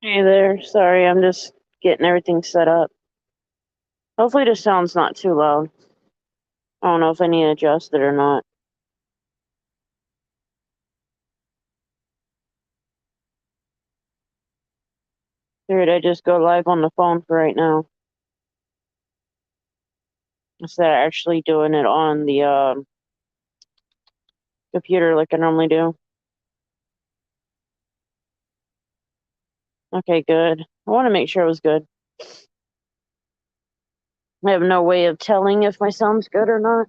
Hey there, sorry, I'm just getting everything set up. Hopefully the sound's not too loud. I don't know if I need to adjust it or not. Figured I just go live on the phone for right now instead of actually doing it on the computer like I normally do. Okay, good. I want to make sure it was good. I have no way of telling if my sound's good or not.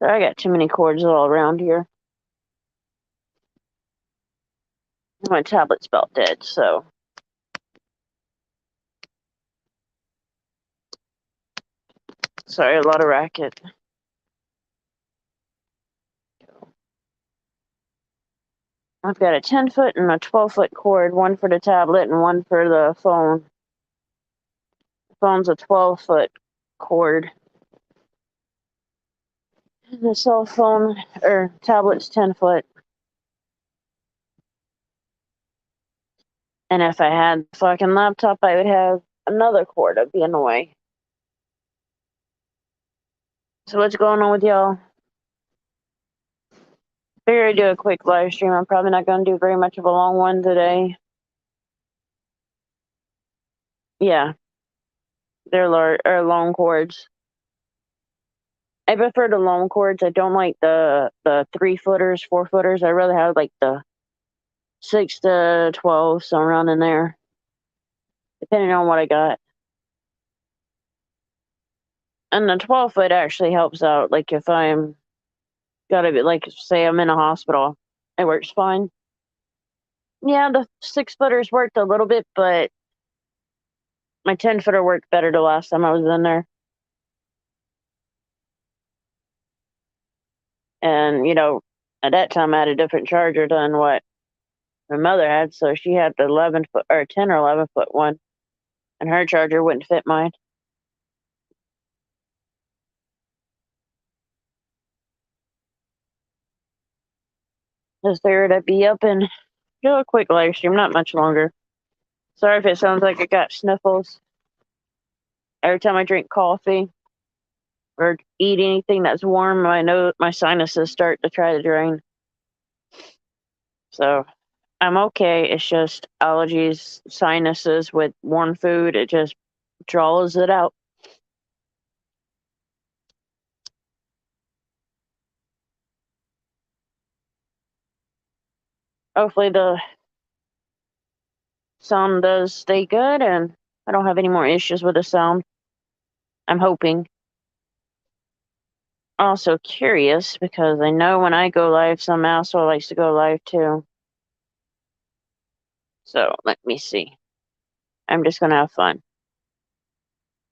I got too many cords all around here. My tablet's about dead, so. Sorry, a lot of racket. I've got a 10-foot and a 12-foot cord, one for the tablet and one for the phone. The phone's a 12-foot cord. The cell phone or tablet's 10 foot. And if I had the fucking laptop, I would have another cord. That'd be in the way. So what's going on with y'all? Figure I'd do a quick live stream. I'm probably not going to do very much of a long one today. Yeah, they're long cords. I prefer the long cords. I don't like the 3-footers, 4-footers. I rather have like the 6 to 12, so around in there, depending on what I got. And the 12-foot actually helps out. Like if I'm gotta be like, say I'm in a hospital, it works fine. Yeah, the 6-footers worked a little bit, but my 10-footer worked better the last time I was in there. And at that time I had a different charger than what my mother had, so she had the 11-foot or 10 or 11-foot one, and her charger wouldn't fit mine. Just figured I'd be up and do a quick live stream, not much longer. Sorry if it sounds like I got sniffles. Every time I drink coffee or eat anything that's warm, I know my sinuses start to try to drain. So I'm okay. It's just allergies, sinuses with warm food. It just draws it out. Hopefully the sound does stay good and I don't have any more issues with the sound. I'm hoping. Also curious because I know when I go live, some asshole likes to go live too. So let me see. I'm just gonna have fun.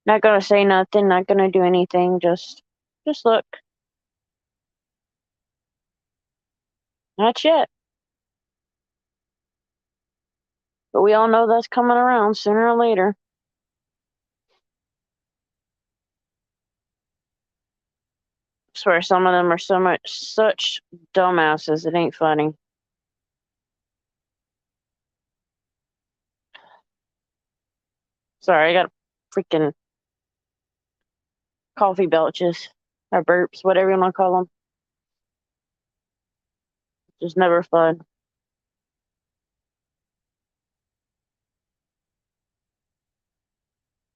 Not gonna say nothing, not gonna do anything, just look. Not yet. But we all know that's coming around sooner or later. I swear some of them are such dumbasses, it ain't funny. Sorry, I got freaking coffee belches or burps, whatever you want to call them. Just never fun.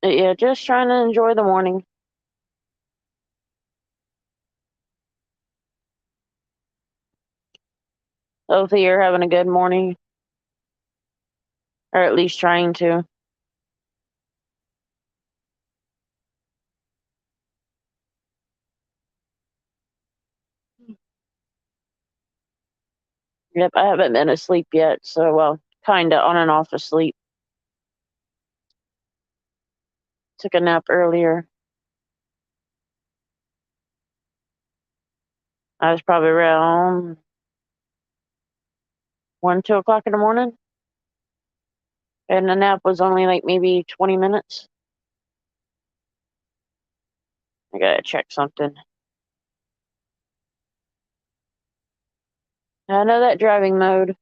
But yeah, just trying to enjoy the morning. Hopefully you're having a good morning, or at least trying to. Yep, I haven't been asleep yet, so well, kinda on and off asleep. took a nap earlier. I was probably around 1, 2 o'clock in the morning. And the nap was only like maybe 20 minutes. I gotta check something. I know that driving mode.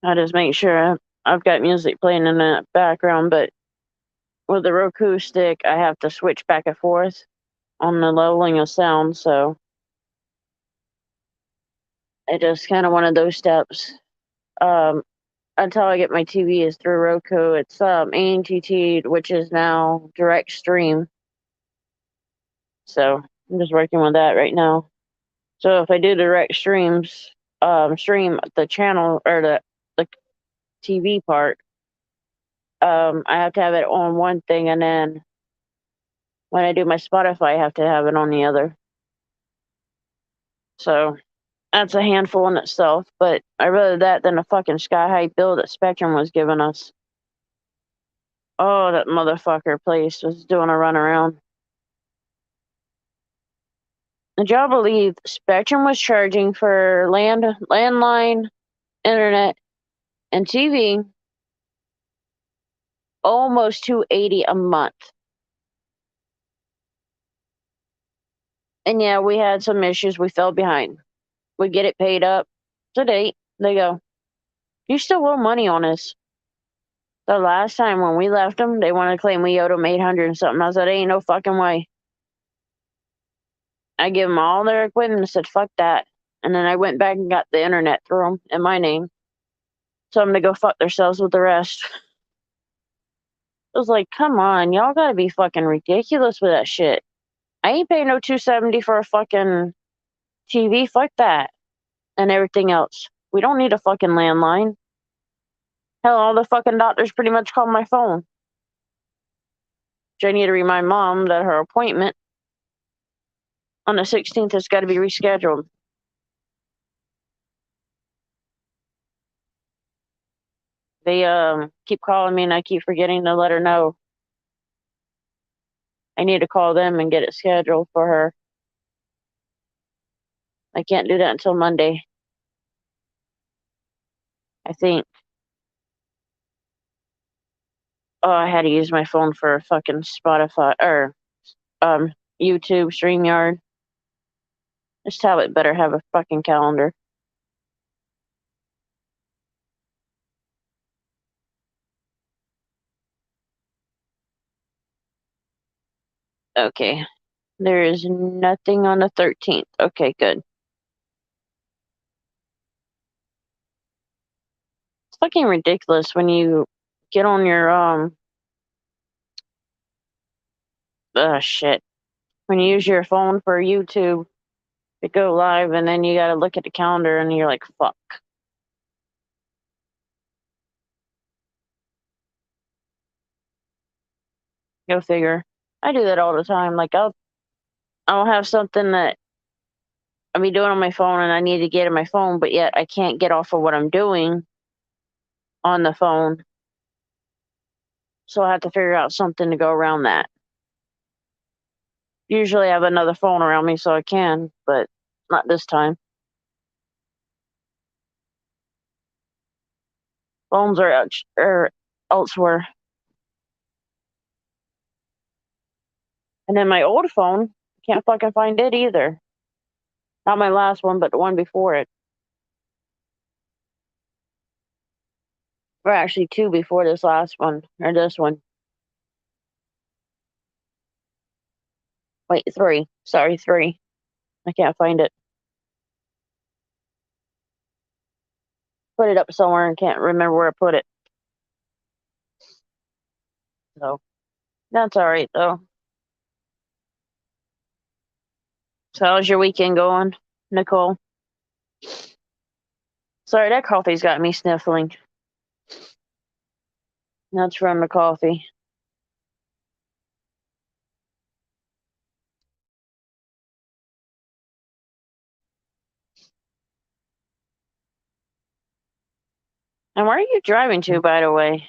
I just make sure I've got music playing in the background, but with the Roku stick, I have to switch back and forth on the leveling of sound, so it just kind of one of those steps. Until I get my TV is through Roku. It's ANTT, which is now Direct Stream. So I'm just working with that right now. So if I do direct streams, stream the channel or the TV part, I have to have it on one thing, and then when I do my Spotify, I have to have it on the other. So that's a handful in itself, but I'd rather that than a fucking sky-high bill that Spectrum was giving us. Oh, that motherfucker place was doing a runaround. Did y'all believe Spectrum was charging for landline, internet, and TV almost $280 a month? And yeah, we had some issues. We fell behind. We get it paid up to date. They go, you still owe money on us. The last time when we left them, they wanted to claim we owed them 800 and something. I said, ain't no fucking way. I give them all their equipment and said, fuck that. And then I went back and got the internet through them in my name. Told them to go fuck themselves with the rest. I was like, come on, y'all gotta be fucking ridiculous with that shit. I ain't paying no $270 for a fucking TV. Fuck that. And everything else. We don't need a fucking landline. Hell, all the fucking doctors pretty much call my phone. I need to remind Mom that her appointment on the 16th has got to be rescheduled. They keep calling me and I keep forgetting to let her know. I need to call them and get it scheduled for her. I can't do that until Monday, I think. Oh, I had to use my phone for fucking Spotify or YouTube StreamYard. This tablet better have a fucking calendar. Okay. There is nothing on the 13th. Okay, good. It's fucking ridiculous when you get on your shit. When you use your phone for YouTube to go live and then you gotta look at the calendar and you're like, fuck. Go figure. I do that all the time. Like I'll have something that I'll be doing on my phone and I need to get in my phone, but yet I can't get off of what I'm doing on the phone. So I have to figure out something to go around that. Usually I have another phone around me so I can, but not this time. Phones are elsewhere. And then my old phone, can't fucking find it either. Not my last one, but the one before it. Or actually two before this last one, or this one. Wait, three. Sorry, three. I can't find it. Put it up somewhere and can't remember where I put it. So, that's alright though. So how's your weekend going, Nicole? Sorry, that coffee's got me sniffling. That's from the coffee. And where are you driving to, by the way?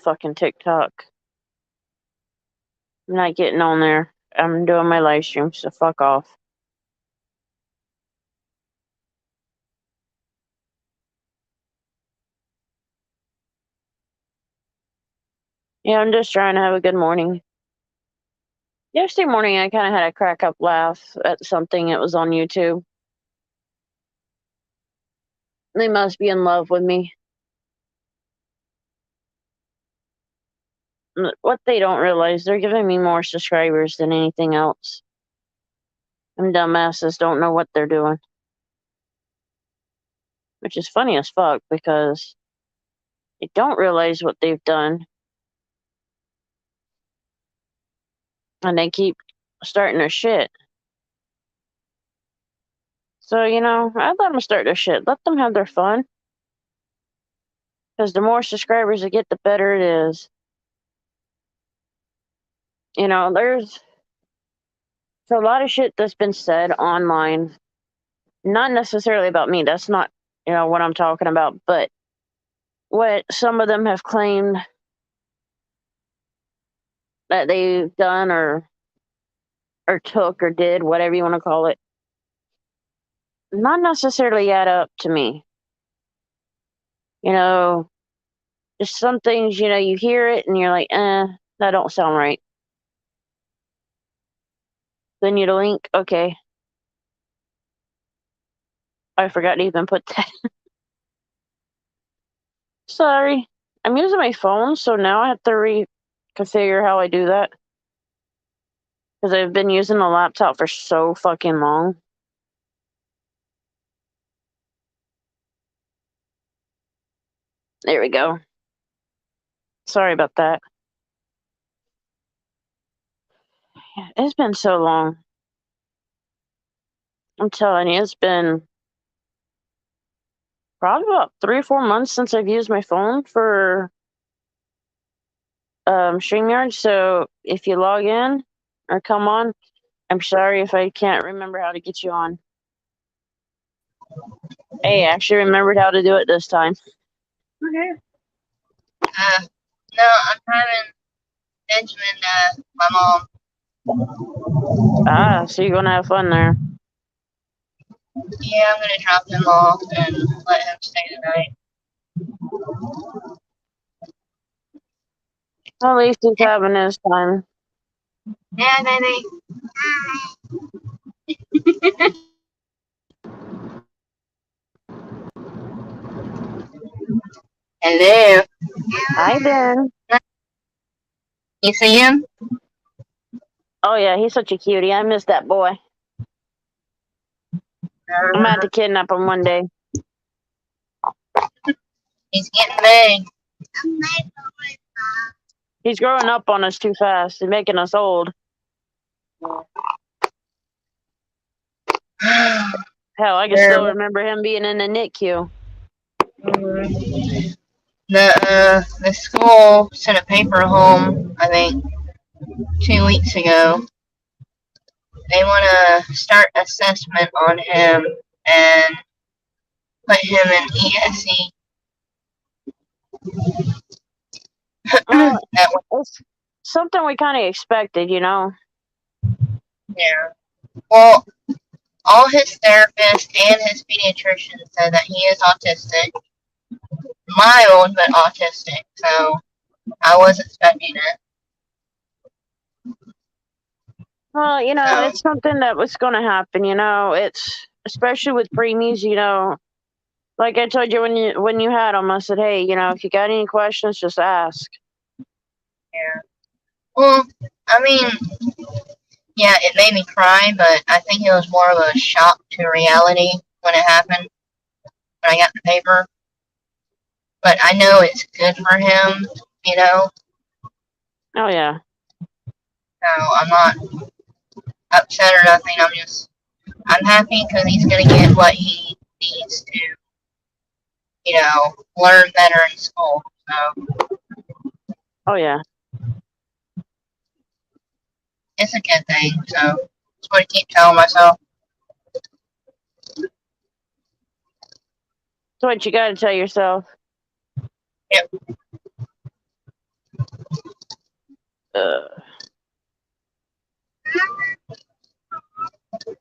Fucking TikTok. I'm not getting on there. I'm doing my live stream, so fuck off. Yeah, I'm just trying to have a good morning. Yesterday morning, I kind of had a crack up laugh at something that was on YouTube. They must be in love with me. What they don't realize, they're giving me more subscribers than anything else. Them dumbasses don't know what they're doing. Which is funny as fuck because they don't realize what they've done. And they keep starting their shit. So, I'd let them start their shit. Let them have their fun. Because the more subscribers they get, the better it is. There's a lot of shit that's been said online. Not necessarily about me. That's not, what I'm talking about. But what some of them have claimed that they've done or took or did, whatever you want to call it, not necessarily add up to me. Just some things, you hear it and you're like, that don't sound right. Then you link, okay. I forgot to even put that. Sorry. I'm using my phone, so now I have to reconfigure how I do that. Because I've been using the laptop for so fucking long. There we go. Sorry about that. It's been so long. I'm telling you, it's been probably about 3 or 4 months since I've used my phone for StreamYard. So if you log in or come on, I'm sorry if I can't remember how to get you on. Hey, I actually remembered how to do it this time. Okay. No, I'm having Benjamin, my mom. Ah, so you're gonna have fun there. Yeah, I'm gonna drop him off and let him stay tonight. At least he's having his time. Yeah, baby. Hello. Hi, Ben. You see him? Oh yeah, he's such a cutie. I miss that boy. I'm gonna have to kidnap him one day. He's getting big. He's growing up on us too fast. He's making us old. Hell, I can still remember him being in the NICU. The school sent a paper home, I think, 2 weeks ago. They want to start assessment on him and put him in ESE. It's something we kind of expected, Yeah. Well, all his therapists and his pediatrician said that he is autistic. Mild, but autistic. So I was expecting it. Well, it's something that was going to happen. It's especially with preemies. Like I told you when you had them, I said, hey, if you got any questions, just ask. Yeah. Well, I mean, yeah, it made me cry, but I think it was more of a shock to reality when it happened, when I got the paper. But I know it's good for him, Oh yeah. So I'm not upset or nothing. I'm happy because he's gonna get what he needs to, learn better in school. So Oh yeah. it's a good thing. So that's what I keep telling myself. what you gotta tell yourself. Yep.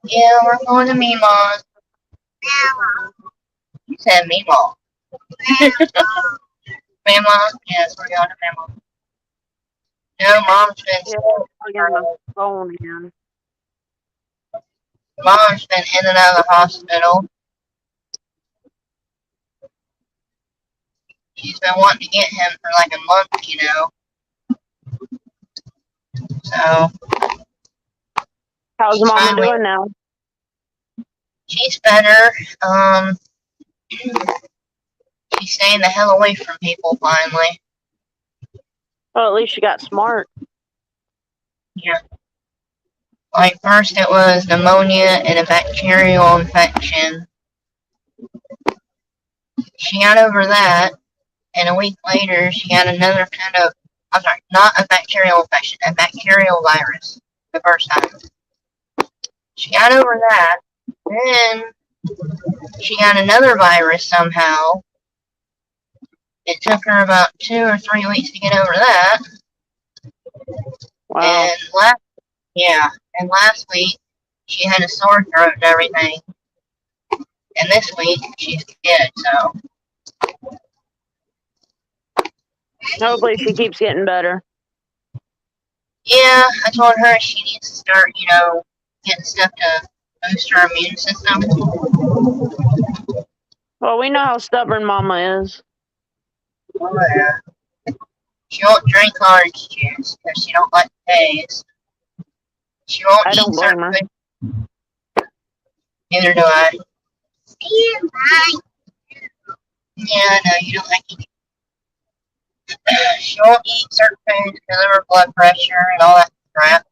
Yeah, we're going to Meemaw. You said Meemaw. Meemaw? Yes, we're going to Meemaw. No, Mom's been I'll get my phone again. Mom's been in and out of the hospital. She's been wanting to get him for like a month, you know. So How's she's Mama finally doing now? she's better. She's staying the hell away from people finally. Well, at least she got smart. Yeah. Like first it was pneumonia and a bacterial infection. She got over that, and a week later she had another kind of, I'm sorry, not a bacterial infection, a bacterial virus the first time. She got over that, then she got another virus somehow. It took her about 2 or 3 weeks to get over that. Wow. And last week she had a sore throat and everything. And this week she's good, so Hopefully she keeps getting better. yeah, I told her she needs to start, you know, getting stuff to boost her immune system. Well, we know how stubborn Mama is. Oh, yeah. She won't drink orange juice because she don't like the taste. She won't I eat don't blame certain her. foods. Neither do I. Yeah, I know, you don't like eating. She won't eat certain foods because of her blood pressure and all that crap.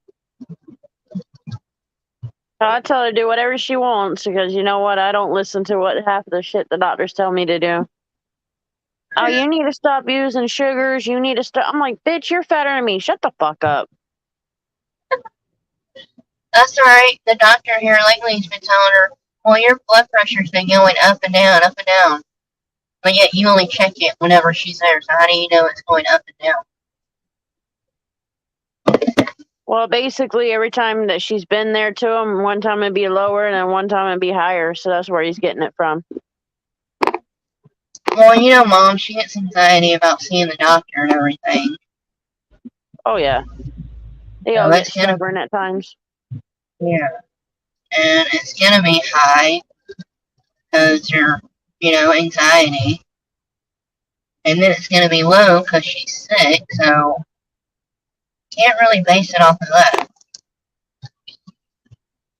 I tell her to do whatever she wants because you know what? I don't listen to what half of the shit the doctors tell me to do. Oh, you need to stop using sugars. You need to stop. I'm like, bitch, you're fatter than me. Shut the fuck up. That's alright. The doctor here lately has been telling her, well, your blood pressure's been going up and down, up and down. But yet you only check it whenever she's there, so how do you know it's going up and down? Well, basically, every time that she's been there to him, one time it'd be lower and then one time it'd be higher. So that's where he's getting it from. Well, you know, Mom, she gets anxiety about seeing the doctor and everything. Oh, yeah. They all get stubborn at times. Yeah. And it's going to be high because you're, you know, anxiety. And then it's going to be low because she's sick, so can't really base it off of that.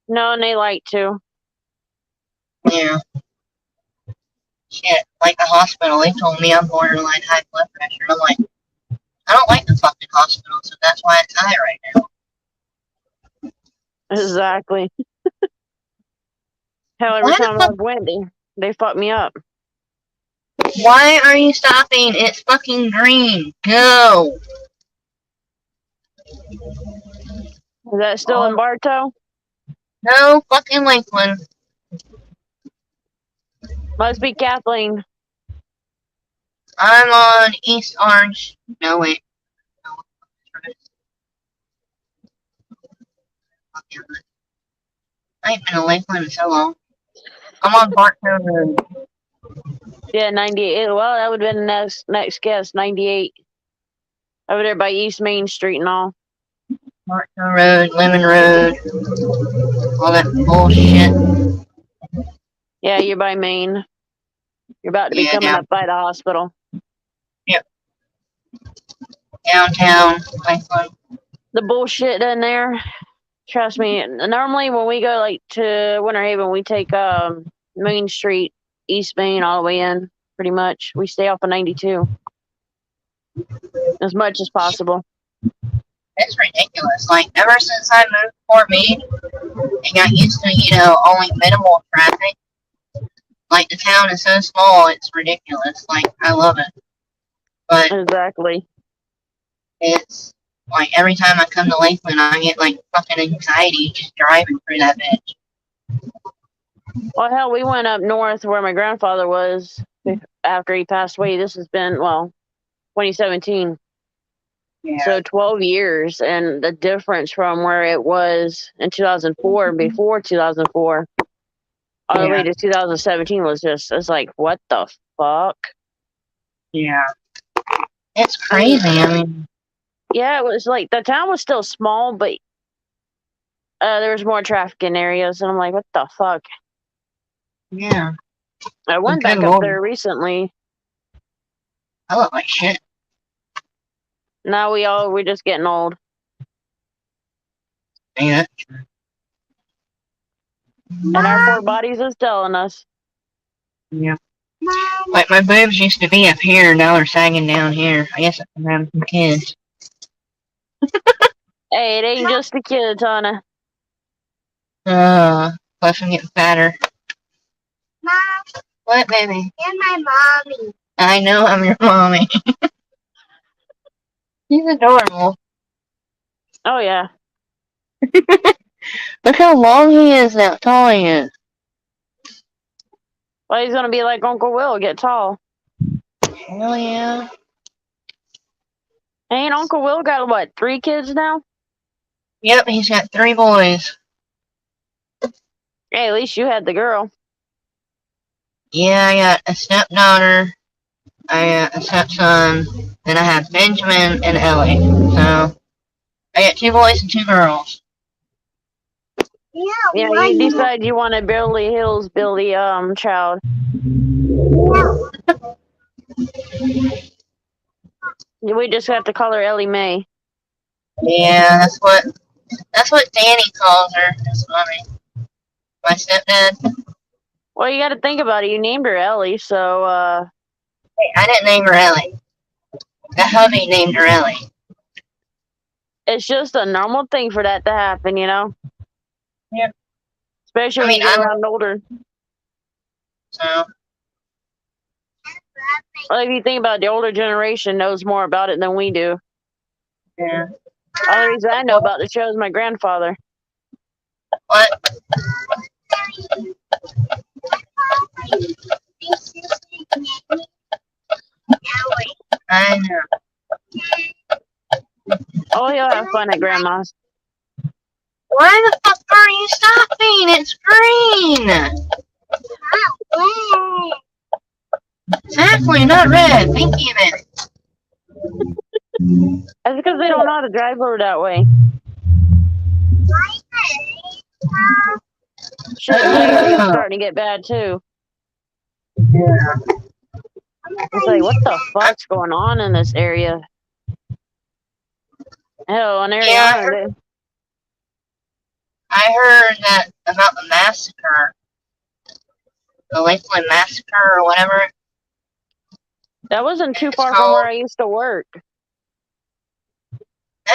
No, and they like to. Yeah. Shit, like the hospital, they told me I'm borderline high blood pressure. And I'm like, I don't like the fucking hospital, so that's why it's high right now. Exactly. Hell, every time I went, they fucked me up. Why are you stopping? It's fucking green. Go. Is that still in Bartow? No, fucking Lakeland. Must be Kathleen. I'm on East Orange. No, wait. I ain't been to Lakeland in so long. I'm on Bartow Road. Yeah, 98. Well, that would have been the next guess, 98. Over there by East Main Street and all. Bartow Road, Lemon Road, all that bullshit. Yeah, you're by Main. You're about to be coming up by the hospital. Yep. Downtown, Lakeland. The bullshit in there. Trust me. Normally, when we go like to Winter Haven, we take Main Street, East Main, all the way in. Pretty much, we stay off of 92 as much as possible. It's ridiculous. Like ever since I moved to Fort Meade and got used to, you know, only minimal traffic. Like the town is so small, it's ridiculous. Like I love it, but exactly, it's like every time I come to Lakeland, I get like fucking anxiety just driving through that bitch. Well, hell, we went up north where my grandfather was after he passed away. This has been 2017. Yeah. So 12 years, and the difference from where it was in 2004, before 2004, all the way to 2017 was it's like, what the fuck? Yeah. It's crazy. I mean, yeah, it was like the town was still small, but there was more traffic in areas, and I'm like, what the fuck? yeah. I went back up there recently. I look like shit. Now we're just getting old. Yeah. And our poor bodies is telling us. Yeah. Like my boobs used to be up here, now they're sagging down here. I guess I'm having some kids. Hey, it ain't just the kids, Hannah. Plus I'm getting fatter. Mom. What, baby? You're my mommy. I know I'm your mommy. He's adorable. Oh, yeah. Look how long he is now, tall he is. Well, he's gonna be like Uncle Will, get tall. Hell yeah. Ain't Uncle Will got, what, 3 kids now? Yep, he's got 3 boys. Hey, at least you had the girl. Yeah, I got a stepdaughter, I got a stepson, then I have Benjamin and Ellie. So, I got 2 boys and 2 girls. Yeah, you decide you want a Beverly Hills Billy child. We just have to call her Ellie Mae. Yeah, that's what Danny calls her. That's funny. My stepdad. Well, you got to think about it. You named her Ellie, so Hey, I didn't name her Ellie. The hubby named her Ellie. it's just a normal thing for that to happen, you know? Yeah. Especially when you get around older. So. Well, if you think about it, the older generation knows more about it than we do. Yeah. The only reason I know about the show is my grandfather. What? I know. Oh, he'll have fun at Grandma's. Why the fuck are you stopping? It's green! Exactly, not red. Thank you, man. That's because they don't know how to drive over that way. Shit, it's starting to get bad, too. Yeah. It's like, what the fuck's going on in this area? Hell, in Ariana, I heard that about the massacre. The Lakeland Massacre or whatever. that wasn't too far from where I used to work.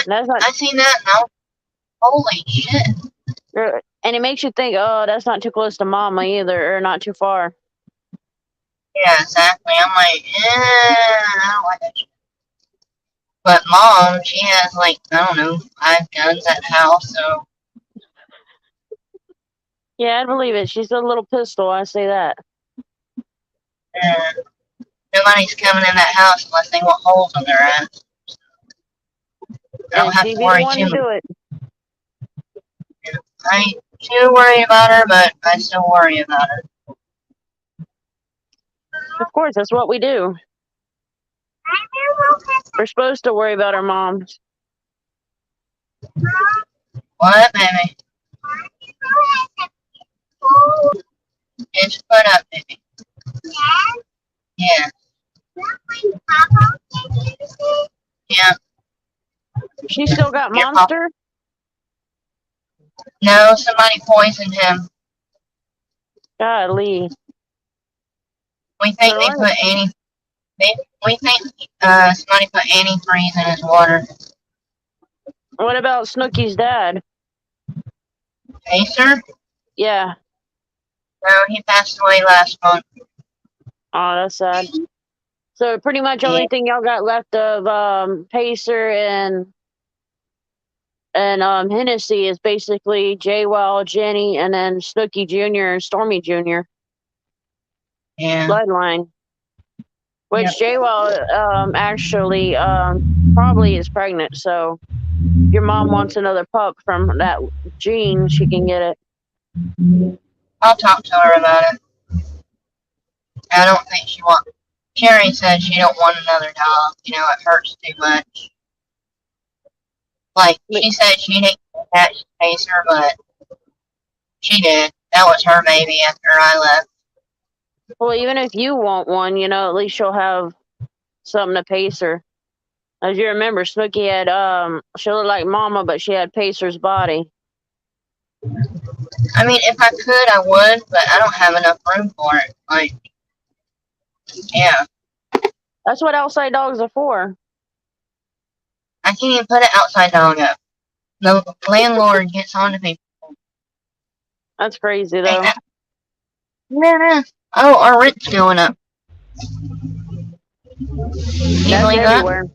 That's not, I seen that now. Holy shit. and it makes you think, oh, that's not too close to Mama either, or not too far. Yeah, exactly. I'm like, I don't like that shit. But Mom, she has like, I don't know, 5 guns at the house, so. Yeah, I believe it. She's a little pistol, I say that. And nobody's coming in that house unless they want holes in their ass. I don't have to worry too much. I ain't too worried about her, but I still worry about her. Of course, that's what we do. We're supposed to worry about our moms. What, baby? Just put up, baby. Yeah. Yeah. She still got Monster? No, somebody poisoned him. Golly. We think they put we think somebody put antifreeze in his water. What about Snooki's dad? Pacer? Yeah. No, he passed away last month. Oh, that's sad. So pretty much only thing y'all got left of Pacer and Hennessy is basically J-Well, Jenny, and then Snooki Jr. and Stormy Jr. Yeah. Bloodline. Which Yep. JWoww actually probably is pregnant, so your mom wants another pup from that gene, she can get it. I'll talk to her about it. I don't think she wants. Sherry said she don't want another dog. You know, it hurts too much. Like, But, she said she didn't catch Pacer, but she did. That was her baby after I left. well, even if you want one, you know, at least you'll have something to pace her. As you remember, Snooki had she looked like Mama, but she had Pacer's body. I mean, if I could, I would, but I don't have enough room for it. Like, yeah. That's what outside dogs are for. I can't even put an outside dog up. The landlord gets on to people. That's crazy, Ain't though. that? Yeah. Oh, our rent's going up. Can you That's believe that? everywhere.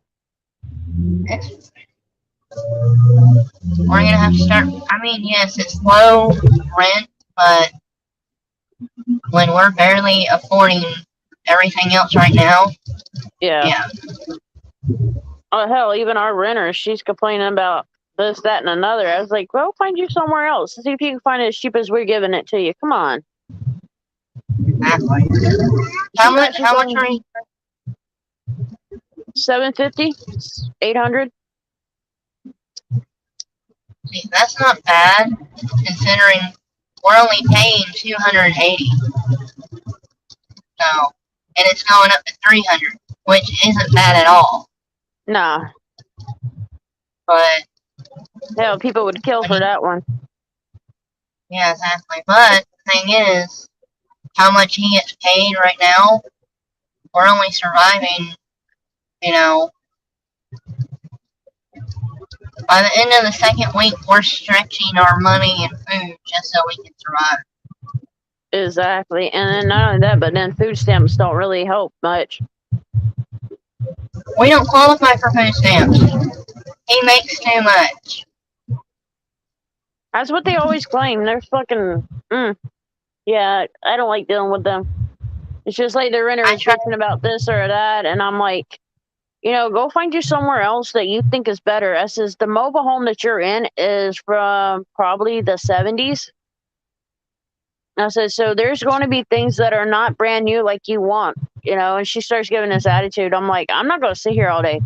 We're gonna have to start. I mean, yes, it's low rent, but when we're barely affording everything else right now, Yeah. yeah. Oh, hell, even our renter, she's complaining about this, that, and another. I was like, well, find you somewhere else. See if you can find it as cheap as we're giving it to you. Come on. Exactly. How much? How much are you? $750, $800. That's not bad, considering we're only paying $280. So, and it's going up to $300, which isn't bad at all. Nah. But Hell, people would kill for that one. yeah, exactly. But the thing is, how much he gets paid right now, we're only surviving, you know, by the end of the second week, we're stretching our money and food just so we can survive. Exactly. And then not only that, but then food stamps don't really help much. We don't qualify for food stamps. He makes too much. That's what they always claim. They're fucking. Yeah, I don't like dealing with them. It's just like the renter is bitching about this or that, and I'm like, you know, go find you somewhere else that you think is better. I says the mobile home that you're in is from probably the 70s. I said, so there's going to be things that are not brand new like you want, you know. And she starts giving this attitude. I'm like, I'm not going to sit here all day.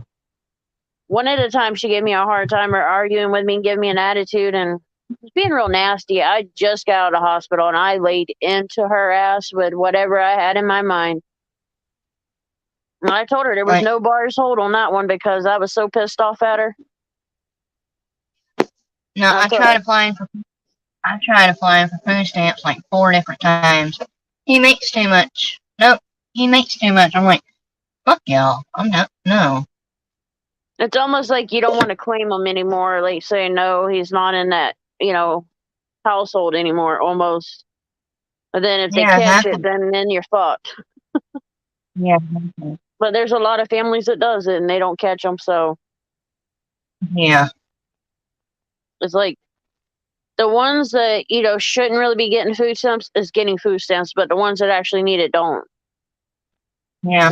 One at a time, she gave me a hard time or arguing with me and giving me an attitude and being real nasty. I just got out of the hospital and I laid into her ass with whatever I had in my mind. And I told her there was no bars hold on that one because I was so pissed off at her. No, I tried applying for food stamps like 4 different times. He makes too much. Nope, he makes too much. I'm like, fuck y'all. I'm not. No. It's almost like you don't want to claim him anymore. Like say, no, he's not in that, you know, household anymore. Almost. But then if they catch it, then you're fucked. Yeah. But there's a lot of families that does it and they don't catch them. So yeah, it's like the ones that, you know, shouldn't really be getting food stamps is getting food stamps, but the ones that actually need it don't. Yeah.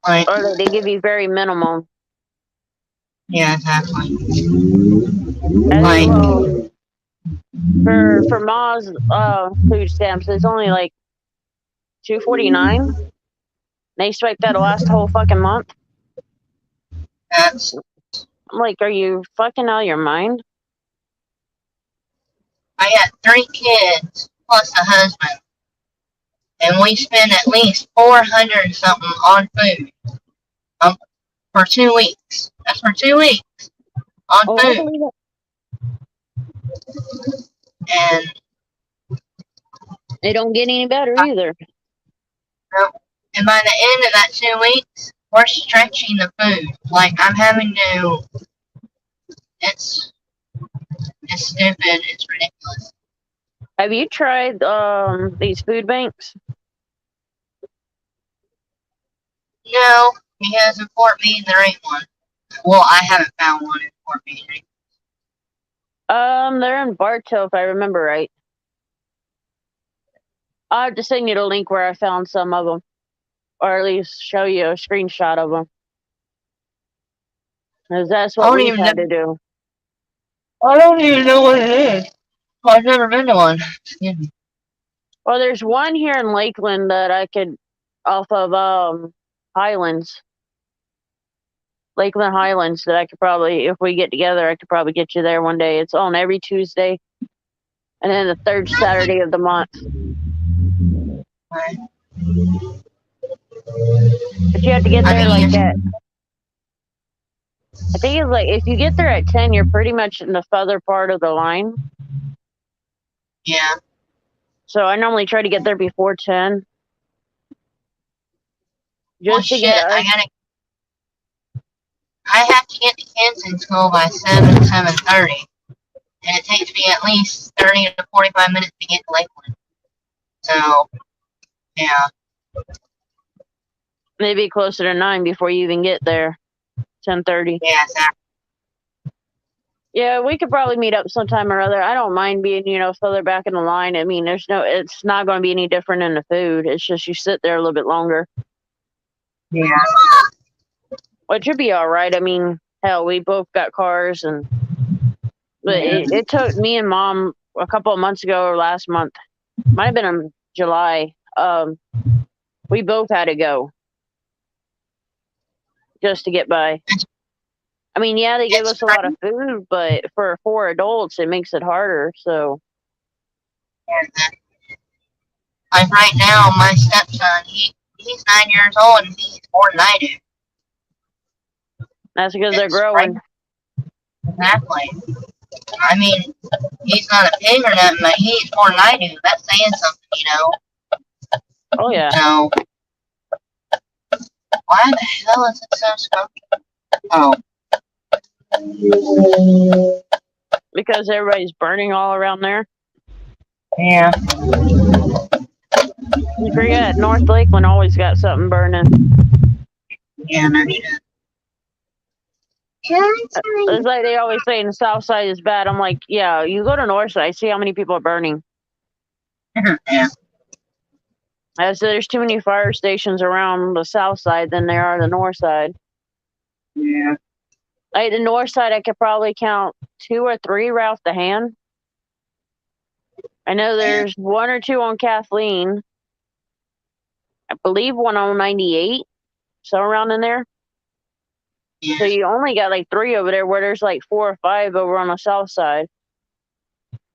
Like, or they give you very minimum. Yeah, exactly. Like, well, for Ma's food stamps, it's only like $2.49. They expect that to last the whole fucking month. I'm like, are you fucking out of your mind? I got 3 kids plus a husband, and we spend at least 400 something on food for 2 weeks. That's for 2 weeks on food. And they don't get any better either. And by the end of that 2 weeks, we're stretching the food. Like, I'm having to. It's stupid. It's ridiculous. Have you tried these food banks? No, because in Fort Meade there ain't one. Well, I haven't found one in Fort Meade. They're in Bartow, if I remember right. I'll have to send you the link where I found some of them. or at least show you a screenshot of them, because that's I what don't we've even know. had to do. I don't even know what it is. I've never been to one. Excuse me. Well, there's one here in Lakeland that I could, off of Highlands, Lakeland Highlands, that I could probably, if we get together, I could probably get you there one day. It's on every Tuesday, and then the third Saturday of the month. Right. But you have to get I there like mean, at, I think it's like, if you get there at 10, you're pretty much in the further part of the line. yeah. So I normally try to get there before 10. Well, Just to shit. get us. I have to get to Kansas school by 7:30, and it takes me at least 30 to 45 minutes to get to Lakeland. So, yeah. Maybe closer to 9 before you even get there. 10:30. Yeah, exactly. Yeah, we could probably meet up sometime or other. I don't mind being, further back in the line. I mean, it's not going to be any different in the food. It's just you sit there a little bit longer, Yeah. which should be all right. I mean, hell, we both got cars, but it took me and Mom a couple of months ago or last month, might have been in July. We both had to go just to get by. I mean, yeah, they give us a lot of food, but for 4 adults, it makes it harder. So, like right now, my stepson, he's 9 years old and he's more than I do. that's because they're It's growing. right. Exactly. I mean, he's not a pig or nothing, but he eats more than I do. That's saying something. Oh, yeah. So, why the hell is it so smoky? Oh. Because everybody's burning all around there. Yeah. You forget, North Lakeland always got something burning. Yeah, no shit. It's like they always say, the South Side is bad. I'm like, yeah, you go to North Side, see how many people are burning. Yeah. I said there's too many fire stations around the South Side than there are the North Side. Yeah. Like the North Side, I could probably count 2 or 3 right off the hand. I know there's 1 or 2 on Kathleen. I believe 1 on 98, so around in there. Yeah. So you only got like 3 over there, where there's like 4 or 5 over on the South Side.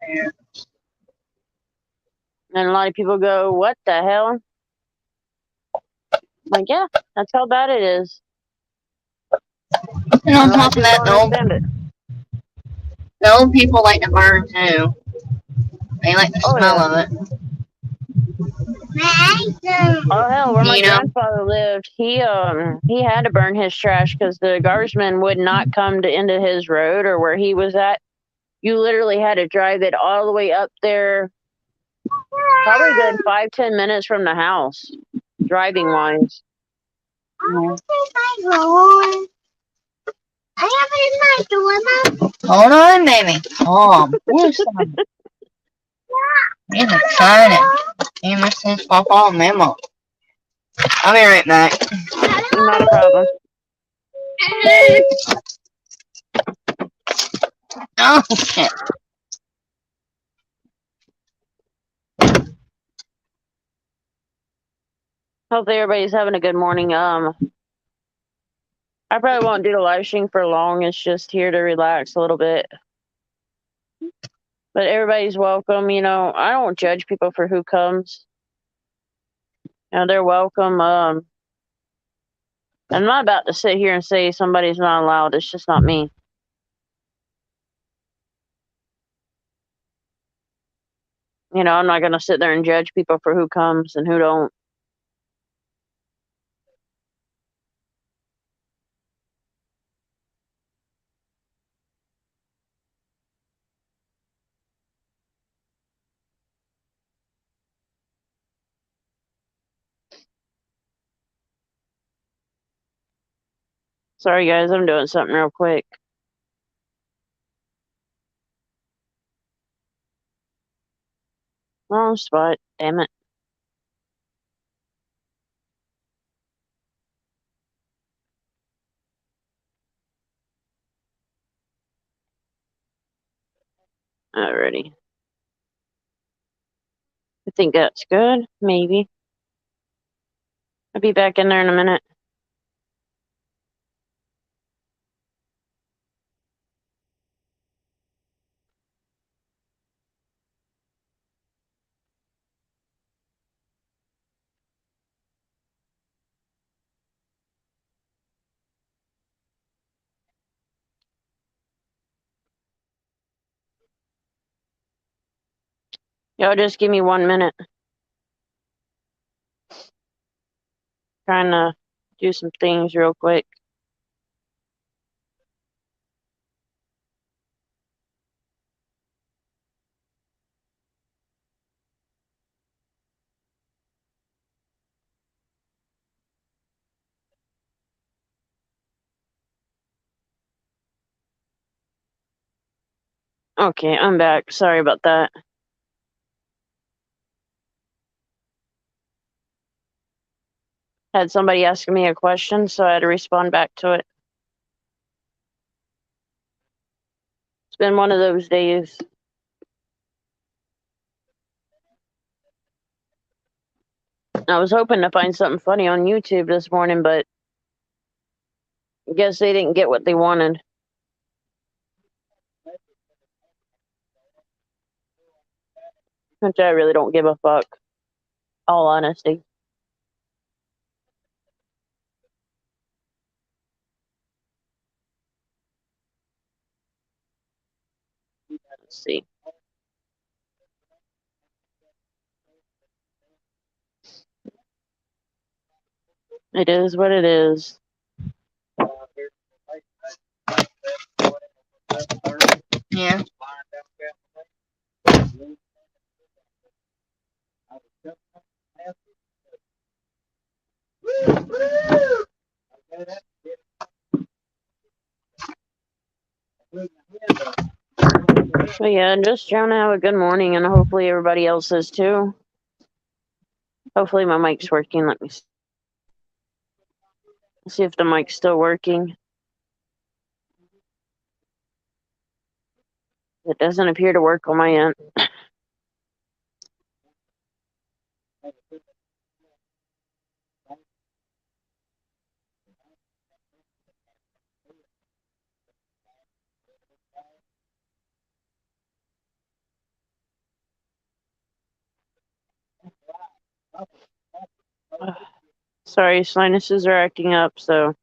Yeah. And a lot of people go, what the hell? I'm like, yeah, that's how bad it is. And on top of that, the old people like to burn too. They like the smell of it. Oh hell, where my grandfather lived, he had to burn his trash because the guardsmen would not come into his road or where he was at. You literally had to drive it all the way up there, probably a good 5-10 minutes from the house, driving wise. Hold on, baby. Calm. He's excited. He must have pop on memo. I'll be right back. Not a problem. Oh shit. Hopefully everybody's having a good morning. I probably won't do the live stream for long. It's just here to relax a little bit. But everybody's welcome. I don't judge people for who comes. They're welcome. I'm not about to sit here and say somebody's not allowed. It's just not me. I'm not going to sit there and judge people for who comes and who don't. Sorry, guys. I'm doing something real quick. Wrong spot. Damn it. Alrighty. I think that's good. Maybe. I'll be back in there in a minute. Y'all just give me 1 minute. Trying to do some things real quick. Okay, I'm back. Sorry about that. Had somebody asking me a question, so I had to respond back to it. It's been one of those days. I was hoping to find something funny on YouTube this morning, but I guess they didn't get what they wanted. Which I really don't give a fuck. All honesty. Let's see. It is what it is. Yeah. But yeah, just trying to have a good morning, and hopefully everybody else is too. Hopefully my mic's working. Let me see if the mic's still working. It doesn't appear to work on my end. Sorry, sinuses are acting up, so.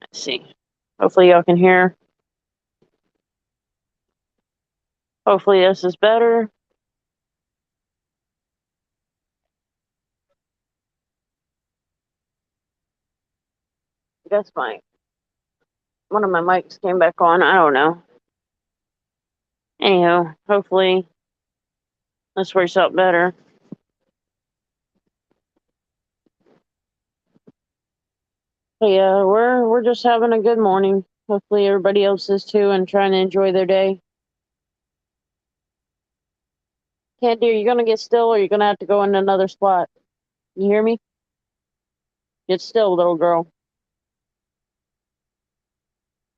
Let's see. Hopefully y'all can hear. Hopefully this is better. I guess one of my mics came back on. I don't know. Anyhow, hopefully this works out better. But yeah, we're just having a good morning. Hopefully everybody else is too and trying to enjoy their day. Candy, are you gonna get still or are you gonna have to go in another spot? You hear me? Get still, little girl.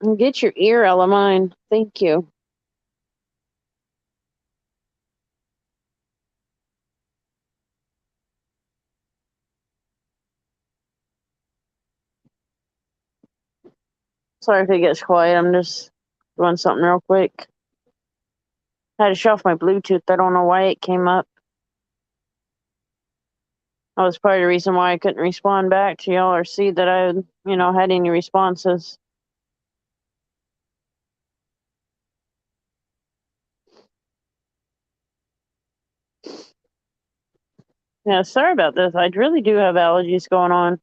And get your ear out of mine. Thank you. Sorry if it gets quiet. I'm just doing something real quick. I had to shut off my Bluetooth. I don't know why it came up. That was part of the reason why I couldn't respond back to y'all or see that I, had any responses. Yeah, sorry about this. I really do have allergies going on.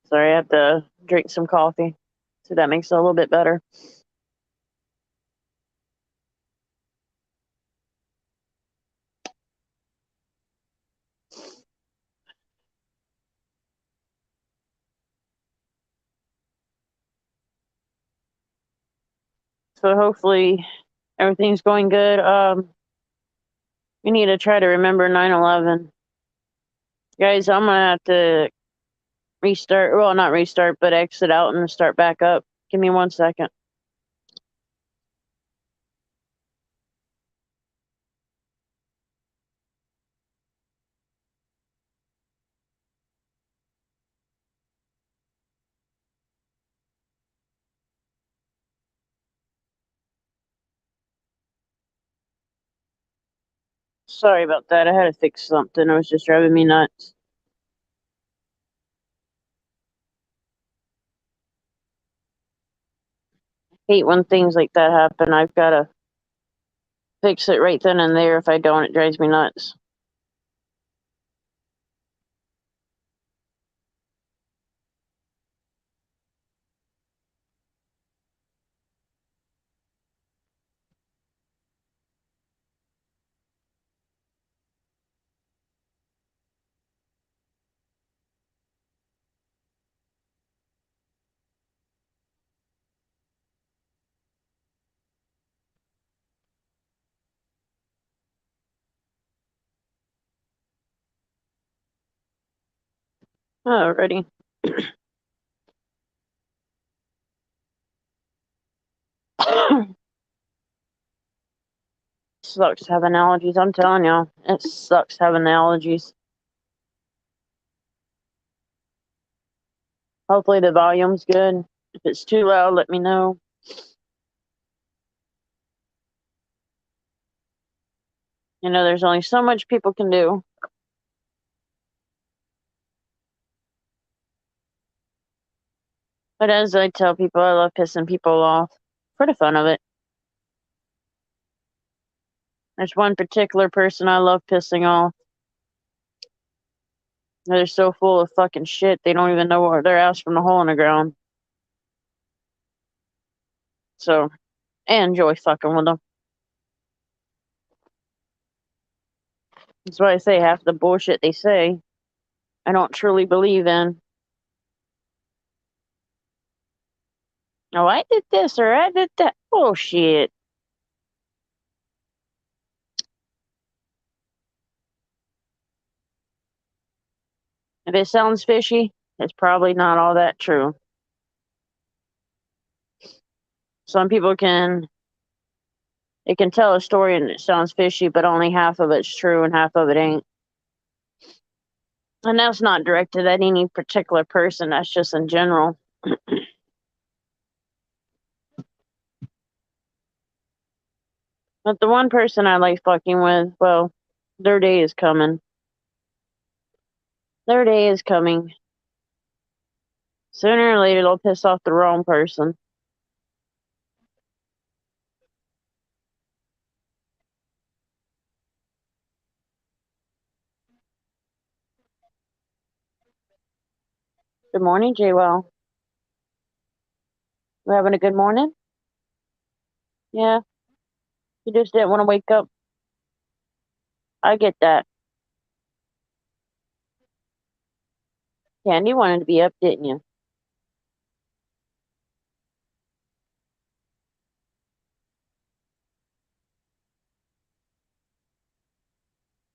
Sorry, I have to drink some coffee. So that makes it a little bit better. So hopefully everything's going good. We need to try to remember 9/11. Guys, I'm gonna have to restart. Well, not restart, but exit out and start back up. Give me 1 second. Sorry about that. I had to fix something. It was just driving me nuts. Hate when things like that happen. I've got to fix it right then and there. If I don't, it drives me nuts. Alrighty. Sucks having allergies. I'm telling y'all, it sucks having the allergies. Hopefully the volume's good. If it's too loud, let me know. You know, there's only so much people can do. But as I tell people, I love pissing people off for the fun of it. There's one particular person I love pissing off. They're so full of fucking shit, they don't even know where their ass from the hole in the ground. So, I enjoy fucking with them. That's why I say half the bullshit they say, I don't truly believe in. Oh, I did this or I did that. Bullshit. If it sounds fishy, it's probably not all that true. Some people can tell a story and it sounds fishy, but only half of it's true and half of it ain't. And that's not directed at any particular person, that's just in general. But the one person I like fucking with, well, their day is coming. Their day is coming. Sooner or later, they'll piss off the wrong person. Good morning, J-Well. You having a good morning? Yeah. You just didn't want to wake up. I get that. Candy wanted to be up, didn't you?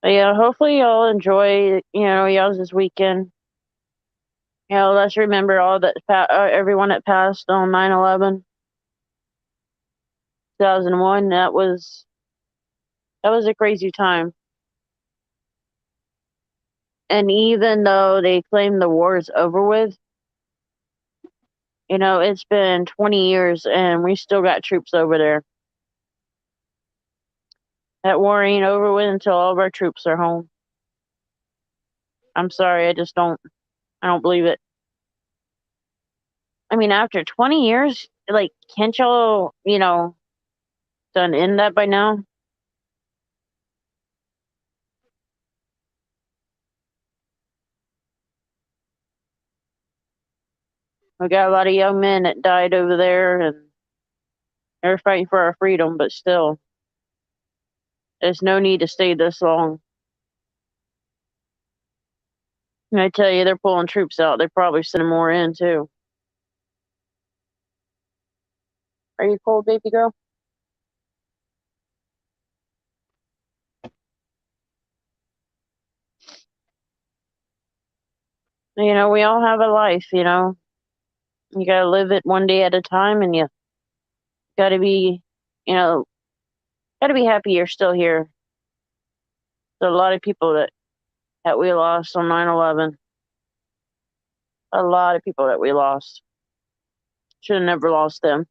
But yeah, hopefully y'all enjoy, y'all's this weekend. Let's remember all that, everyone that passed on 9/11, 2001. That was a crazy time. And even though they claim the war is over with, it's been 20 years and we still got troops over there. That war ain't over with until all of our troops are home. I'm sorry, I don't believe it. I mean, after 20 years, like, can't y'all, done end that by now? We got a lot of young men that died over there and they're fighting for our freedom, but still, there's no need to stay this long. And I tell you, they're pulling troops out. They're probably sending more in, too. Are you cold, baby girl? We all have a life, You gotta live it one day at a time, and you gotta be, you know, gotta be happy you're still here. There's a lot of people that we lost on 9/11. A lot of people that we lost. Should have never lost them.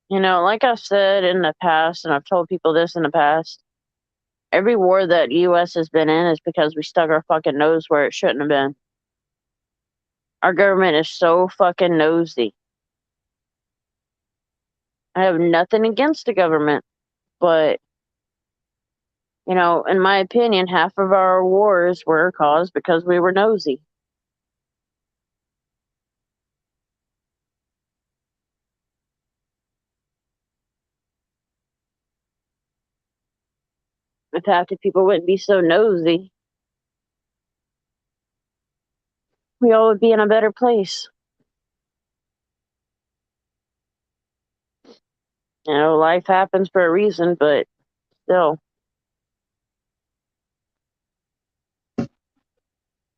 Like I've said in the past, and I've told people this in the past, every war that U.S. has been in is because we stuck our fucking nose where it shouldn't have been. Our government is so fucking nosy. I have nothing against the government, but, in my opinion, half of our wars were caused because we were nosy. If half the people wouldn't be so nosy, we all would be in a better place. Life happens for a reason, but still.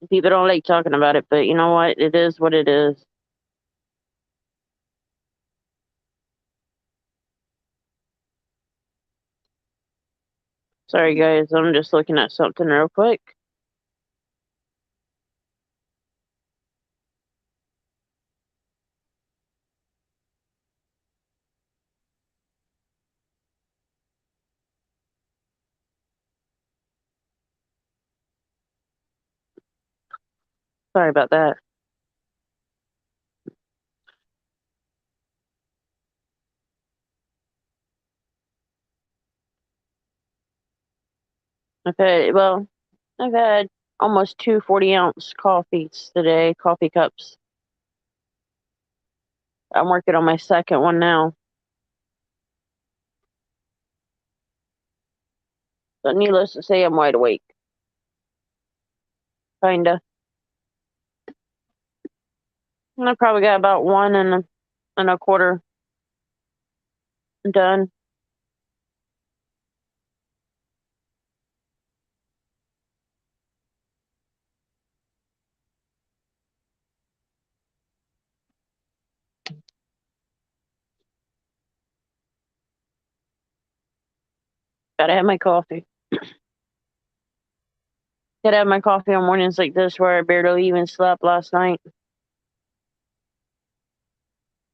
People don't like talking about it, but you know what? It is what it is. Sorry, guys. I'm just looking at something real quick. Sorry about that. I've had almost 2 40-ounce coffees today, coffee cups. I'm working on my second one now. But needless to say, I'm wide awake. Kinda. And I probably got about 1 1/4 done. Gotta have my coffee. Gotta have my coffee on mornings like this where I barely even slept last night.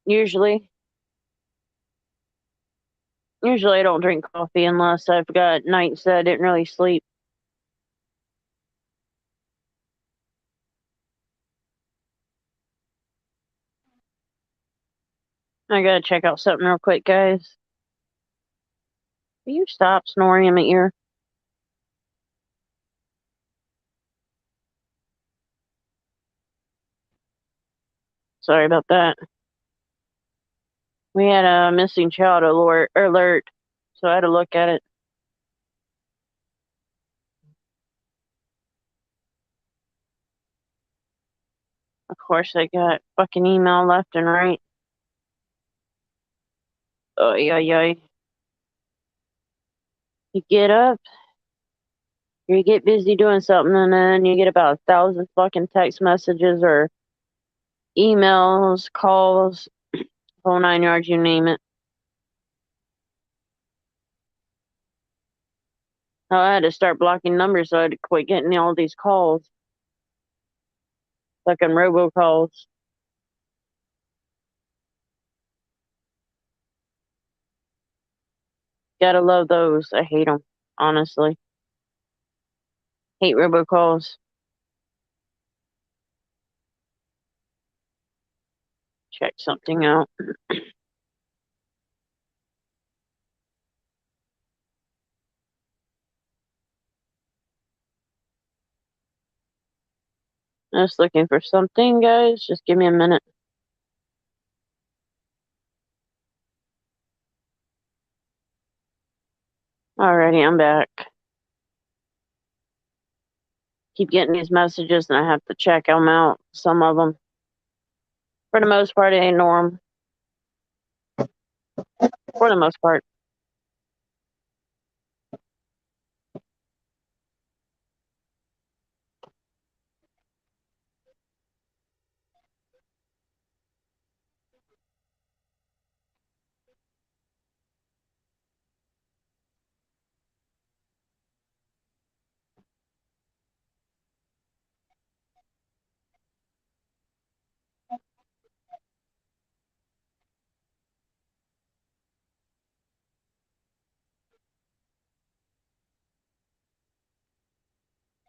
Usually I don't drink coffee unless I've got nights that I didn't really sleep. I gotta check out something real quick, guys. Will you stop snoring in my ear? Sorry about that. We had a missing child alert, so I had to look at it. Of course, I got fucking email left and right. Oh, yeah. You get up, you get busy doing something, and then you get about 1,000 fucking text messages or emails, calls, whole 9 yards, you name it. So I had to start blocking numbers so I had to quit getting all these calls. Fucking robocalls. Gotta love those. I hate them, honestly. Hate robocalls. Check something out. Just looking for something, guys. Just give me a minute. Alrighty, I'm back. Keep getting these messages and I have to check them out. Some of them. For the most part, I ignore them. For the most part.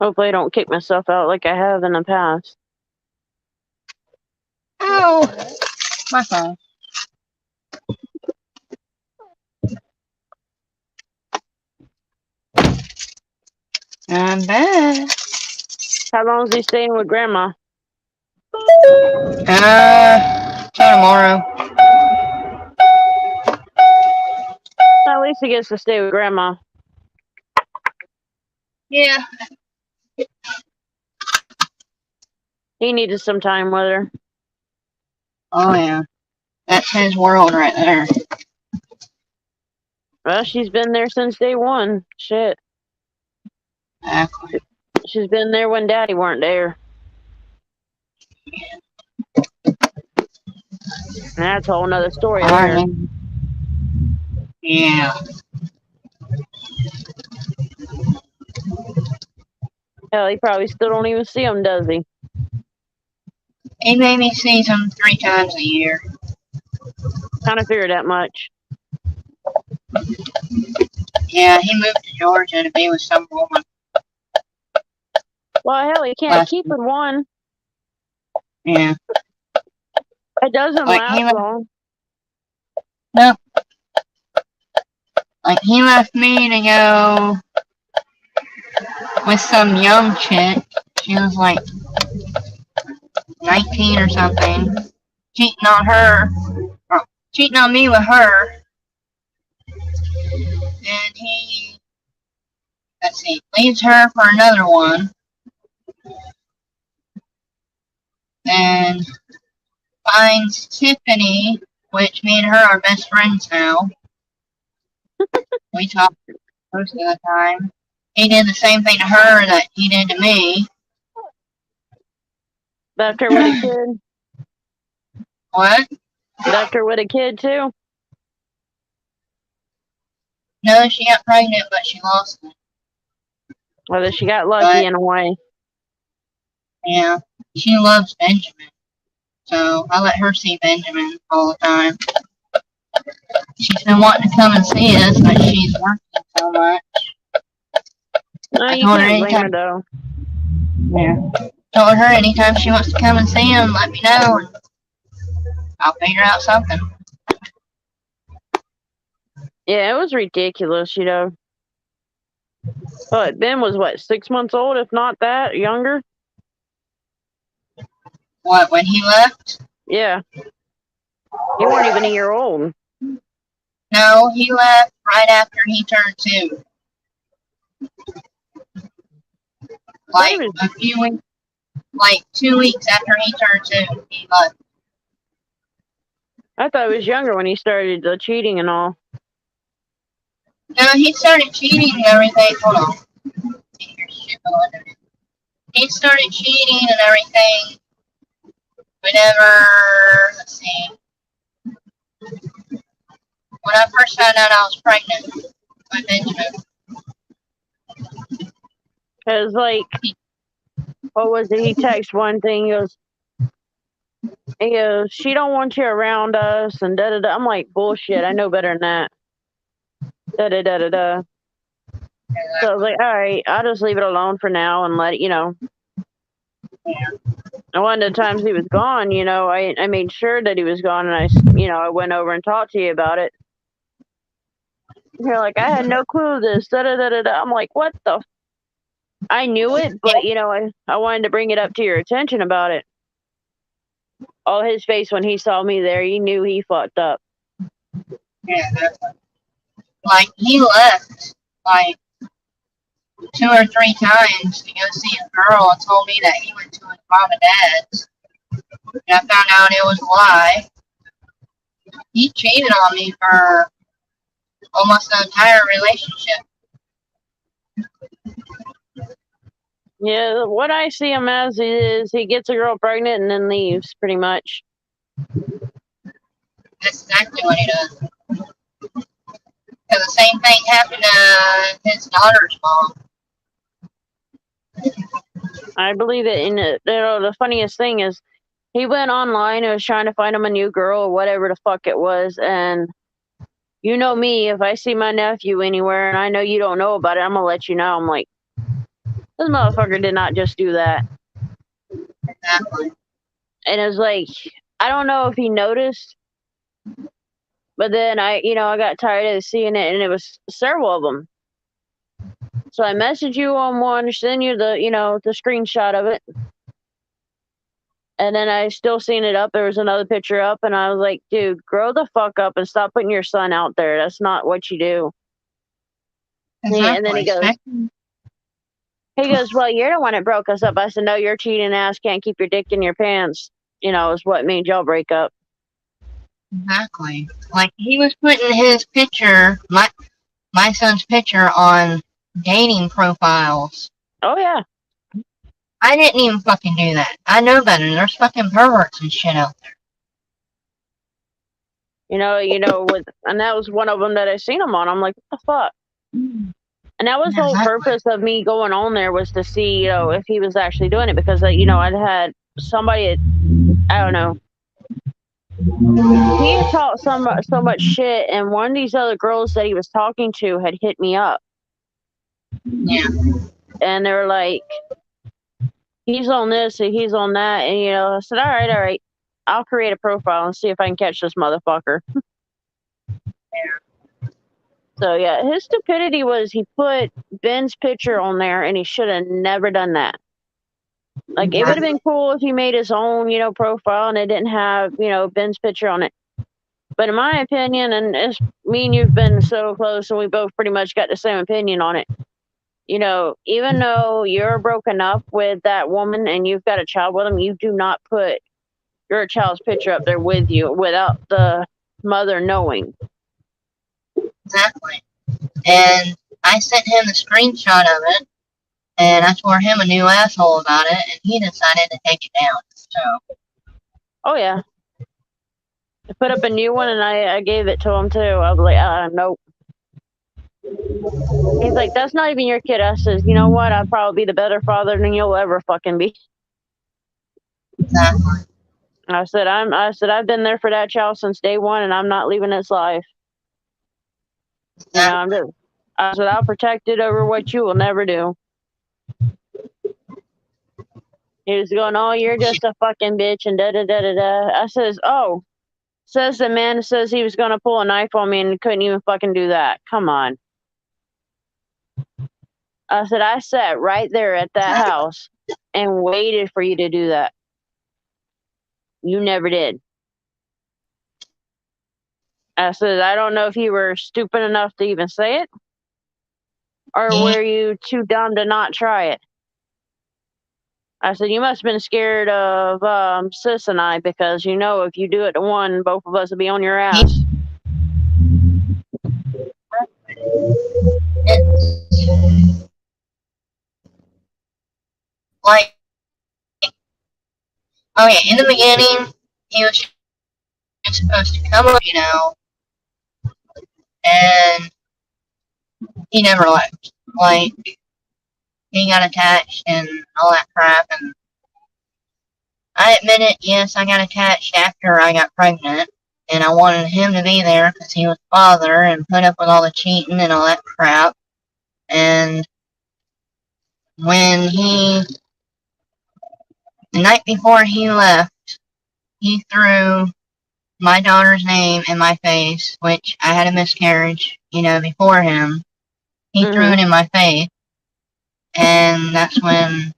Hopefully I don't kick myself out like I have in the past. Ow! My phone. I'm back. How long is he staying with Grandma? Till tomorrow. At least he gets to stay with Grandma. Yeah. He needed some time with her. Oh, yeah. That's his world right there. Well, she's been there since day one. Shit. Exactly. She's been there when Daddy weren't there. And that's a whole nother story Our there. name. Yeah. Hell, he probably still don't even see him, does he? He maybe sees him 3 times a year. Kind of figured that much. Yeah, he moved to Georgia to be with some woman. Well, hell, he can't keep with one. Yeah. It doesn't Like, last long. No. Like, he left me to go with some young chick. She was like 19 or something. Cheating on her. Cheating on me with her. And he, let's see, leaves her for another one. And finds Tiffany, which me and her are best friends now. We talk most of the time. He did the same thing to her that he did to me. Left her with a kid. What? Left her with a kid, too. No, she got pregnant, but she lost it. Whether she got lucky But, in a way. yeah, she loves Benjamin. So I let her see Benjamin all the time. She's been wanting to come and see us, but she's working so much. No, you can't blame her, though. Yeah. Told her anytime she wants to come and see him, let me know, and I'll figure out something. Yeah, it was ridiculous, you know. But Ben was, what, 6 months old, if not that, younger? What, when he left? Yeah. He weren't even a year old. No, he left right after he turned 2. Like a few weeks, like 2 weeks after he turned 2, he left. I thought he was younger when he started the cheating and all. No, he started cheating and everything. Hold on. He started cheating and everything whenever, let's see, when I first found out I was pregnant with Benjamin. Because, like, what was it? He texted one thing. He goes, she don't want you around us, and da-da-da. I'm like, bullshit. I know better than that. Da-da-da-da-da. So I was like, all right, I'll just leave it alone for now and let it, you know. And one of the times he was gone, you know, I made sure that he was gone, and I went over and talked to you about it. You're like, I had no clue this, da-da-da-da-da. I'm like, what the? I knew it, but, you know, I wanted to bring it up to your attention about it. Oh, his face when he saw me there, he knew he fucked up. Yeah, like, he left, like, 2 or 3 times to go see a girl and told me that he went to his mom and dad's. And I found out it was a lie. He cheated on me for almost the entire relationship. Yeah, what I see him as is he gets a girl pregnant and then leaves, pretty much. That's exactly what he does. Because the same thing happened to his daughter's mom. I believe it. And the funniest thing is, he went online and was trying to find him a new girl or whatever the fuck it was. And you know me, if I see my nephew anywhere and I know you don't know about it, I'm gonna let you know. I'm like, this motherfucker did not just do that. Exactly. And it was like, I don't know if he noticed, but then I got tired of seeing it, and it was several of them. So I messaged you on one, send you the screenshot of it. And then I still seen it up. There was another picture up, and I was like, dude, grow the fuck up and stop putting your son out there. That's not what you do. Exactly. And then he goes, well, you're the one that broke us up. I said, no, you're cheating ass, can't keep your dick in your pants. Is what made y'all break up. Exactly. Like, he was putting his picture, my son's picture, on dating profiles. Oh, yeah. I didn't even fucking do that. I know better. There's fucking perverts and shit out there. and that was one of them that I seen him on. I'm like, what the fuck? And that was the Yeah, whole exactly. purpose of me going on there, was to see, if he was actually doing it, because, I'd had somebody, I don't know, he had talked so much shit, and one of these other girls that he was talking to had hit me up, Yeah. and they were like, he's on this and he's on that, and I said, all right, I'll create a profile and see if I can catch this motherfucker. So yeah, his stupidity was he put Ben's picture on there, and he should have never done that. Like, it would have been cool if he made his own, profile, and it didn't have, Ben's picture on it. But in my opinion, and it's me and you've been so close, and we both pretty much got the same opinion on it. Even though you're broken up with that woman and you've got a child with him, you do not put your child's picture up there with you without the mother knowing. Exactly. And I sent him a screenshot of it, and I tore him a new asshole about it, and he decided to take it down. So. Oh yeah. I put up a new one, and I gave it to him too. I was like, nope. He's like, that's not even your kid. I says, you know what? I'd probably be the better father than you'll ever fucking be. Exactly. I said, I've been there for that child since day one, and I'm not leaving its life. Exactly. I said, I'll protect it over what you will never do. He was going, oh, you're just a fucking bitch, and da-da-da-da-da. I says, oh, says the man says he was going to pull a knife on me and couldn't even fucking do that. Come on. I said, I sat right there at that house and waited for you to do that. You never did. I said, I don't know if you were stupid enough to even say it, or were you too dumb to not try it? I said, you must have been scared of Sis and I, because if you do it to one, both of us will be on your ass. Like, okay, in the beginning, he was supposed to come up, and he never left. Like, he got attached and all that crap, and I admit it, yes, I got attached after I got pregnant, and I wanted him to be there because he was father and put up with all the cheating and all that crap. And when the night before he left, he threw my daughter's name in my face, which I had a miscarriage, before him. He threw it in my face, and that's when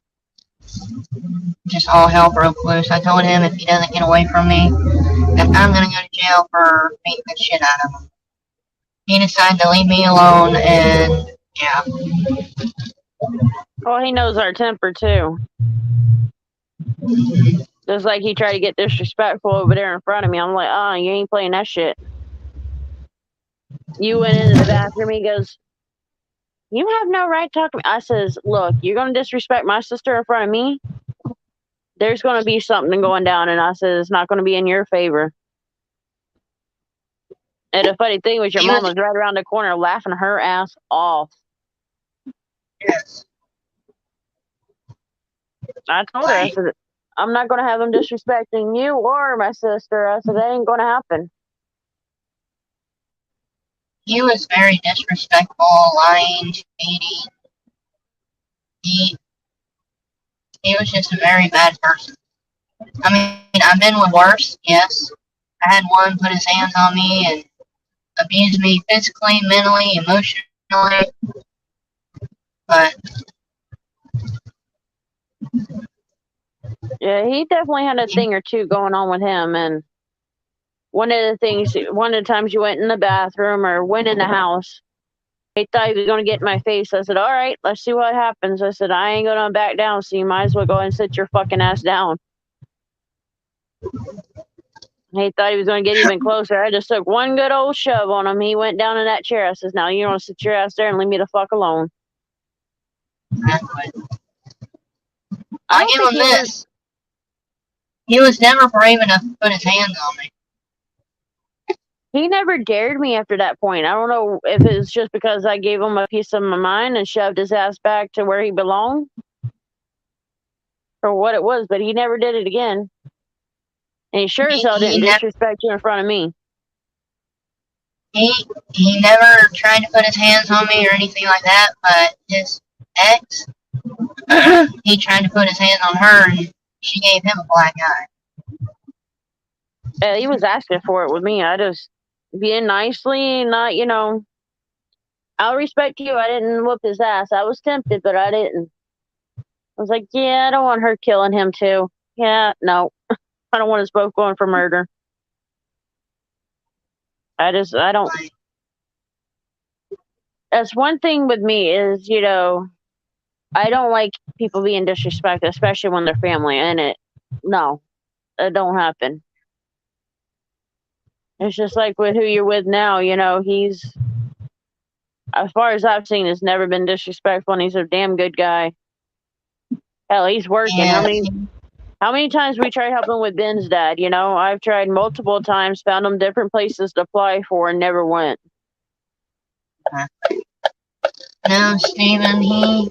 just all hell broke loose. I told him if he doesn't get away from me, that I'm gonna go to jail for beating the shit out of him. He decided to leave me alone, and yeah. Well, he knows our temper too. Just like he tried to get disrespectful over there in front of me. I'm like, you ain't playing that shit. You went into the bathroom. He goes, you have no right to talk to me. I says, look, you're going to disrespect my sister in front of me, there's going to be something going down. And I said, it's not going to be in your favor. And the funny thing was, your mom was right around the corner laughing her ass off. Yes. I told her, I said, I'm not going to have him disrespecting you or my sister. I said, that ain't going to happen. He was very disrespectful, lying, cheating. He was just a very bad person. I mean, I've been with worse, yes. I had one put his hands on me and abuse me physically, mentally, emotionally. But yeah, he definitely had a thing or two going on with him. And one of the times you went in the bathroom or went in the house, he thought he was going to get in my face. I said, all right, let's see what happens. I said, I ain't going to back down, so you might as well go ahead and sit your fucking ass down. He thought he was going to get even closer. I just took one good old shove on him. He went down in that chair. I says, now you want to sit your ass there and leave me the fuck alone. I'll give him this. He was never brave enough to put his hands on me. He never dared me after that point. I don't know if it's just because I gave him a piece of my mind and shoved his ass back to where he belonged, or what it was, but he never did it again. And he sure as hell didn't disrespect you in front of me. He never tried to put his hands on me or anything like that, but his ex, he tried to put his hands on her and she gave him a black eye. He was asking for it with me. I just being nicely, not, I'll respect you. I didn't whoop his ass. I was tempted, but I didn't. I was like, yeah, I don't want her killing him too. Yeah, no. I don't want us both going for murder. I don't. That's one thing with me is, I don't like people being disrespected, especially when they're family. And no, it don't happen. It's just like with who you're with now. He's, as far as I've seen, has never been disrespectful, and he's a damn good guy. Hell, he's working. Yeah. How many times we tried helping with Ben's dad? I've tried multiple times, found him different places to apply for, and never went. No, Steven,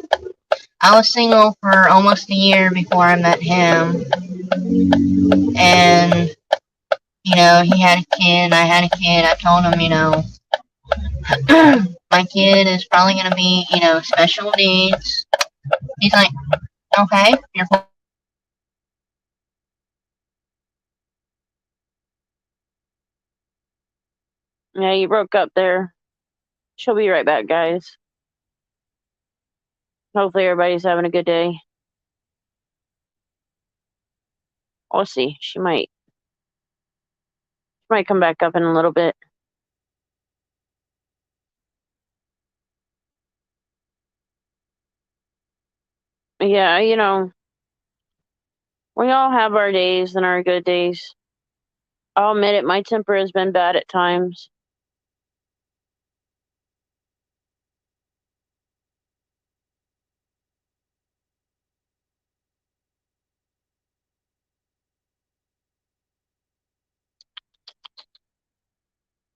I was single for almost a year before I met him. And, he had a kid, I had a kid. I told him, my kid is probably going to be, special needs. He's like, okay, you're fine. Yeah, you broke up there. She'll be right back, guys. Hopefully everybody's having a good day. We'll see. She might come back up in a little bit. Yeah, we all have our days and our good days. I'll admit it, my temper has been bad at times.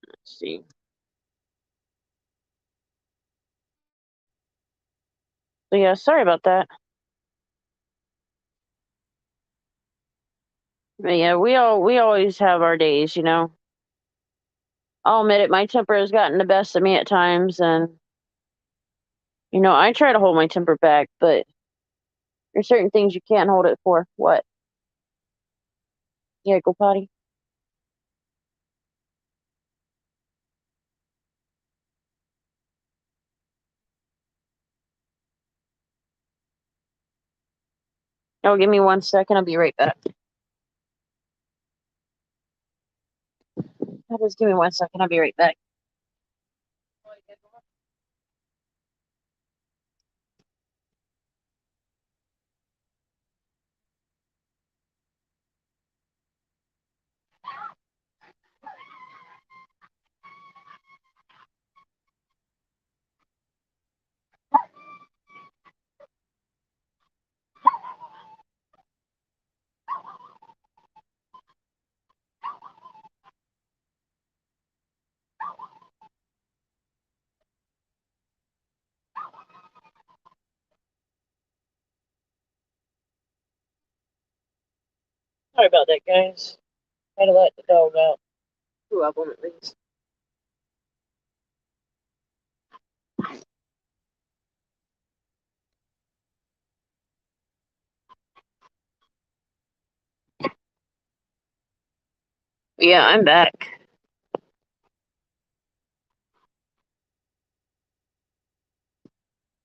Let's see. So yeah, sorry about that. But yeah, we always have our days, I'll admit it, my temper has gotten the best of me at times, and I try to hold my temper back, but there's certain things you can't hold it for. What? Yeah, go potty. Oh, give me 1 second. I'll be right back. Just give me 1 second. I'll be right back. Sorry about that, guys. Had to let the dog out. 2 of them at least. Yeah, I'm back.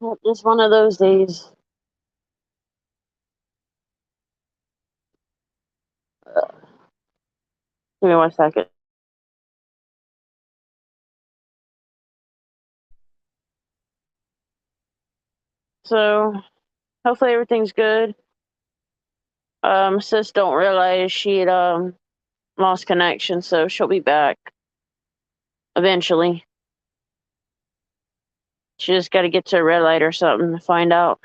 Well, just one of those days. Give me 1 second. So, hopefully everything's good. Sis don't realize she'd lost connection, so she'll be back eventually. She just got to get to a red light or something to find out.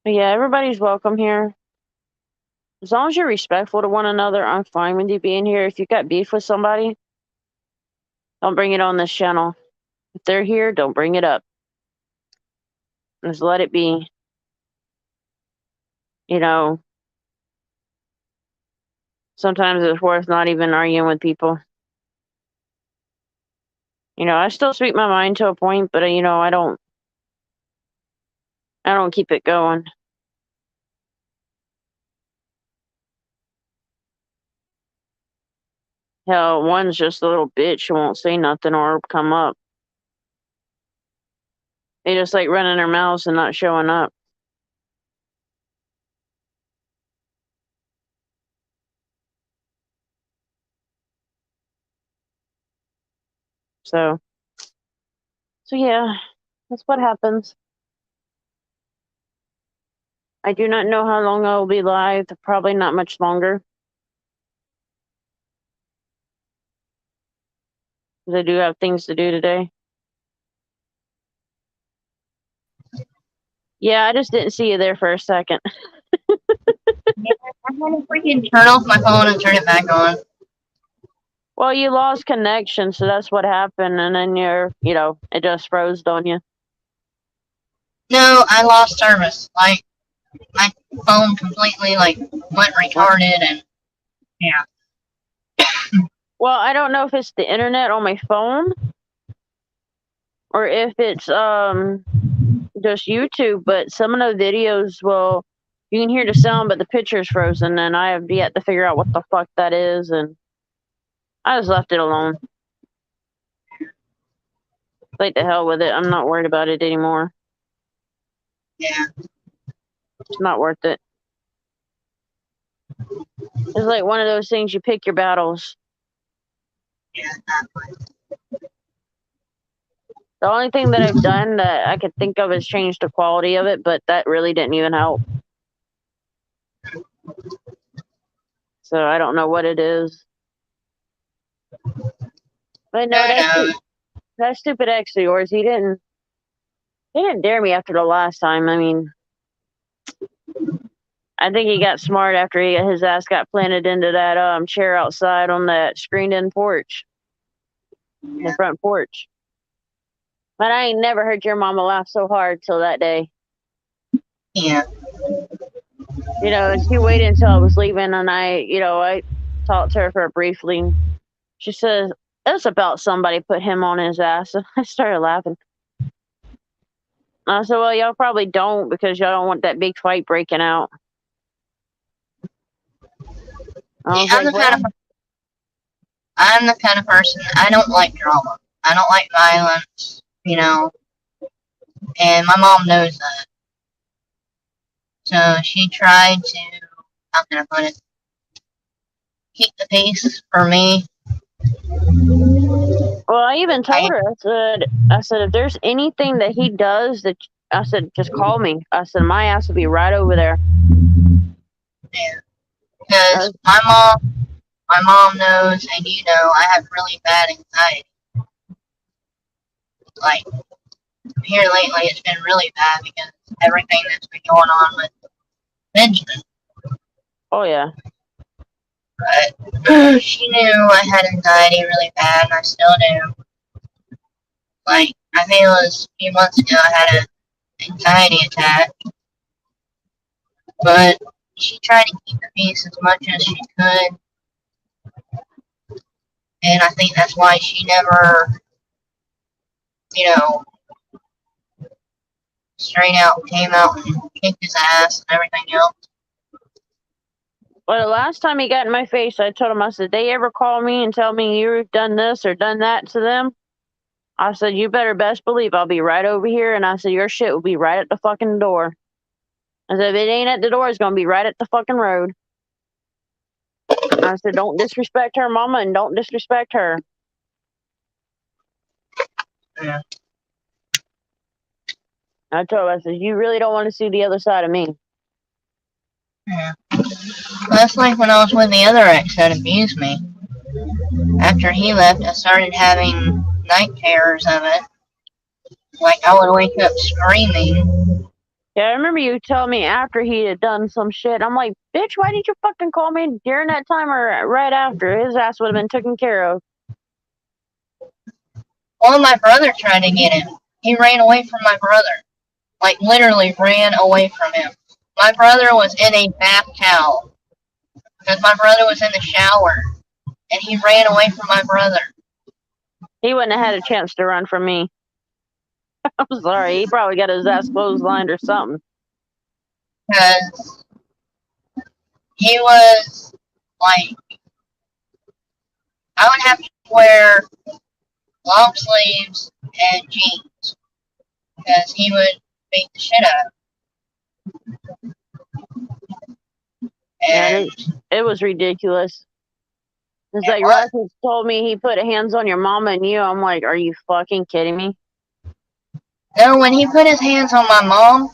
But yeah, everybody's welcome here. As long as you're respectful to one another, I'm fine with you being here. If you got beef with somebody, don't bring it on this channel. If they're here, don't bring it up. Just let it be. You know, sometimes it's worth not even arguing with people. You know, I still speak my mind to a point, but you know, I don't keep it going. Hell, one's just a little bitch who won't say nothing or come up. They just like running their mouths and not showing up. So yeah, that's what happens. I do not know how long I will be live. Probably not much longer. Because I do have things to do today. Yeah, I just didn't see you there for a second. I'm gonna freaking turn off my phone and turn it back on. Well, you lost connection, so that's what happened, and then it just froze on you. No, I lost service. Like, my phone completely, like, went retarded and, yeah. Well, I don't know if it's the internet on my phone or if it's just YouTube, but some of the videos you can hear the sound, but the picture's frozen, and I have yet to figure out what the fuck that is, and I just left it alone. Like, the hell with it. I'm not worried about it anymore. Yeah. It's not worth it. It's like one of those things, you pick your battles. Yeah, exactly. The only thing that I've done that I could think of is change the quality of it, but that really didn't even help. So I don't know what it is. But no, that stupid ex of yours, he didn't dare me after the last time. I mean, I think he got smart after his ass got planted into that chair outside on that screened-in porch, the front porch. But I ain't never heard your mama laugh so hard till that day. Yeah. You know, she waited until I was leaving, and I talked to her for briefly. She says, it's about somebody put him on his ass. And I started laughing. I said, well, y'all probably don't, because y'all don't want that big fight breaking out. I'm the kind of person, I don't like drama. I don't like violence, you know. And my mom knows that. So she tried to, how can I put it, keep the peace for me. Well, I even told her, I said, if there's anything that he does I said, just call me. I said, my ass will be right over there. Yeah. Because my mom knows, and you know, I have really bad anxiety. Like, here lately it's been really bad because everything that's been going on with Benjamin. Oh, yeah. But she knew I had anxiety really bad, and I still do. Like, I think it was a few months ago I had an anxiety attack. But she tried to keep the peace as much as she could. And I think that's why she never, you know, straight out came out and kicked his ass and everything else. Well, the last time he got in my face, I told him, I said, they ever call me and tell me you've done this or done that to them? I said, you better best believe I'll be right over here. And I said, your shit will be right at the fucking door. I said, if it ain't at the door, it's going to be right at the fucking road. I said, don't disrespect her mama and don't disrespect her. Yeah. I told her, I said, you really don't want to see the other side of me. Yeah. That's like when I was with the other ex that abused me. After he left, I started having night terrors of it. Like, I would wake up screaming. Yeah, I remember you telling me after he had done some shit. I'm like, bitch, why didn't you fucking call me during that time or right after? His ass would have been taken care of. Well, my brother tried to get him. He ran away from my brother. Like, literally ran away from him. My brother was in a bath towel. Because my brother was in the shower. And he ran away from my brother. He wouldn't have had a chance to run from me. I'm sorry. He probably got his ass clotheslined or something. Because he was, like, I would have to wear long sleeves and jeans. Because he would beat the shit out of him. Yeah, And it was ridiculous. It's it like was. Russ told me he put hands on your mama and you. I'm like, are you fucking kidding me? No, when he put his hands on my mom,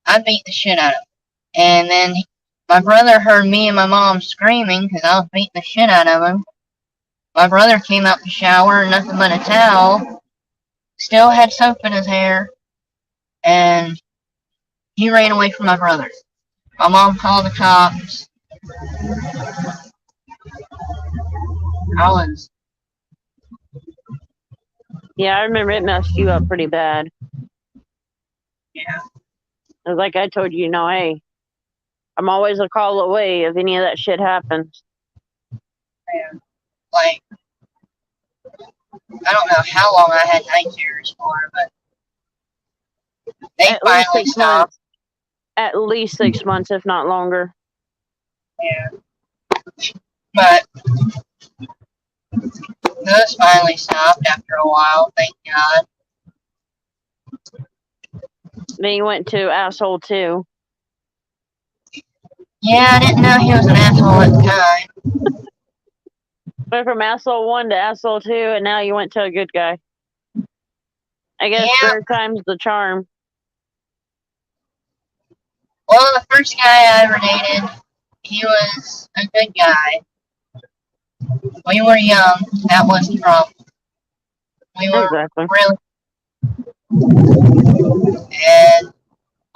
I beat the shit out of him. And then my brother heard me and my mom screaming because I was beating the shit out of him. My brother came out the shower, nothing but a towel, still had soap in his hair, and he ran away from my brother. My mom called the cops. I was, Yeah, I remember it messed you up pretty bad. yeah. It was like I told you, hey, I'm always a call away if any of that shit happens. Yeah. Like, I don't know how long I had night terrors for, but they At least finally 6 stopped. months. At least 6 months, if not longer. Yeah. But those finally stopped after a while, thank God. Then you went to asshole 2. Yeah, I didn't know he was an asshole at the time. Went from asshole 1 to asshole 2, and now you went to a good guy. I guess Yeah. third time's the charm. Well, the first guy I ever dated, he was a good guy. We were young. That was the problem. We were Exactly. really, and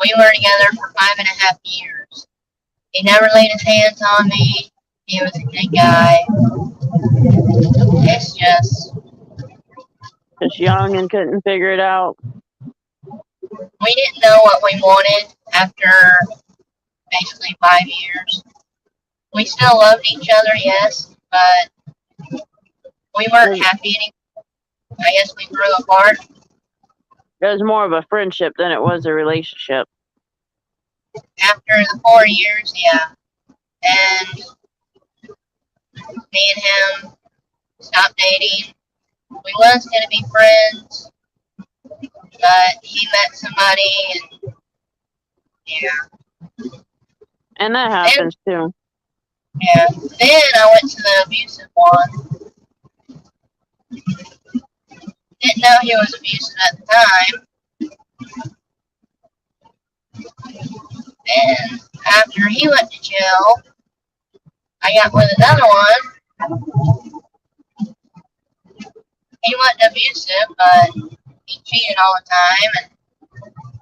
we were together for 5.5 years. He never laid his hands on me. He was a good guy. It's just young and couldn't figure it out. We didn't know what we wanted after basically 5 years. We still loved each other, yes, but we weren't happy anymore. I guess we grew apart. It was more of a friendship than it was a relationship. After the 4 years, yeah. And me and him stopped dating. We was gonna be friends, but he met somebody, and yeah. And that happens too. Yeah. Then I went to the abusive one. Didn't know he was abusive at the time. And after he went to jail, I got with another one. He wasn't abusive, but he cheated all the time.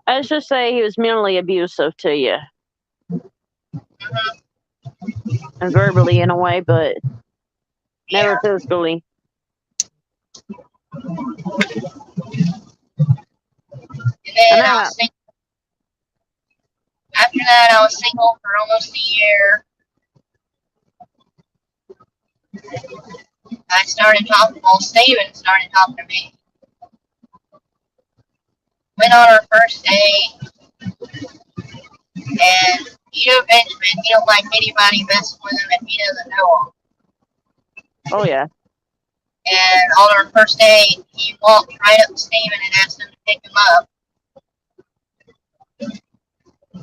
And let's just say he was mentally abusive to you. And verbally in a way, but never physically. And then I was single. After that, I was single for almost a year. I started talking, well, Steven started talking to me. Went on our first date, and you know Benjamin, he don't like anybody messing with him if he doesn't know him. Oh, yeah. And on our first date, he walked right up to Steven and asked him to pick him up.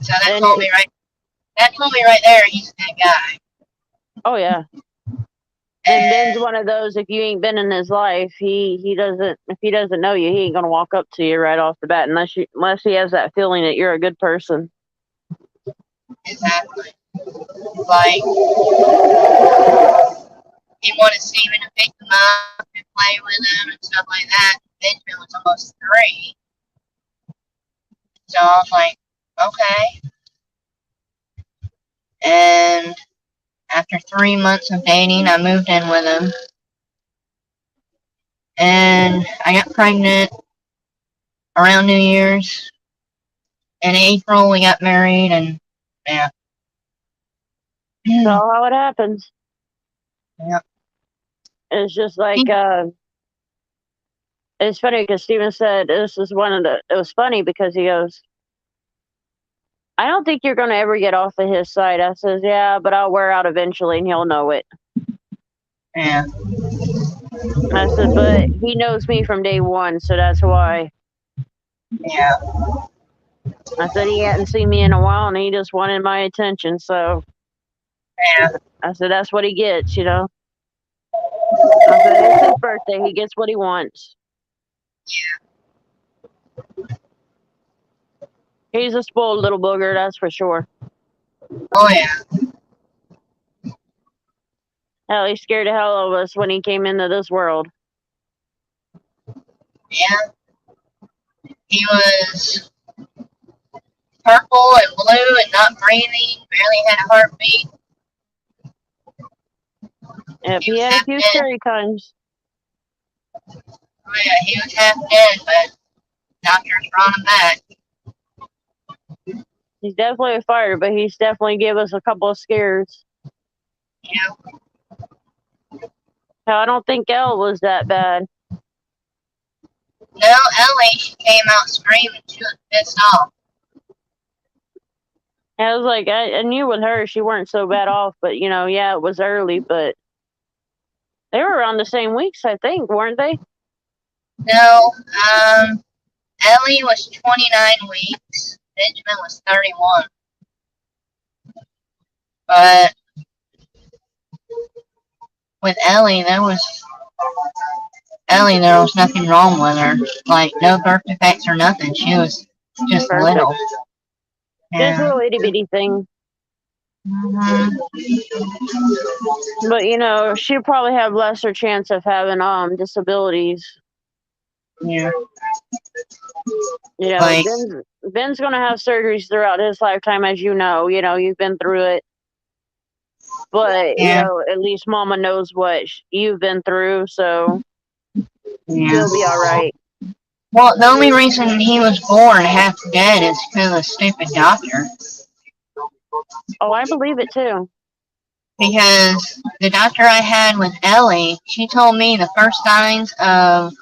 So that told me right there he's a good guy. Oh, yeah. And Ben's one of those, if you ain't been in his life, he doesn't, if he doesn't know you, he ain't going to walk up to you right off the bat unless he has that feeling that you're a good person. Exactly. Like, he wanted Steven to pick him up and play with him and stuff like that. Benjamin was almost 3. So I was like, okay. And after 3 months of dating, I moved in with him. And I got pregnant around New Year's. In April, we got married, and yeah. That's all how it happens. Yep. It's just like, it's funny because Steven said this is one of the, it was funny because he goes, I don't think you're going to ever get off of his side. I says, yeah, but I'll wear out eventually and he'll know it. Yeah. I said, but he knows me from day one, so that's why. Yeah. I said he hadn't seen me in a while and he just wanted my attention, so Yeah. I said that's what he gets, you know. I said it's his birthday, he gets what he wants. He's a spoiled little booger, that's for sure. Oh, yeah. Hell, he scared the hell out of us when he came into this world. Yeah. He was purple and blue and not breathing, barely had a heartbeat. Yep, he had a few scary times. Oh, yeah, he was half dead, but doctors brought him back. He's definitely a fighter, but he's definitely gave us a couple of scares. Yeah. Hell, I don't think Elle was that bad. No, Ellie, she came out screaming. She was pissed off. I was like, I knew with her she weren't so bad off, but you know, yeah, it was early, but they were around the same weeks, I think, weren't they? No, Ellie was 29 weeks. Benjamin was 31. But with Ellie, there was nothing wrong with her. Like, no birth defects or nothing. She was just Perfect. little. Just a little itty bitty thing. Mm-hmm. But you know, she'd probably have lesser chance of having disabilities. Yeah. You know, Like, Ben's gonna have surgeries throughout his lifetime, as you know. You know, you've been through it. But yeah. you know, at least Mama knows what you've been through, so Yeah. he'll be all right. Well, the only reason he was born half dead is because of the stupid doctor. Oh, I believe it too. Because the doctor I had with Ellie, she told me the first signs of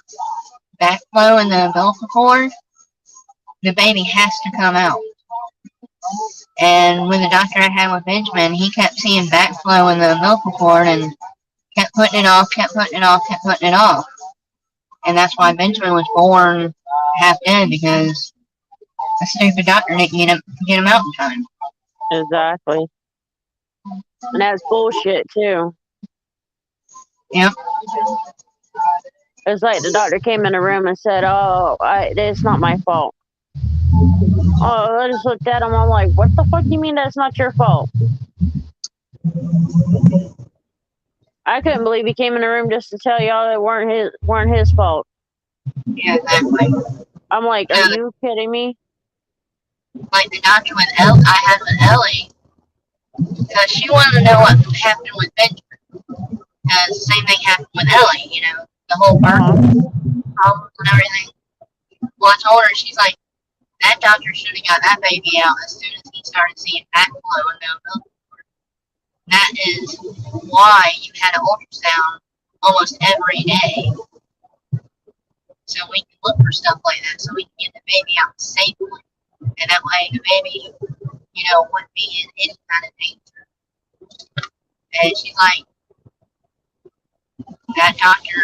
backflow in the umbilical cord, the baby has to come out. And with the doctor I had with Benjamin, he kept seeing backflow in the umbilical cord and kept putting it off, kept putting it off, kept putting it off. And that's why Benjamin was born half dead, because the stupid doctor didn't get him out in time. Exactly. And that's bullshit too. Yep. It's like the doctor came in the room and said, "Oh, it's not my fault." Oh, I just looked at him. I'm like, "What the fuck do you mean that's not your fault?" I couldn't believe he came in the room just to tell y'all it weren't his fault. Yeah, exactly. I'm like, are you kidding me? Like the doctor I had with Ellie, because she wanted to know what happened with Benjamin. Because the same thing happened with Ellie, you know, the whole birth problems and everything. Well, I told her, she's like, that doctor should have got that baby out as soon as he started seeing backflow in the umbilical cord. That is why you had an ultrasound almost every day. So we can look for stuff like that, so we can get the baby out safely. And that way the baby, you know, wouldn't be in any kind of danger. And she's like, that doctor,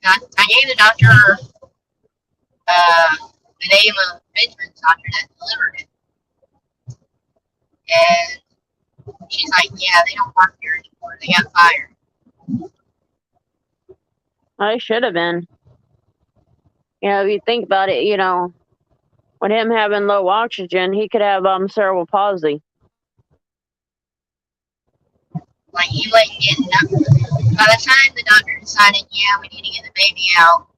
I gave the doctor the name of Benjamin's doctor that delivered it. And she's like, yeah, they don't work here anymore. They got fired. I should have been. You know, if you think about it, you know, with him having low oxygen, he could have cerebral palsy. Like, he wouldn't get nothing. By the time the doctor decided, yeah, we need to get the baby out,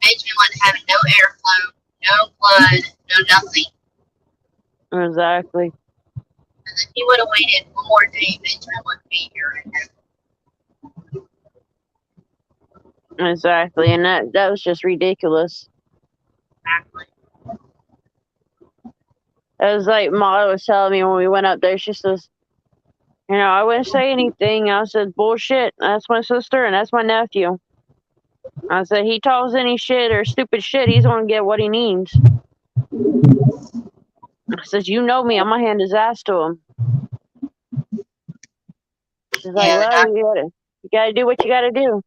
Benjamin wasn't having no airflow, no blood, no nothing. Exactly. And if he would have waited one more day, Benjamin wouldn't be here right now. Exactly. And that was just ridiculous. Exactly. It was like Ma was telling me when we went up there, she says, I wouldn't say anything. I said, bullshit. That's my sister and that's my nephew. I said, he talks any shit or stupid shit, he's going to get what he needs. I said, you know me, I'm going to hand his ass to him. She's like, well, you gotta do what you gotta do.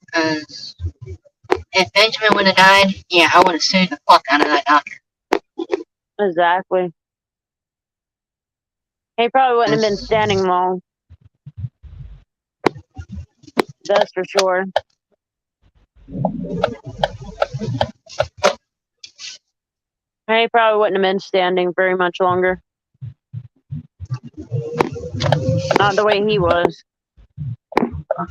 Because if Benjamin would have died, yeah, I would have sued the fuck out of that doctor. Exactly. He probably wouldn't have been standing long. That's for sure. He probably wouldn't have been standing very much longer. Not the way he was.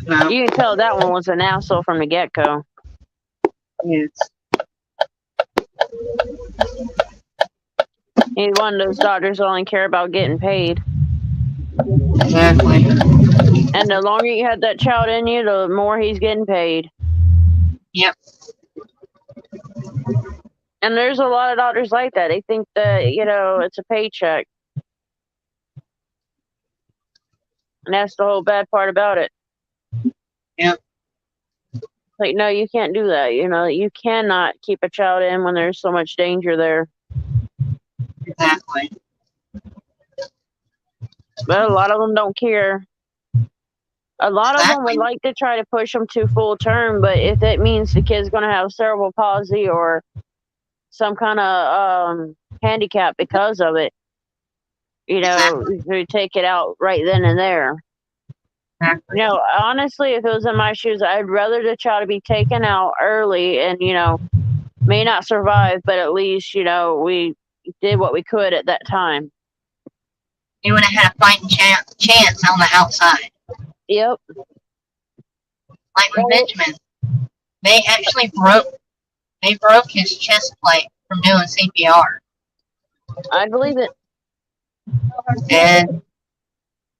No. You can tell that one was an asshole from the get-go. Yes. He's one of those doctors that only care about getting paid. Exactly. And the longer you have that child in you, the more he's getting paid. Yep. And there's a lot of doctors like that. They think that, it's a paycheck. And that's the whole bad part about it. Yep. Like, no, you can't do that. You cannot keep a child in when there's so much danger there. Exactly. But a lot of them don't care. A lot of them would like to try to push them to full term, but if it means the kid's going to have cerebral palsy or some kind of handicap because of it, you take it out right then and there. Exactly. Honestly, if it was in my shoes, I'd rather the child be taken out early and, may not survive, but at least, we did what we could at that time. You would have had a fighting chance on the outside. Yep. Like with Benjamin, they actually broke his chest plate from doing CPR. I believe it. And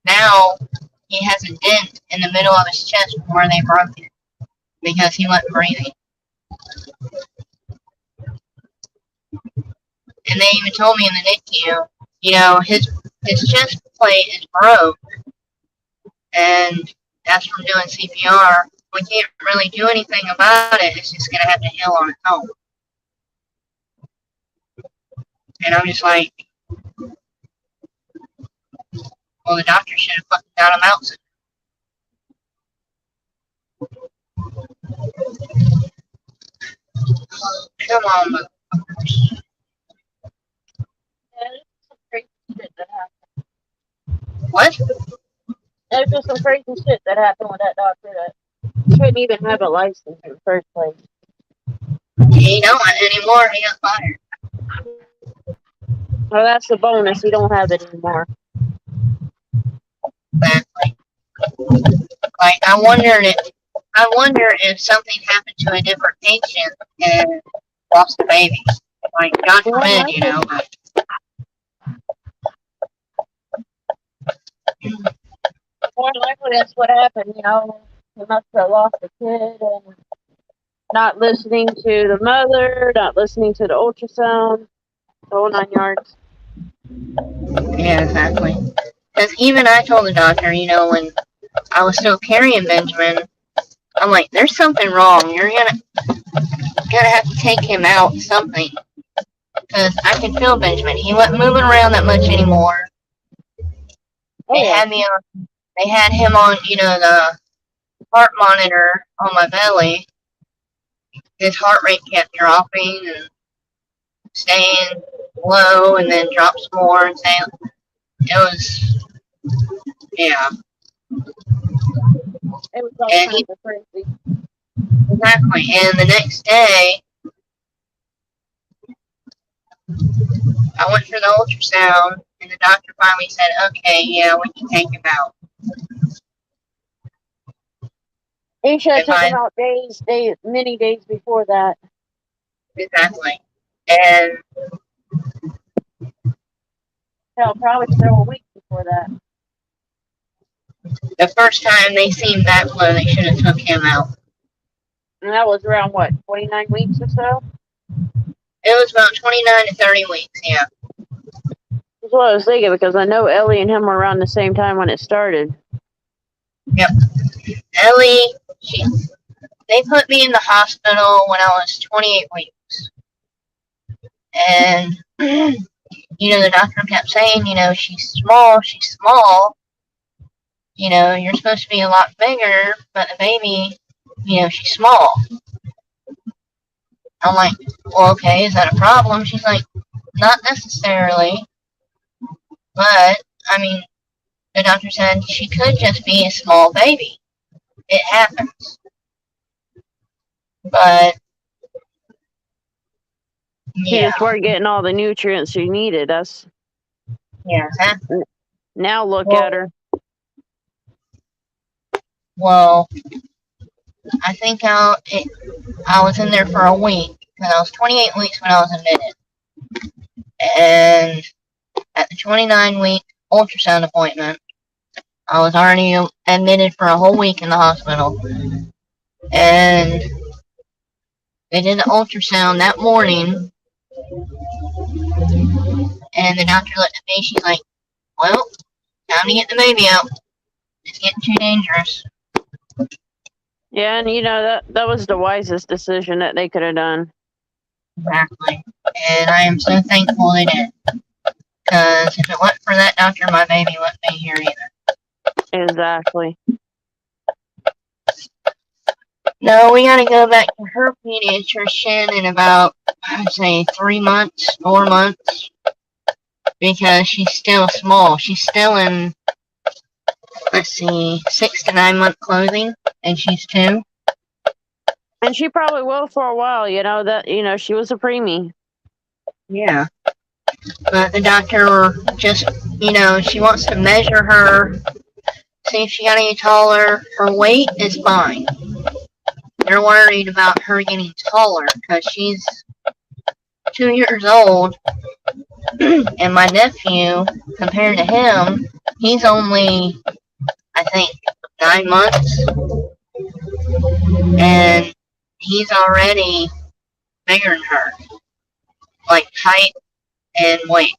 now he has a dent in the middle of his chest from where they broke it because he wasn't breathing. And they even told me in the NICU, his chest plate is broke, and that's from doing CPR. We can't really do anything about it. It's just going to have to heal on its own. And I'm just like, well, the doctor should have fucking got him out sooner. Come on, motherfuckers. Some crazy shit that happened. What? There's just some crazy shit that happened with that doctor that shouldn't even have a license in the first place. He don't anymore. He got fired. Well, that's the bonus. He don't have it anymore. Exactly. Like, I wonder if something happened to a different patient and lost the baby. Like, God forbid, but more likely that's what happened, He must have lost the kid and not listening to the mother, not listening to the ultrasound, the whole 9 yards. Yeah, exactly. Because even I told the doctor, when I was still carrying Benjamin, I'm like, there's something wrong. You're gonna have to take him out, something. Because I can feel Benjamin. He wasn't moving around that much anymore. They had him on, the heart monitor on my belly. His heart rate kept dropping and staying low and then drops more and staying. It was, yeah. It was all kinds of crazy. Exactly. And the next day, I went for the ultrasound, and the doctor finally said, okay, yeah, we can take him out. He should have taken him out many days before that. Exactly. And Hell, probably several weeks before that. the first time they seemed that low, they should have took him out. And that was around what, 29 weeks or so? It was about 29 to 30 weeks, yeah. That's what I was thinking, because I know Ellie and him were around the same time when it started. Yep. Ellie, they put me in the hospital when I was 28 weeks. And, the doctor kept saying, she's small, she's small. You're supposed to be a lot bigger, but the baby, she's small. I'm like, well, okay, is that a problem? She's like, not necessarily. But, the doctor said she could just be a small baby. It happens. But, She yeah. just weren't getting all the nutrients she needed. Yeah, exactly. Now look at her. Well, I think I was in there for a week, because I was 28 weeks when I was admitted. And at the 29-week ultrasound appointment, I was already admitted for a whole week in the hospital. And they did the ultrasound that morning, and the doctor looked at me, she's like, well, time to get the baby out. It's getting too dangerous. Yeah, and that was the wisest decision that they could have done. Exactly. And I am so thankful they did. Because if it wasn't for that doctor, my baby wouldn't be here either. Exactly. No, we gotta go back to her pediatrician in about, I'd say, 3 months, 4 months. Because she's still small. She's still in, 6 to 9 month clothing, and she's 2. And she probably will for a while, that she was a preemie. Yeah. But the doctor just, she wants to measure her, see if she got any taller. Her weight is fine. They're worried about her getting taller because she's 2 years old. And my nephew, compared to him, he's only, I think, 9 months. And he's already bigger than her. Like height and weight.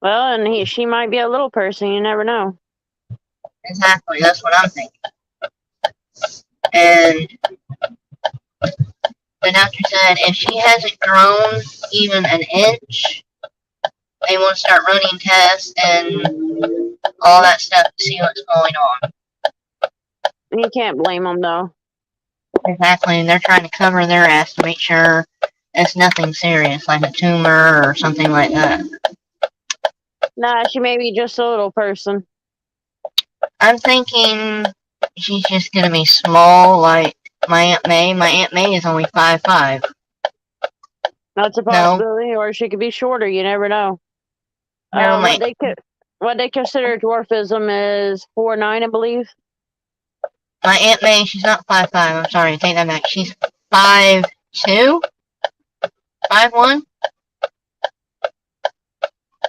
Well, and she might be a little person. You never know. Exactly. That's what I'm thinking. And the doctor said if she hasn't grown even an inch, they want to start running tests and all that stuff to see what's going on. You can't blame them, though. Exactly. And they're trying to cover their ass to make sure it's nothing serious, like a tumor or something like that. Nah, she may be just a little person. I'm thinking she's just going to be small like my Aunt May. My Aunt May is only 5'5". That's a possibility, or she could be shorter. You never know. No, what they consider dwarfism is 4'9", I believe. My Aunt May, she's not 5'5". I'm sorry, I take that back. She's 5'2", 5'1".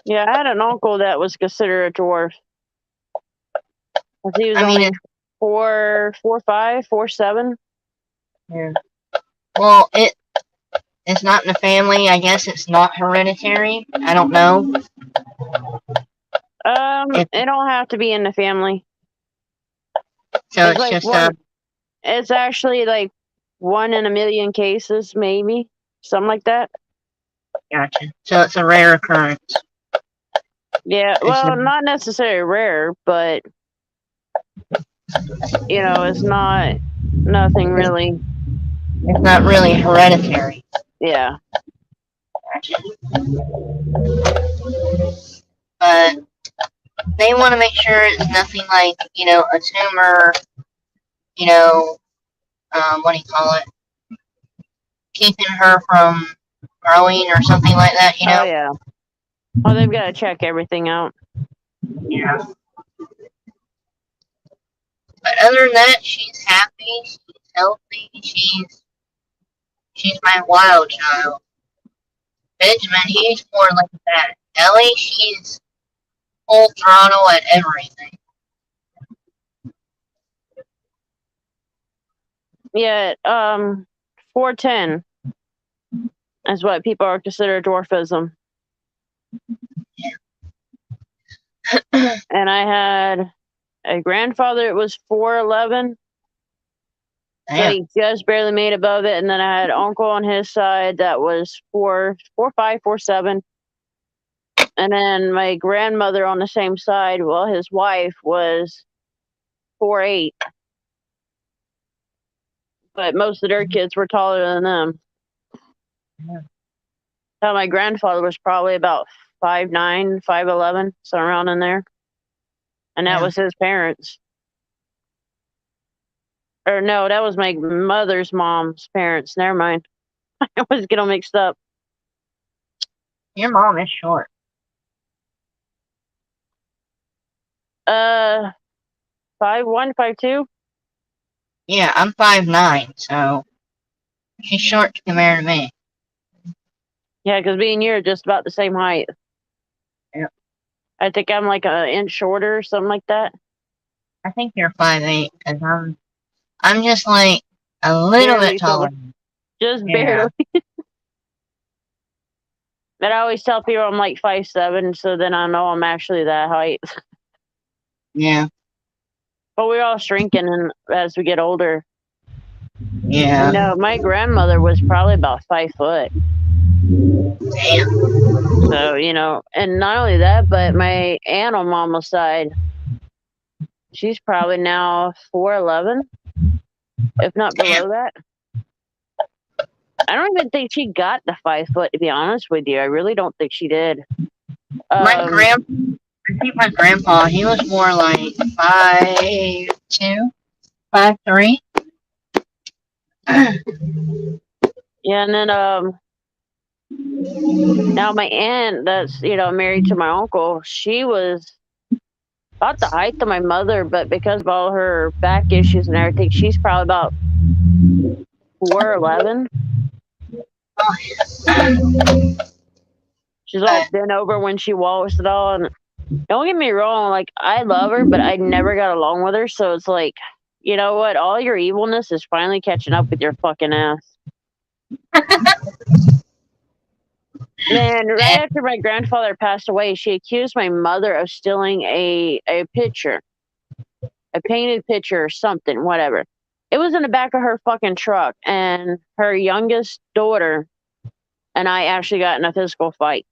Yeah, I had an uncle that was considered a dwarf. He was only 4'5", 4'7". Yeah. Well, it's not in the family. I guess it's not hereditary. I don't know. It don't have to be in the family. So it's like just it's actually like 1 in a million cases, maybe something like that. Gotcha. So it's a rare occurrence. Yeah, well, not necessarily rare, but it's not nothing really. It's not really hereditary. Yeah. Gotcha. But they want to make sure it's nothing like, a tumor, what do you call it? Keeping her from growing or something like that, Oh, yeah. Well, they've got to check everything out. Yeah. But other than that, she's happy, she's healthy, she's She's my wild child. Benjamin, he's more like that. Ellie, she's full throttle at everything. Yeah, 410 is what people are considered dwarfism. And I had a grandfather, it was 4'11". So Damn. he just barely made above it. And then I had an uncle on his side that was 4'5", 4'7". And then my grandmother on the same side, well, his wife was 4'8". But most of their kids were taller than them. Yeah. So my grandfather was probably about 5'9", 5'11", so around in there. And that Yeah. was his parents. Or no, that was my mother's mom's parents. Never mind. I always get them mixed up. Your mom is short. 5'1", 5'2". Yeah, I'm 5'9", so she's short compared to me. Yeah, because me and you are just about the same height. Yeah. I think I'm like an inch shorter or something like that. I think you're 5'8", because I'm just like a little Barely bit taller. Just Yeah. barely. But I always tell people I'm like 5'7", so then I know I'm actually that height. Yeah. But we're all shrinking as we get older. Yeah. No, my grandmother was probably about 5 foot. Damn. So, and not only that, but my aunt on mama's side, she's probably now 4'11", if not below that. I don't even think she got the 5 foot, to be honest with you. I really don't think she did. I think my grandpa, he was more like 5'2", 5'3". Yeah, and then now my aunt that's married to my uncle, she was about the height of my mother, but because of all her back issues and everything, she's probably about 4'11". She's all bent over when she walks and all. And don't get me wrong, like I love her, but I never got along with her. So it's like, you know what? All your evilness is finally catching up with your fucking ass. Man, right after my grandfather passed away, she accused my mother of stealing a picture, a painted picture or something, whatever. It was in the back of her fucking truck, and her youngest daughter and I actually got in a physical fight.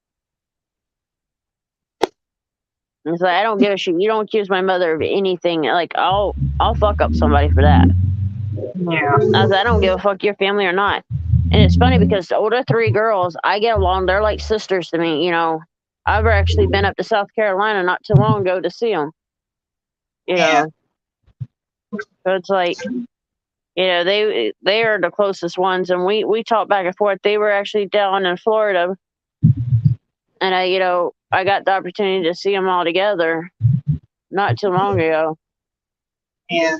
And it's like, I don't give a shit. You don't accuse my mother of anything. Like, I'll fuck up somebody for that. Yeah. I was like, I don't give a fuck your family or not. And it's funny because the older 3 girls, I get along. They're like sisters to me, I've actually been up to South Carolina not too long ago to see them. Yeah. So it's like, they are the closest ones, and we talk back and forth. They were actually down in Florida, and I got the opportunity to see them all together not too long ago. Yeah.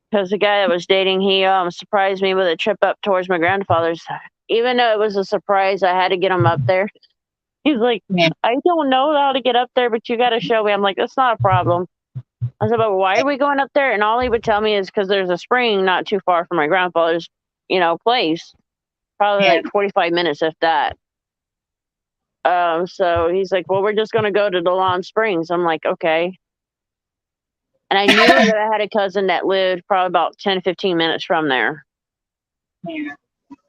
Because the guy that was dating, he surprised me with a trip up towards my grandfather's. Even though it was a surprise, I had to get him up there. He's like, Yeah. I don't know how to get up there, but you got to show me. I'm like, that's not a problem. I said, but why are we going up there? And all he would tell me is because there's a spring not too far from my grandfather's, place. Probably like 45 minutes, if that. So he's like, well, we're just going to go to DeLon Springs. I'm like, okay. And I knew that I had a cousin that lived probably about 10, 15 minutes from there. Yeah.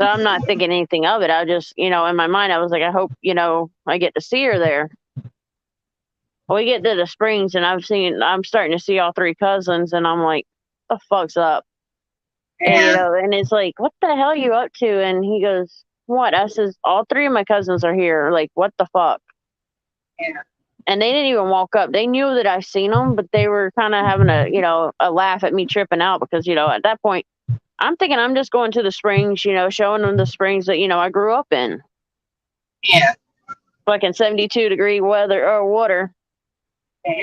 So I'm not thinking anything of it. I just, in my mind, I was like, I hope, I get to see her there. We get to the Springs, and I'm starting to see all 3 cousins, and I'm like, the fuck's up? Yeah. And it's like, what the hell are you up to? And he goes, what? I says, all 3 of my cousins are here. Like, what the fuck? Yeah. And they didn't even walk up. They knew that I've seen them, but they were kind of having a laugh at me tripping out because, at that point, I'm thinking I'm just going to the Springs, showing them the Springs that, I grew up in. Yeah. Fucking 72-degree weather or water. Yeah.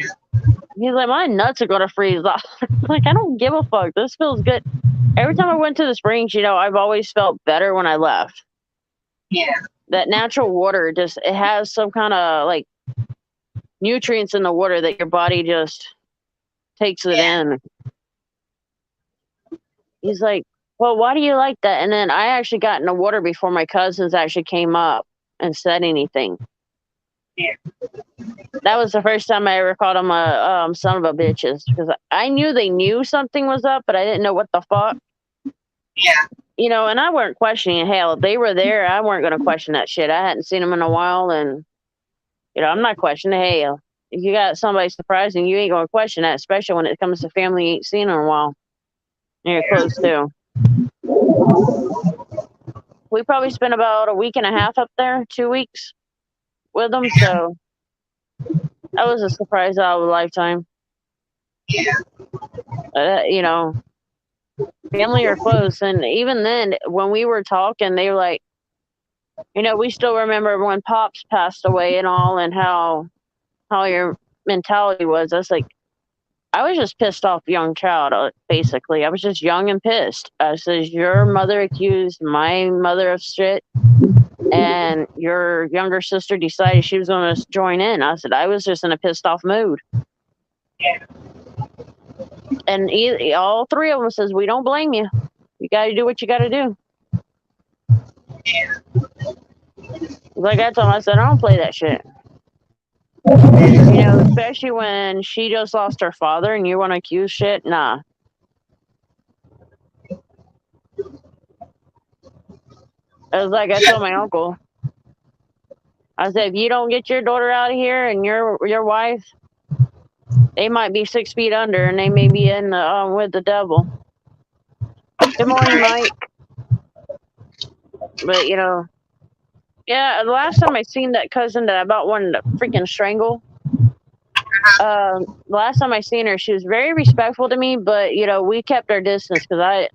He's like, my nuts are going to freeze off. Like, I don't give a fuck. This feels good. every time I went to the springs, I've always felt better when I left. Yeah. That natural water it has some kind of like nutrients in the water that your body just takes it in. He's like, well, why do you like that? And then I actually got in the water before my cousins actually came up and said anything. Yeah. That was the first time I ever called them a son of a bitches, because I knew they knew something was up, but I didn't know what the fuck. Yeah. And I weren't questioning. Hell, they were there. I weren't going to question that shit. I hadn't seen them in a while, and I'm not questioning. Hey, if you got somebody surprising, you ain't going to question that, especially when it comes to family you ain't seen in a while. And you're close to. We probably spent about a week and a half up there, 2 weeks with them. So that was a surprise out of a lifetime. Yeah. Family are close. And even then, when we were talking, they were like, we still remember when Pops passed away and all, and how your mentality was. I was like, I was just pissed off young child, basically. I was just young and pissed. I says, your mother accused my mother of shit, and your younger sister decided she was going to join in. I said, I was just in a pissed off mood. Yeah. And all three of them says, we don't blame you. You got to do what you got to do. Yeah. Like I told him, I said, I don't play that shit. Especially when she just lost her father and you want to accuse shit. Nah. It was like I told my uncle. I said, if you don't get your daughter out of here and your wife, they might be 6 feet under and they may be in with the devil. Good morning, Mike. But yeah, the last time I seen that cousin that I about wanted to freaking strangle. The last time I seen her, she was very respectful to me, but we kept our distance because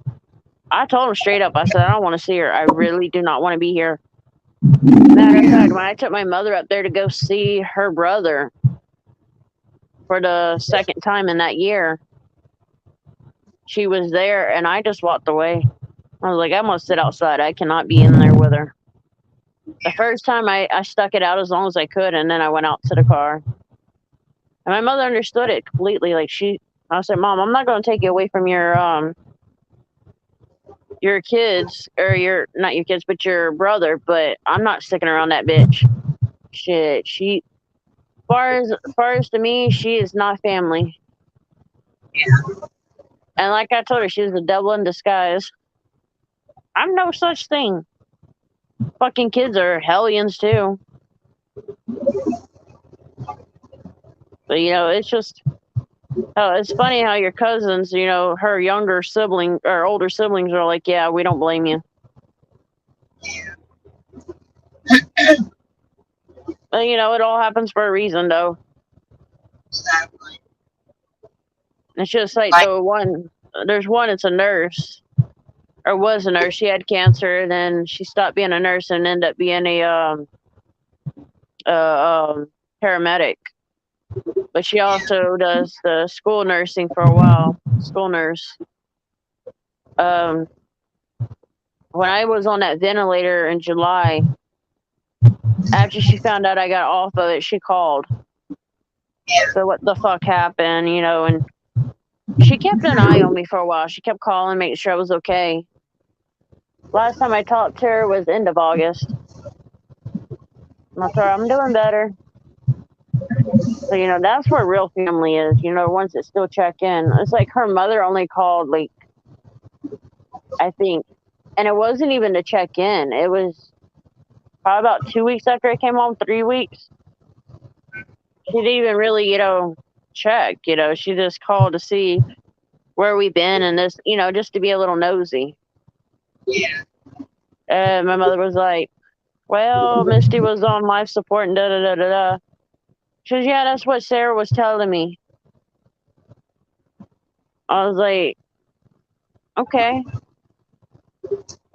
I told him straight up. I said, I don't want to see her. I really do not want to be here. Matter of fact, when I took my mother up there to go see her brother for the second time in that year, she was there, and I just walked away. I was like, I'm going to sit outside. I cannot be in there with her. The first time I stuck it out as long as I could, and then I went out to the car. And my mother understood it completely. Like I said, Mom, I'm not going to take you away from your kids, or not your kids, but your brother. But I'm not sticking around that bitch. Shit, far as to me, she is not family. Yeah. And like I told her, she's the devil in disguise. I'm no such thing. Fucking kids are hellions too. But it's just, it's funny how your cousins, her younger sibling or older siblings are like, yeah, we don't blame you. But it all happens for a reason, though. Exactly. It's just like there's one, it's a nurse, or was a nurse. She had cancer, and then she stopped being a nurse and ended up being a paramedic. But she also does the school nursing for a while. School nurse. When I was on that ventilator in July, after she found out I got off of it, she called. So what the fuck happened, and she kept an eye on me for a while. She kept calling, making sure I was okay. Last time I talked to her was end of August. I told her, I'm doing better. So, that's where real family is, the ones that still check in. It's like her mother only called, like, I think, and it wasn't even to check in. It was probably about 2 weeks after I came home, 3 weeks. She didn't even really, check, she just called to see where we've been and this, just to be a little nosy. Yeah. And my mother was like, well, Misty was on life support and da-da-da-da-da. She goes, yeah, that's what Sarah was telling me. I was like, okay.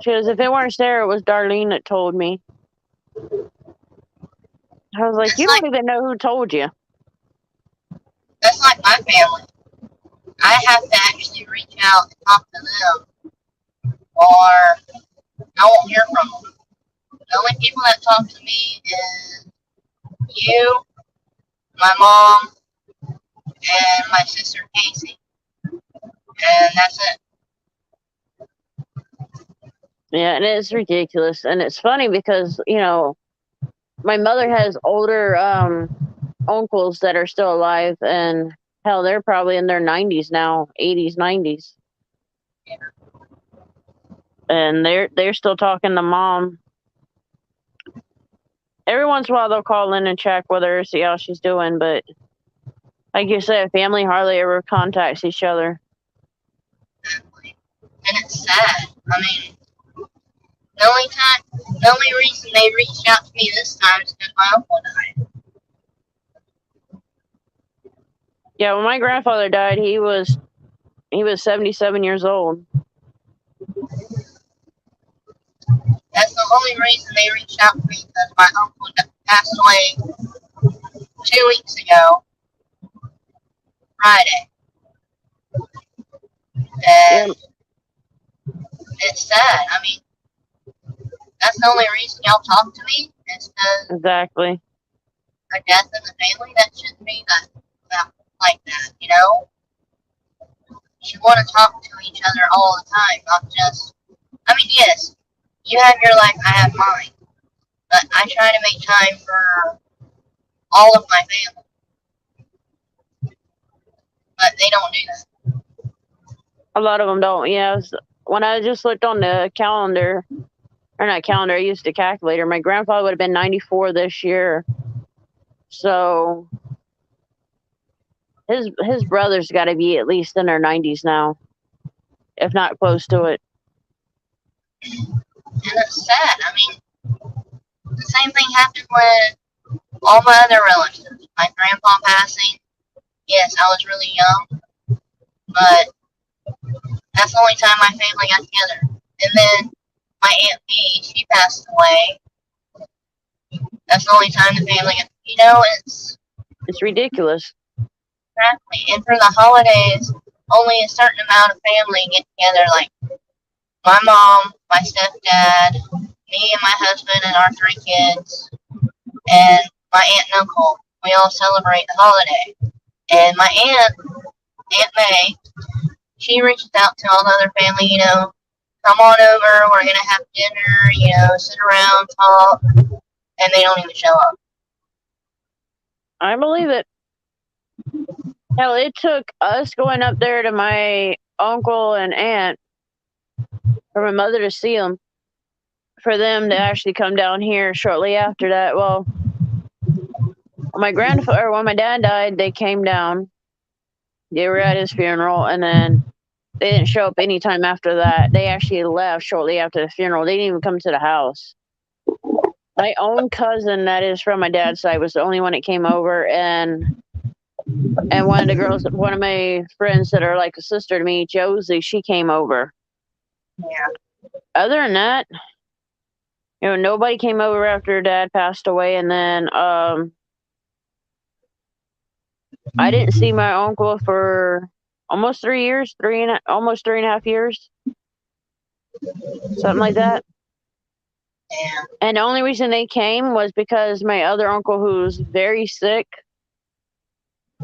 She goes, if it weren't Sarah, it was Darlene that told me. I was like, you don't even know who told you. That's like my family. I have to actually reach out and talk to them or I won't hear from them. The only people that talk to me is you, my mom, and my sister Casey. And that's it. Yeah, and it's ridiculous. And it's funny because, my mother has older uncles that are still alive, and hell, they're probably in their 90s now, 80s, 90s. And they're still talking to mom. Every once in a while they'll call in and check with her, see how she's doing, but like you said, family hardly ever contacts each other. Exactly. And it's sad. I mean, the only reason they reached out to me this time is because my uncle died. Yeah, when my grandfather died, he was 77 years old. That's the only reason they reached out to me, because my uncle passed away 2 weeks ago, Friday. And it's sad. I mean, that's the only reason y'all talk to me, is because Exactly. a death in the family. That shouldn't be that like that, you know? You want to talk to each other all the time, not just. I mean, yes, you have your life, I have mine, but I try to make time for all of my family. But they don't do that. A lot of them don't. Yeah, when I just looked on the calendar, or not calendar, I used a calculator. My grandfather would have been 94 this year. So his brother's got to be at least in their 90s now, if not close to it. And it's sad. I mean, the same thing happened with all my other relatives. My grandpa passing. Yes, I was really young, but that's the only time my family got together. And then my Aunt B, she passed away. That's the only time the family got. It's ridiculous. Exactly. And for the holidays, only a certain amount of family get together, like my mom, my stepdad, me and my husband and our 3 kids, and my aunt and uncle. We all celebrate the holiday. And my Aunt May, she reaches out to all the other family, come on over, we're going to have dinner, sit around, talk, and they don't even show up. I believe it. Hell, it took us going up there to my uncle and aunt for my mother to see them, for them to actually come down here shortly after that. Well, when my dad died, they came down. They were at his funeral, and then they didn't show up any time after that. They actually left shortly after the funeral. They didn't even come to the house. My own cousin, that is from my dad's side, was the only one that came over, and one of my friends that are like a sister to me, Josie, she came over. Yeah. Other than that, nobody came over after Dad passed away, and then I didn't see my uncle for almost 3 years, almost 3.5 years, something like that. Yeah. And the only reason they came was because my other uncle, who's very sick,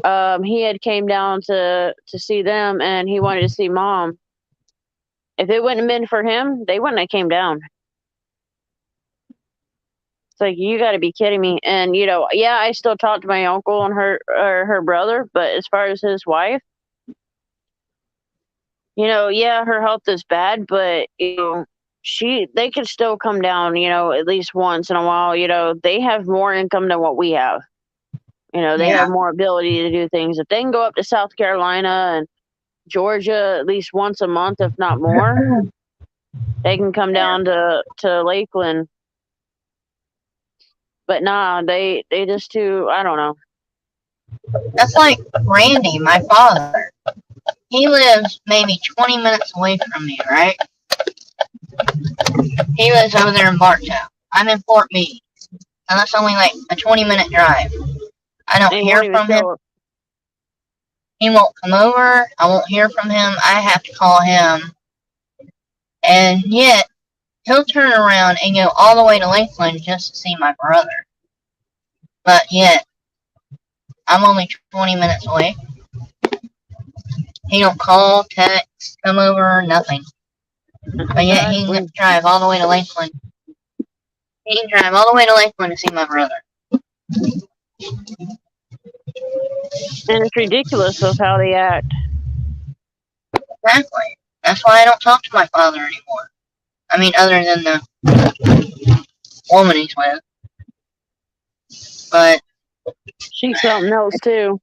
he had came down to see them, and he wanted to see Mom. If it wouldn't have been for him, they wouldn't have came down. It's like, you got to be kidding me. And yeah, I still talk to my uncle and her brother, but as far as his wife, yeah, her health is bad, but they could still come down, at least once in a while. They have more income than what we have. They have more ability to do things. If they can go up to South Carolina and Georgia at least once a month, if not more, they can come down to Lakeland. But nah, they just too, I don't know. That's like Randy, my father. He lives maybe 20 minutes away from me, right? He lives over there in Bartow. I'm in Fort Meade. And that's only like a 20-minute drive. I don't hear from him. He won't come over. I won't hear from him. I have to call him And yet, he'll turn around and go all the way to Lakeland just to see my brother. But yet, I'm only 20 minutes away. He don't call, text, come over, nothing. But yet, he can Exactly. drive all the way to Lakeland. He can drive all the way to Lakeland to see my brother. And it's ridiculous of how they act. Exactly. That's why I don't talk to my father anymore. I mean, other than the woman he's with. But, She's something else too.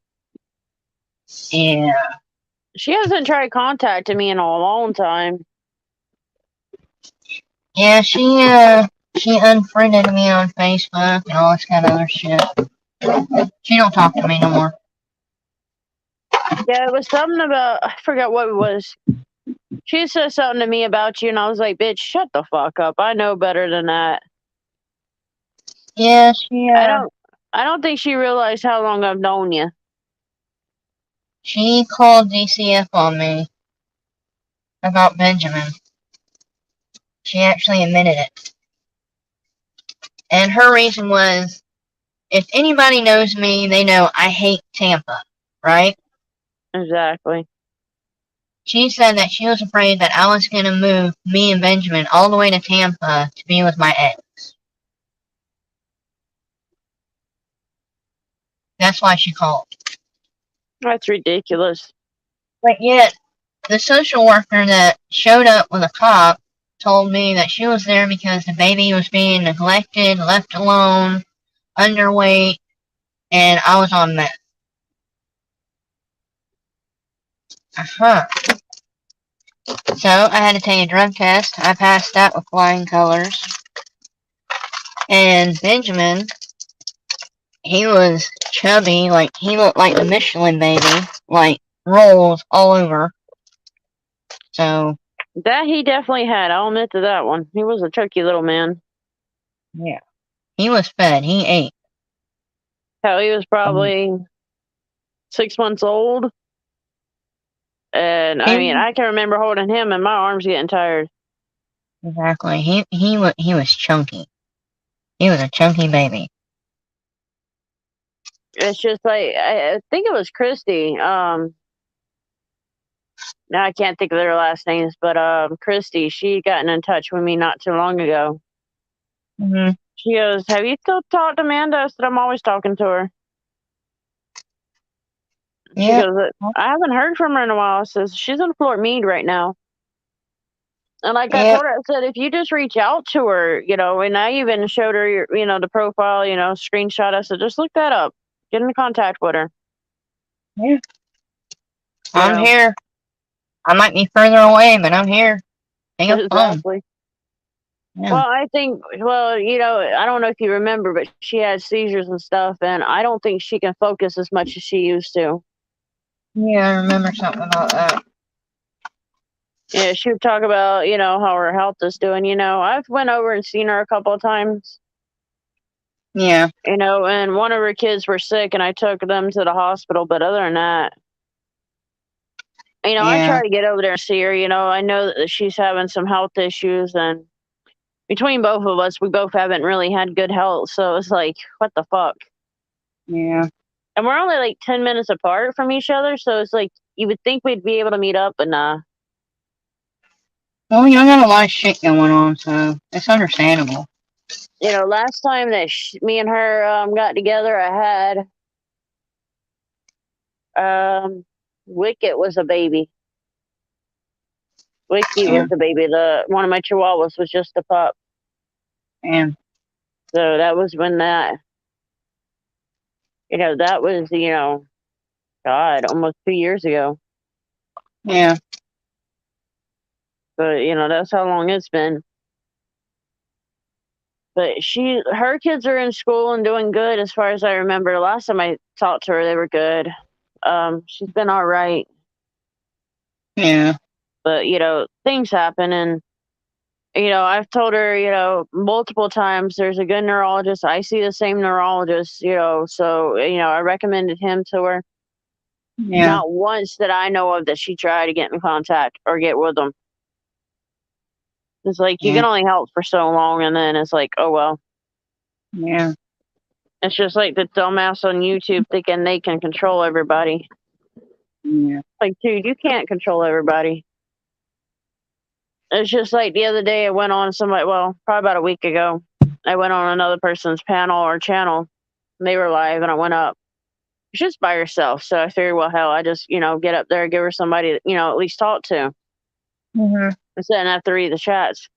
yeah. She hasn't tried contacting me in a long time. Yeah, she unfriended me on Facebook and all this kind of other shit. She don't talk to me no more. Yeah, it was something about, I forgot what it was. She said something to me about you, and I was like, bitch, shut the fuck up. I know better than that. Yeah, I don't think she realized how long I've known you. she called DCF on me about Benjamin. She actually admitted it. And her reason was, if anybody knows me, they know I hate Tampa, right? Exactly. She said that she was afraid that I was going to move me and Benjamin all the way to Tampa to be with my ex. That's why she called. That's ridiculous. But yet, the social worker that showed up with a cop told me that she was there because the baby was being neglected, left alone, underweight, and I was on meth. Uh-huh. So I had to take a drug test. I passed that with flying colors. And Benjamin, he was chubby, like he looked like the Michelin baby, like rolls all over. So That he definitely had. I'll admit to that one. He was a chunky little man. yeah, he was fed. He ate. Hell, he was probably 6 months old. And I mean, He, I can remember holding him and my arms getting tired. exactly. He was chunky. He was a chunky baby. It's just like, I think it was Christy. Now I can't think of their last names, but Christy, she gotten in touch with me not too long ago. Mm-hmm. She goes, "Have you still talked to Amanda?" I said, "I'm always talking to her." She Yeah. goes, "I haven't heard from her in a while." I says, "She's in Fort Meade right now." And like I Yeah. told her, I said, if you just reach out to her, and I even showed her, the profile, screenshot. I said, just look that up, get in contact with her. Yeah. You I'm know, here. I might be further away, but I'm here. Pick up the phone. exactly. Yeah. Well, I think, I don't know if you remember, but she had seizures and stuff, and I don't think she can focus as much as she used to. Yeah, I remember something about that. Yeah, she would talk about, how her health is doing. I've went over and seen her a couple of times. Yeah. And one of her kids were sick, and I took them to the hospital. But other than that, I Yeah. try to get over there and see her. I know that she's having some health issues, and between both of us, we both haven't really had good health. So it's like, what the fuck? Yeah. And we're only like 10 minutes apart from each other. So it's like, you would think we'd be able to meet up, but nah. Well, y'all got a lot of shit going on, so it's understandable. Last time that me and her got together, I had Wicket was a baby. Wiki Yeah. was the baby. One of my chihuahuas was just a pup. And So that was when that was, God, almost 2 years ago. yeah. But that's how long it's been. But her kids are in school and doing good as far as I remember. Last time I talked to her, they were good. She's been all right. Yeah. But things happen, and I've told her, multiple times there's a good neurologist. I see the same neurologist, so I recommended him to her. Yeah. Not once that I know of that she tried to get in contact or get with them. It's like you Yeah. can only help for so long, and then it's like, oh well. Yeah. It's just like the dumbass on YouTube thinking they can control everybody. Yeah. Like, dude, you can't control everybody. It's just like the other day I went on somebody, well, probably about a week ago, I went on another person's panel or channel. And they were live, and I went up. She's just by herself, so I figured, well, hell, I just, get up there, give her somebody, at least talk to. Mm-hmm. Instead, and have to read the chats.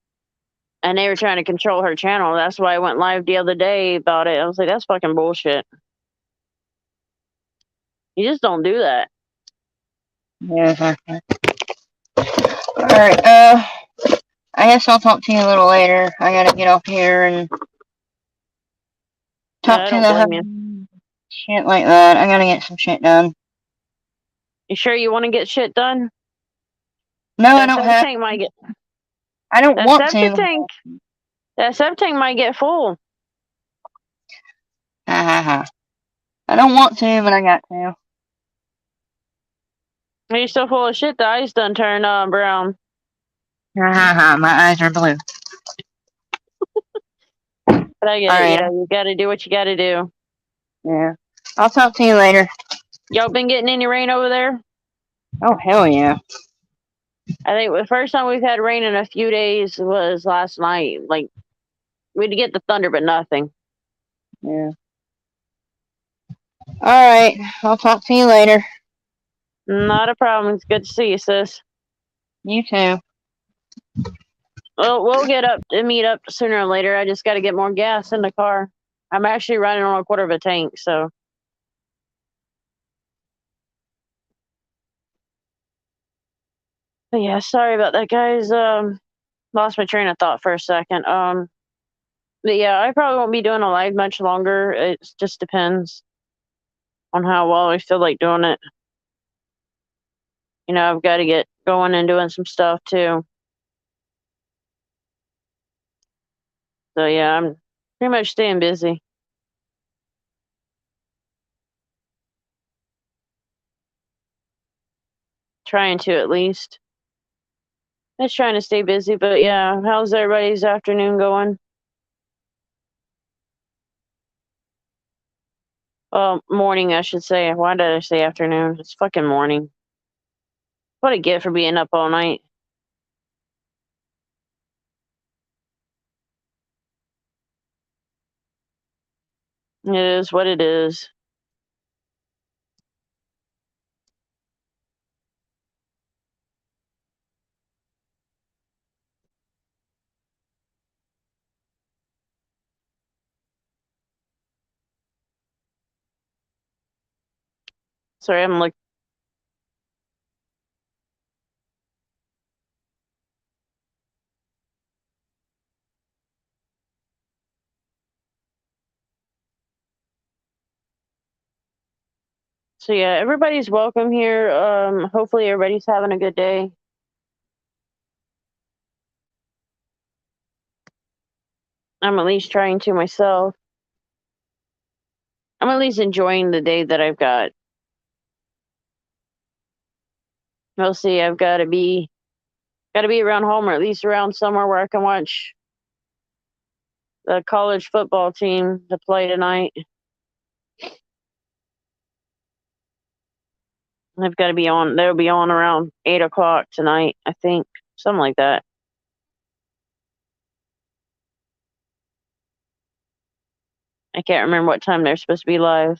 And they were trying to control her channel. That's why I went live the other day about it. I was like, that's fucking bullshit. You just don't do that. Yeah. All right. I guess I'll talk to you a little later. I gotta get off here and talk I to don't the blame you. shit like that. I gotta get some shit done. You sure you want to get shit done? No, I That don't septic have. tank might get I don't that want septic to. tank. That septic tank might get full. Ha ha ha. I don't want to, but I got to. You're so full of shit. The ice done turned brown. Ha ha ha. My eyes are blue. But I get All it. right. You got to do what you got to do. Yeah. I'll talk to you later. Y'all been getting any rain over there? Oh hell yeah. I think the first time we've had rain in a few days was last night. Like, we'd get the thunder, but nothing. Yeah. All right. I'll talk to you later. Not a problem. It's good to see you, sis. You too. Well, we'll get up and meet up sooner or later. I just got to get more gas in the car. I'm actually running on a quarter of a tank, so. But yeah, sorry about that, guys. Lost my train of thought for a second. But yeah, I probably won't be doing a live much longer. It just depends on how well I feel like doing it. I've got to get going and doing some stuff too. So yeah, I'm pretty much staying busy. Trying to, at least. Just trying to stay busy, but yeah, how's everybody's afternoon going? Well, morning, I should say. Why did I say afternoon? It's fucking morning. What I get for being up all night. It is what it is. Sorry, I'm like. So yeah, everybody's welcome here. Hopefully everybody's having a good day. I'm at least trying to myself. I'm at least enjoying the day that I've got. We'll see. I've got to be around home, or at least around somewhere where I can watch the college football team to play tonight. They've got to be on. They'll be on around 8 o'clock tonight, I think, something like that. I can't remember what time they're supposed to be live.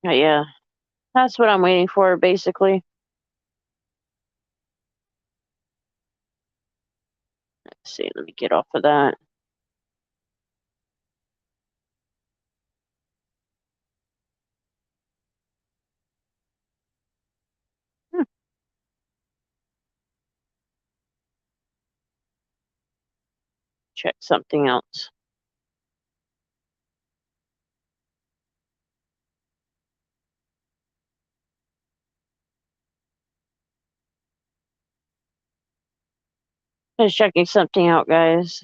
But yeah, that's what I'm waiting for, basically. Let's see. Let me get off of that. Check something else. Just checking something out, guys.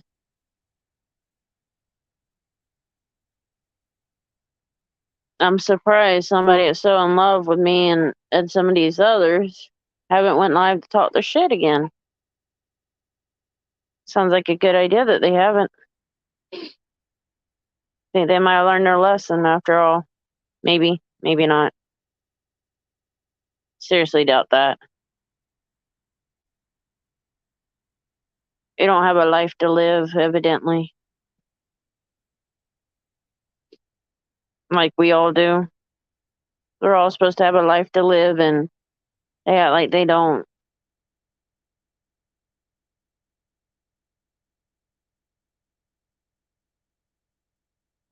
I'm surprised somebody is so in love with me and some of these others haven't went live to talk their shit again. Sounds like a good idea that they haven't. Think they might have learned their lesson after all. Maybe, maybe not. Seriously doubt that. You don't have a life to live, evidently. Like we all do. We're all supposed to have a life to live, and they act like they don't.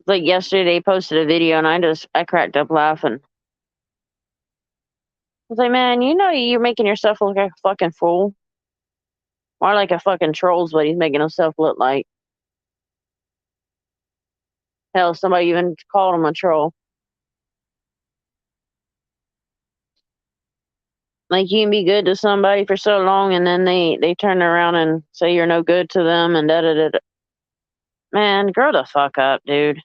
Like yesterday, they posted a video, and I cracked up laughing. I was like, man, you know you're making yourself look like a fucking fool. More like a fucking troll's what he's making himself look like. Hell, somebody even called him a troll. Like you can be good to somebody for so long, and then they turn around and say you're no good to them, and da da da. Man, grow the fuck up, dude.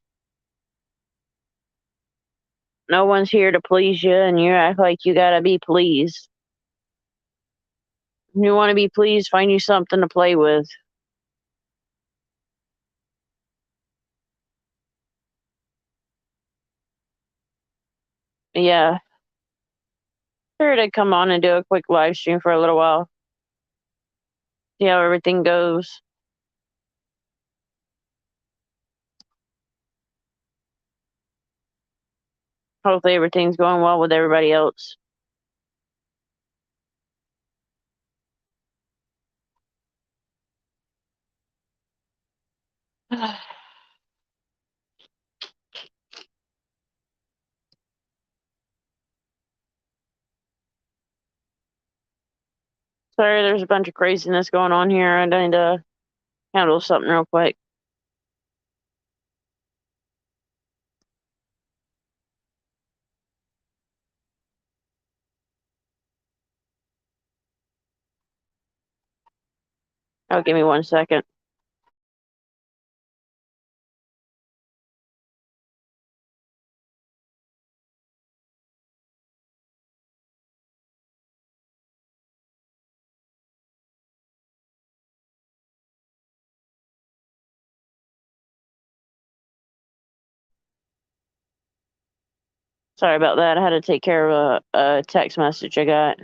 No one's here to please you, and you act like you gotta be pleased. If you want to be pleased, find you something to play with. Yeah, figured I'd come on and do a quick live stream for a little while. See how everything goes. Hopefully everything's going well with everybody else. Sorry, there's a bunch of craziness going on here. I need to handle something real quick. Oh, give me 1 second. Sorry about that. I had to take care of a text message I got.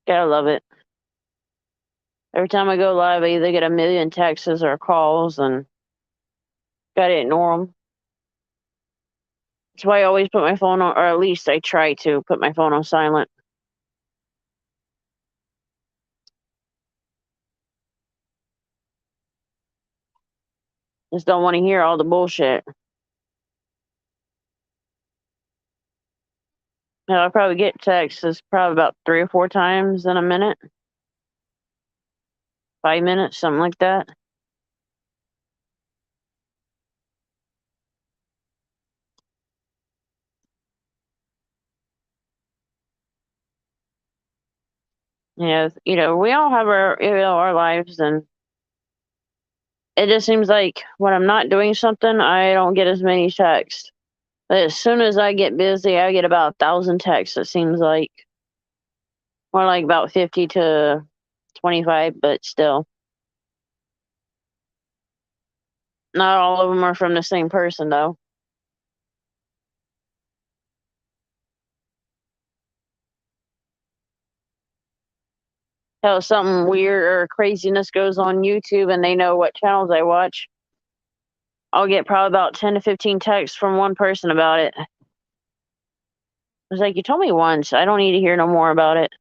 Gotta love it. Every time I go live, I either get a million texts or calls, and gotta ignore them. That's why I always put my phone on, or at least I try to put my phone on silent. Just don't want to hear all the bullshit. I probably get texts probably about 3 or 4 times in a minute. 5 minutes, something like that. Yeah, we all have our lives, and it just seems like when I'm not doing something, I don't get as many texts. But as soon as I get busy, I get about 1,000 texts, it seems like. More like about 50 to 25, but still. Not all of them are from the same person, though. Hell, something weird or craziness goes on YouTube and they know what channels I watch, I'll get probably about 10 to 15 texts from one person about it. It's like, you told me once. I don't need to hear no more about it.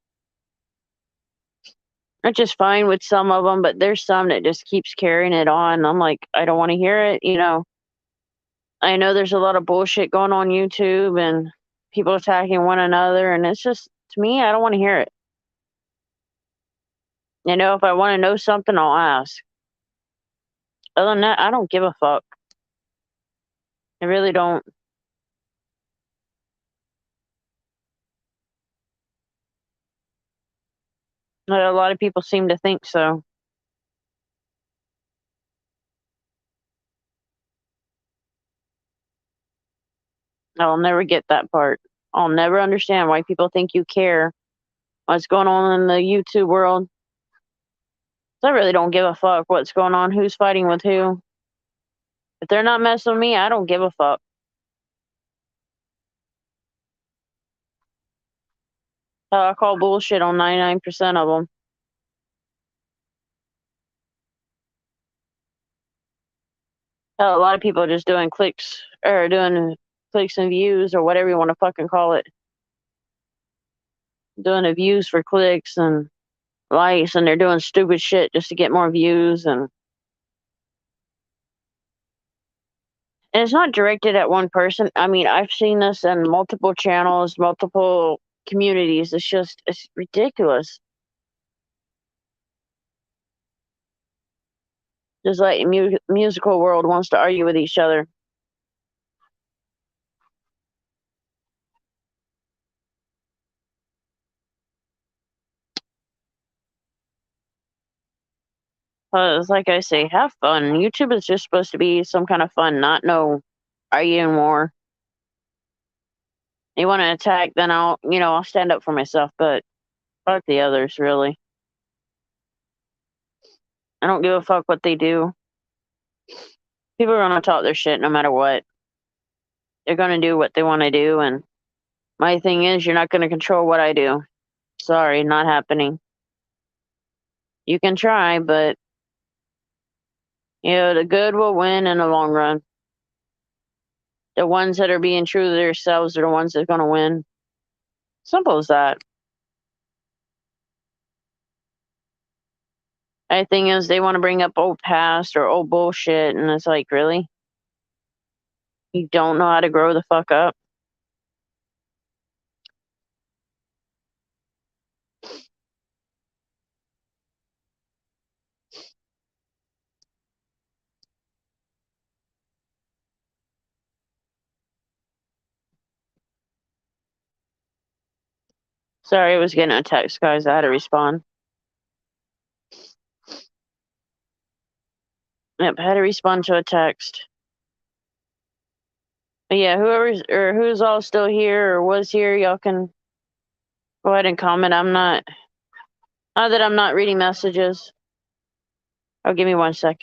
It's just fine with some of them, but there's some that just keeps carrying it on. I'm like, I don't want to hear it. I know there's a lot of bullshit going on YouTube and people attacking one another, and it's just, to me, I don't want to hear it. If I want to know something, I'll ask. Other than that, I don't give a fuck. I really don't. A lot of people seem to think so. I'll never get that part. I'll never understand why people think you care what's going on in the YouTube world. I really don't give a fuck what's going on, who's fighting with who. If they're not messing with me, I don't give a fuck. I call bullshit on 99% of them. A lot of people are just doing clicks or doing clicks and views or whatever you want to fucking call it. Doing the views for clicks and likes, and they're doing stupid shit just to get more views, and it's not directed at one person. I mean, I've seen this in multiple channels, multiple communities. It's ridiculous. Just like musical world wants to argue with each other. It's like I say, have fun. YouTube is just supposed to be some kind of fun, not no arguing war. You want to attack, then I'll stand up for myself, but fuck the others, really. I don't give a fuck what they do. People are gonna talk their shit no matter what. They're gonna do what they want to do, and my thing is, you're not gonna control what I do. Sorry, not happening. You can try, but the good will win in the long run. The ones that are being true to themselves are the ones that are gonna win. Simple as that. My thing is, they want to bring up old past or old bullshit, and it's like, really? You don't know how to grow the fuck up? Sorry, I was getting a text, guys. I had to respond. Yep, I had to respond to a text. But yeah, who's all still here or was here, y'all can go ahead and comment. Not that I'm not reading messages. Oh, give me 1 sec.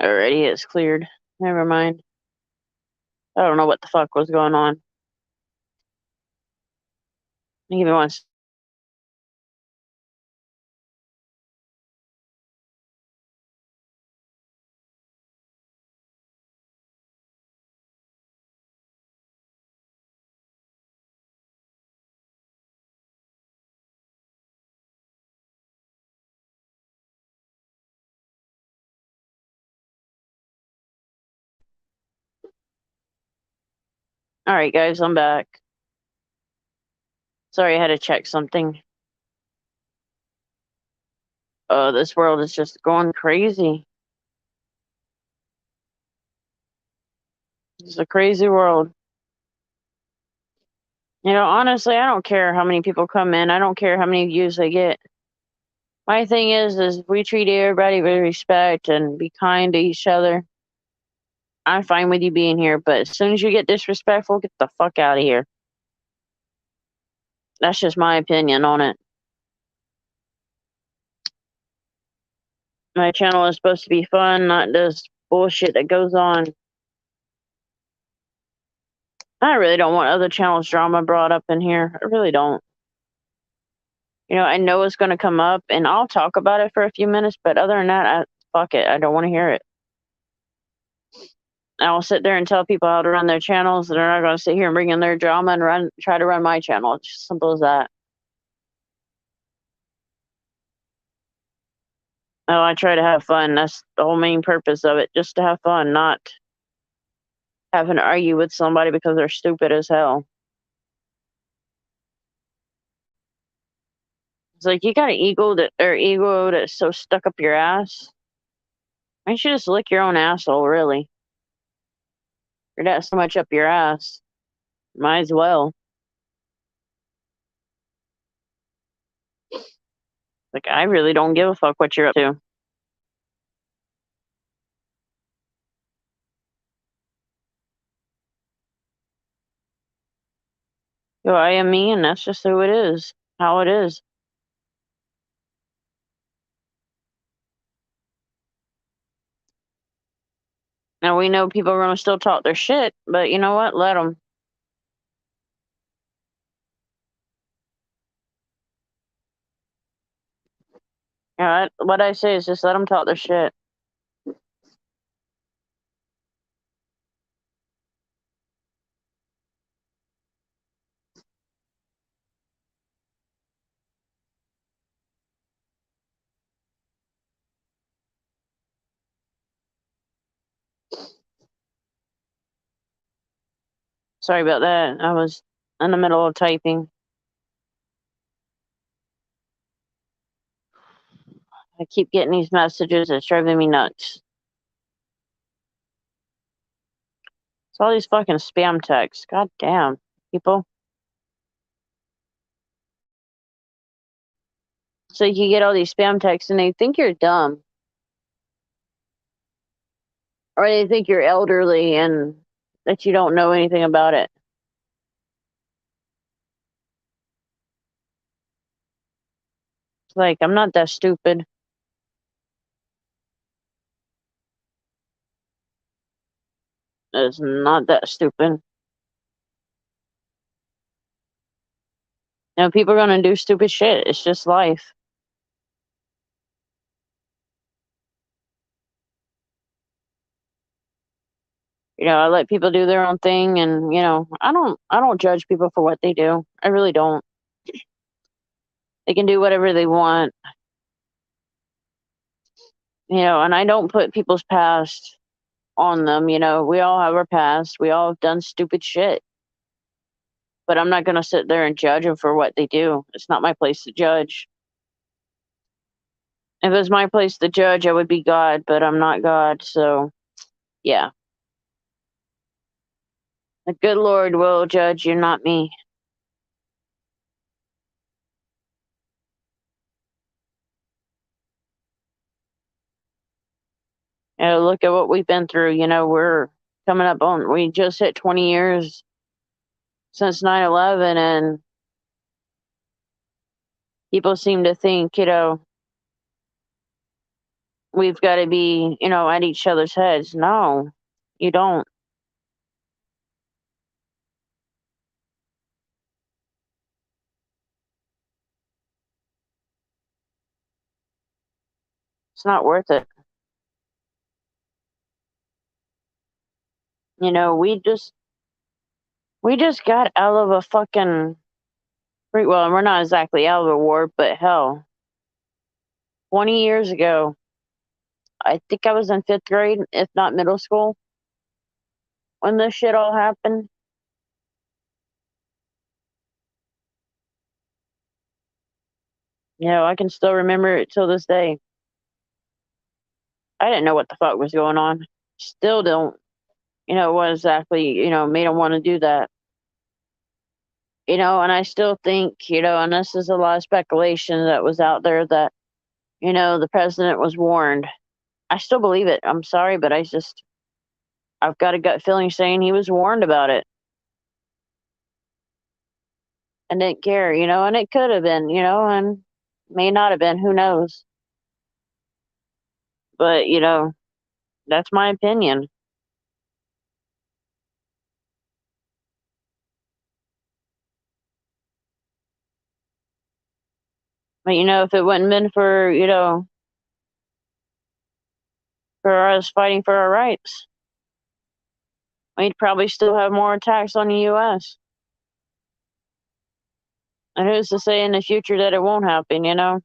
Alrighty, it's cleared. Never mind. I don't know what the fuck was going on. Give me 1 sec. Alright, guys, I'm back. Sorry, I had to check something. This world is just going crazy. It's a crazy world. Honestly, I don't care how many people come in. I don't care how many views they get. My thing is we treat everybody with respect and be kind to each other. I'm fine with you being here, but as soon as you get disrespectful, get the fuck out of here. That's just my opinion on it. My channel is supposed to be fun, not this bullshit that goes on. I really don't want other channels' drama brought up in here. I really don't. I know it's going to come up, and I'll talk about it for a few minutes, but other than that, fuck it. I don't want to hear it. I'll sit there and tell people how to run their channels. They're not going to sit here and bring in their drama and try to run my channel. It's just simple as that. Oh, I try to have fun. That's the whole main purpose of it, just to have fun, not having to argue with somebody because they're stupid as hell. It's like, you got an ego that's so stuck up your ass. Why don't you just lick your own asshole, really? You're that so much up your ass. Might as well. Like, I really don't give a fuck what you're up to. You know, I am me, and that's just who it is, how it is. Now we know people are gonna still talk their shit, but you know what? Let them. You know, what I say is just let them talk their shit. Sorry about that. I was in the middle of typing. I keep getting these messages. It's driving me nuts. It's all these fucking spam texts. God damn, people. So you get all these spam texts and they think you're dumb. Or they think you're elderly and that you don't know anything about it. It's like, I'm not that stupid. It's not that stupid. You know, people are gonna do stupid shit. It's just life. You know, I let people do their own thing, and you know, I don't judge people for what they do. I really don't. They can do whatever they want. You know, and I don't put people's past on them. You know, we all have our past. We all have done stupid shit. But I'm not gonna sit there and judge them for what they do. It's not my place to judge. If it was my place to judge, I would be God, but I'm not God, so yeah. The good Lord will judge you, not me. You know, look at what we've been through. You know, we just hit 20 years since 9/11, and people seem to think, you know, we've got to be, you know, at each other's heads. No, you don't. It's not worth it. You know, we just got out of a fucking well, we're not exactly out of a war, but hell, 20 years ago, I think I was in 5th grade, if not middle school, when this shit all happened. You know, I can still remember it till this day. I didn't know what the fuck was going on. Still don't, you know, what exactly, you know, made them want to do that. You know, and I still think, you know, and this is a lot of speculation that was out there that, you know, the president was warned. I still believe it. I'm sorry, but I've got a gut feeling saying he was warned about it and didn't care, you know, and it could have been, you know, and may not have been, who knows. But, you know, that's my opinion. But, you know, if it wouldn't been for, you know, for us fighting for our rights, we'd probably still have more attacks on the U.S. And who's to say in the future that it won't happen, you know?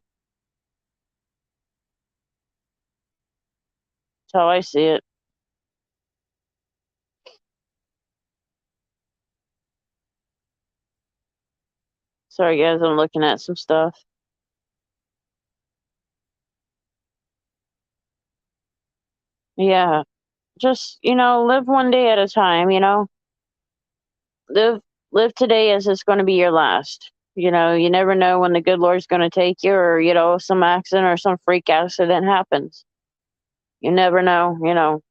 That's how I see it. Sorry, guys, I'm looking at some stuff. Yeah, just, you know, live one day at a time, you know? Live, live today as it's going to be your last. You know, you never know when the good Lord's going to take you, or, you know, some accident or some freak accident happens. You never know, you know.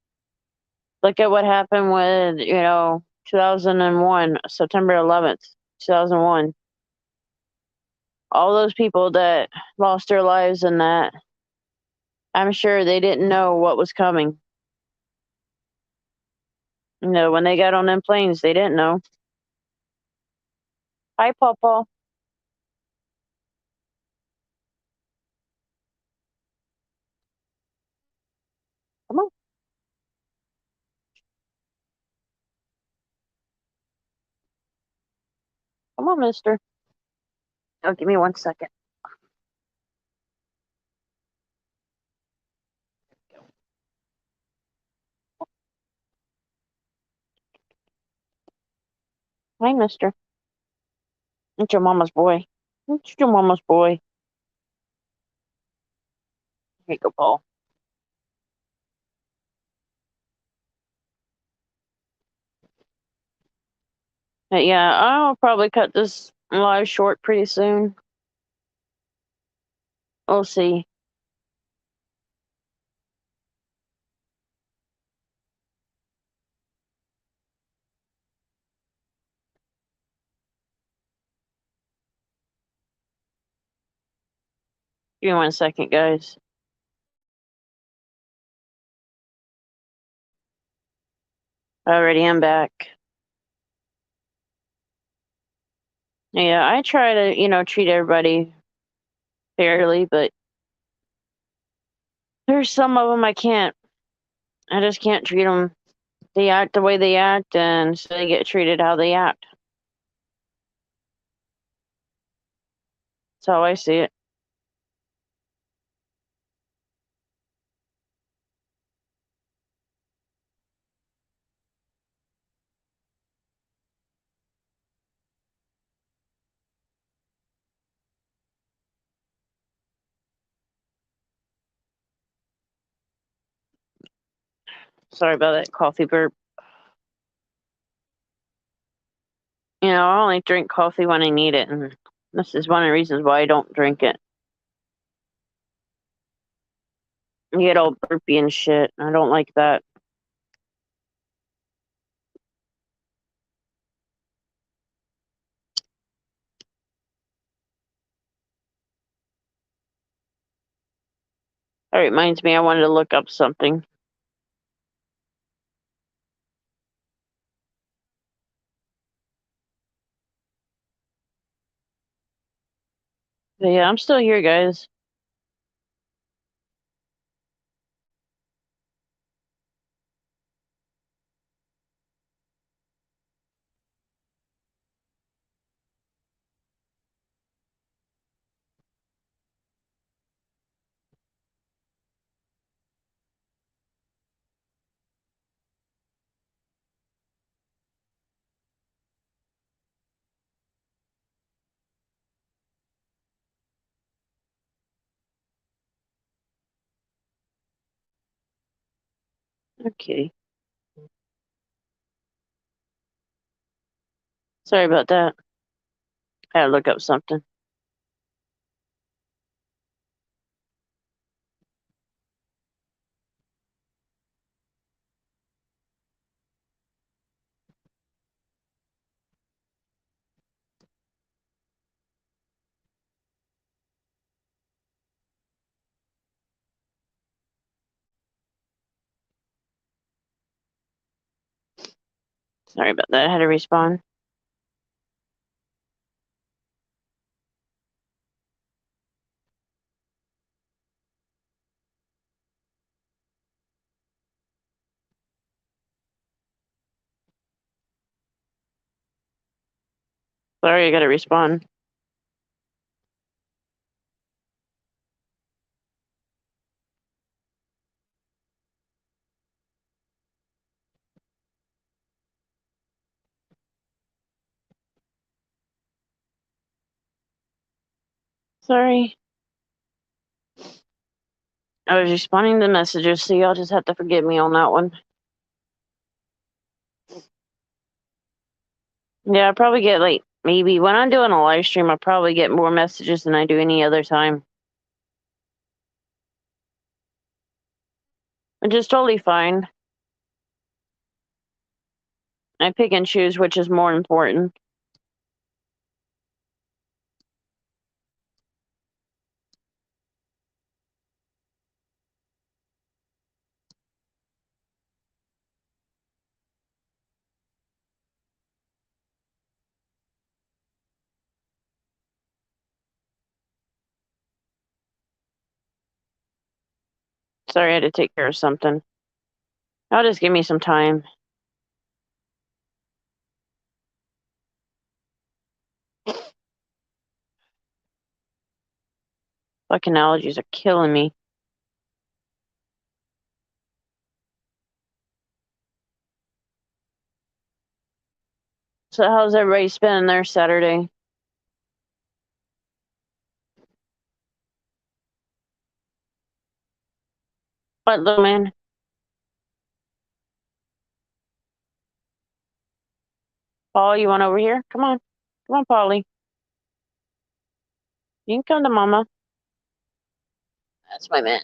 Look at what happened with, you know, 2001, September 11th. 2001. All those people that lost their lives in that, I'm sure they didn't know what was coming. You know, when they got on them planes, they didn't know. Hi, Papa. Come on. Come on, mister. Oh, give me 1 second. Hi, mister. It's your mama's boy. It's your mama's boy. Here you go, Paul. But yeah, I'll probably cut this live short pretty soon. We'll see. Give me 1 second, guys. Already, I'm back. Yeah, I try to, treat everybody fairly, but there's some of them I can't. I just can't treat them. They act the way they act, and so they get treated how they act. That's how I see it. Sorry about that coffee burp. I only drink coffee when I need it, and this is one of the reasons why I don't drink it. You get all burpy and shit. I don't like that. That reminds me, I wanted to look up something. But yeah, I'm still here, guys. Okay. Sorry about that. I had to look up something. Sorry about that. I had to respawn. Sorry, I gotta respawn. Sorry. I was responding to messages, so y'all just have to forgive me on that one. Yeah, I probably get maybe when I'm doing a live stream, I probably get more messages than I do any other time. Which is totally fine. I pick and choose which is more important. Sorry, I had to take care of something. I'll just give me some time. Fucking allergies are killing me. So how's everybody spending their Saturday? What, little man? Paul, you want over here? Come on. Come on, Polly. You can come to Mama. That's my man.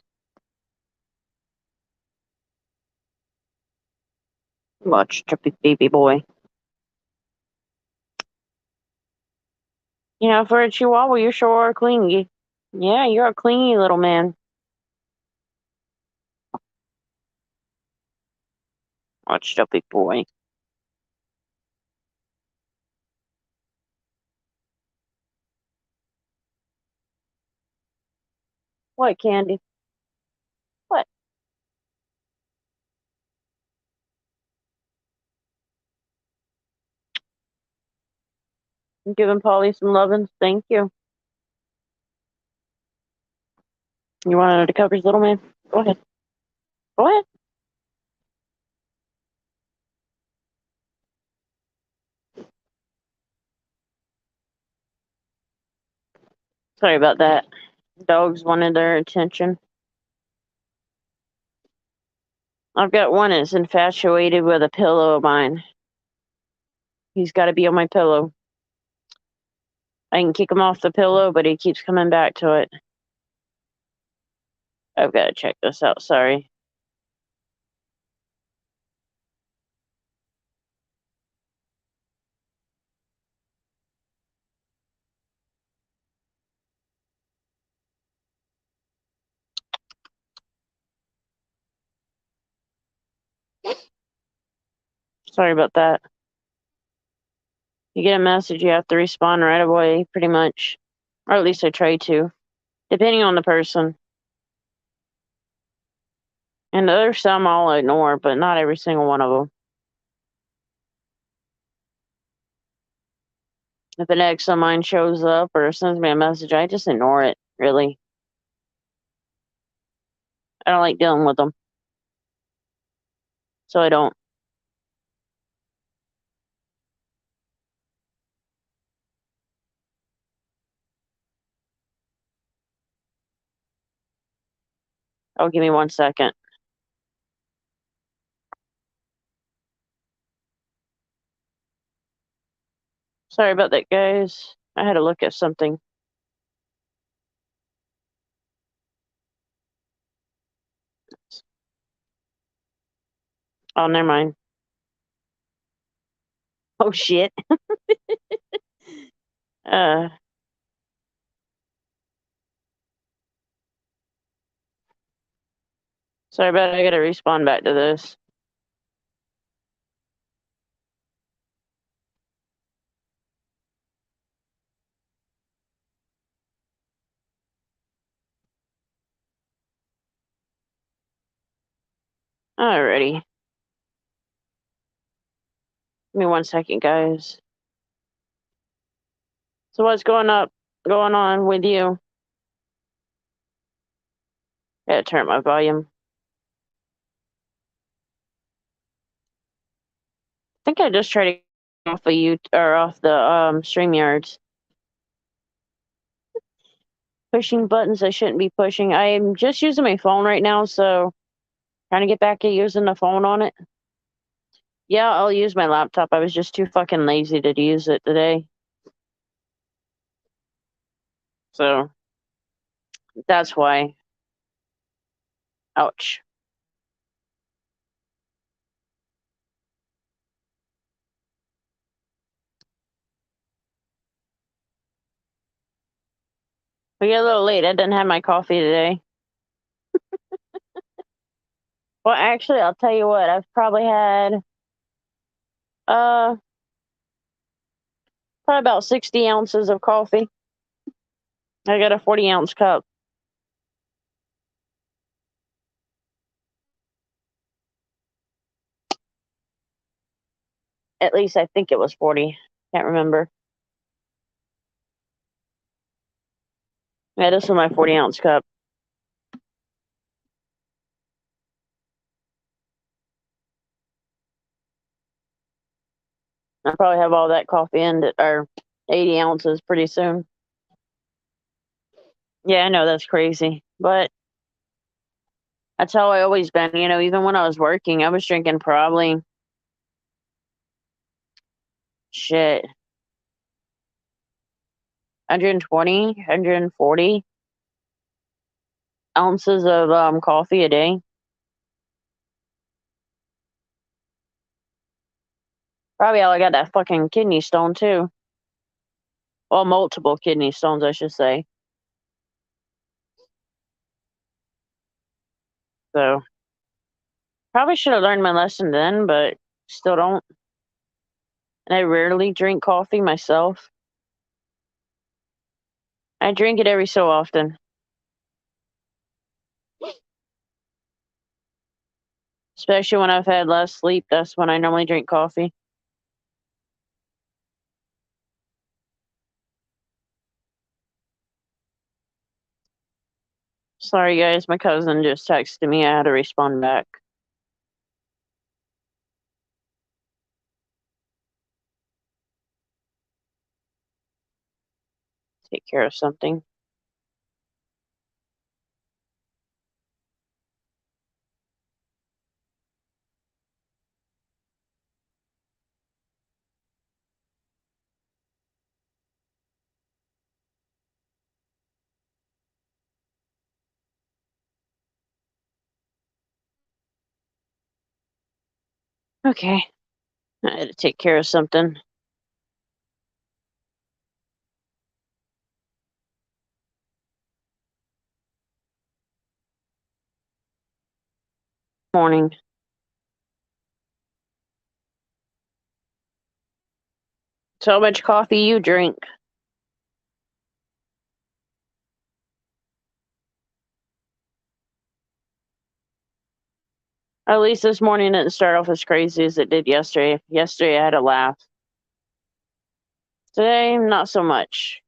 Watch, trippy baby boy. You know, for a Chihuahua, you sure are clingy. Yeah, you're a clingy little man. Watch, trippy boy. What, Candy? What? I'm giving Polly some lovins. Thank you. You wanted to cover his little man? Go ahead. Go ahead. Sorry about that. Dogs wanted their attention. I've got one that's infatuated with a pillow of mine. He's got to be on my pillow. I can kick him off the pillow, but he keeps coming back to it. I've got to check this out. Sorry. Sorry about that. You get a message, you have to respond right away, pretty much. Or at least I try to, depending on the person. And there's some I'll ignore, but not every single one of them. If an ex of mine shows up or sends me a message, I just ignore it, really. I don't like dealing with them. So I don't. Oh, give me 1 second. Sorry about that, guys. I had to look at something. Oh, never mind. Oh, shit. uh, sorry about it. I gotta respond back to this. Alrighty. Give me 1 second, guys. So what's going on with you? Gotta turn up my volume. I think I just tried to get off of you or off the StreamYards. Pushing buttons I shouldn't be pushing. I'm just using my phone right now, so trying to get back to using the phone on it. Yeah, I'll use my laptop. I was just too fucking lazy to use it today. So that's why. Ouch. We got a little late. I didn't have my coffee today. Well, actually, I'll tell you what. I've probably had uh probably about 60 ounces of coffee. I got a 40-ounce cup. At least I think it was 40. Can't remember. Yeah, this was my 40-ounce cup. I'll probably have all that coffee in it, or 80 ounces pretty soon. Yeah, I know that's crazy, but that's how I always been. You know, even when I was working, I was drinking probably shit 120, 140 ounces of coffee a day. Probably how I got that fucking kidney stone too. Well, multiple kidney stones, I should say. So probably should have learned my lesson then, but still don't. And I rarely drink coffee myself. I drink it every so often. Especially when I've had less sleep, that's when I normally drink coffee. Sorry guys, my cousin just texted me. I had to respond back. Take care of something. Okay. I had to take care of something. Morning. So how much coffee you drink? At least this morning didn't start off as crazy as it did yesterday. Yesterday I had a laugh. Today, not so much.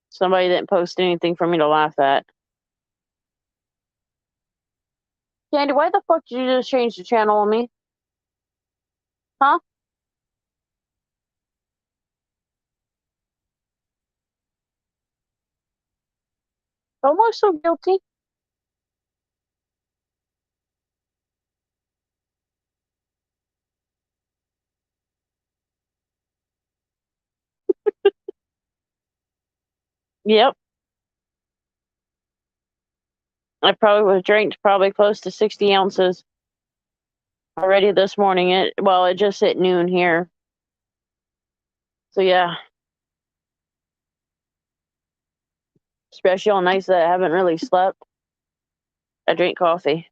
Somebody didn't post anything for me to laugh at. Candy, why the fuck did you just change the channel on me? Huh? Almost so guilty. Yep. I probably was drank probably close to 60 ounces already this morning. It just hit noon here. So yeah. Especially on nights that I haven't really slept. I drink coffee.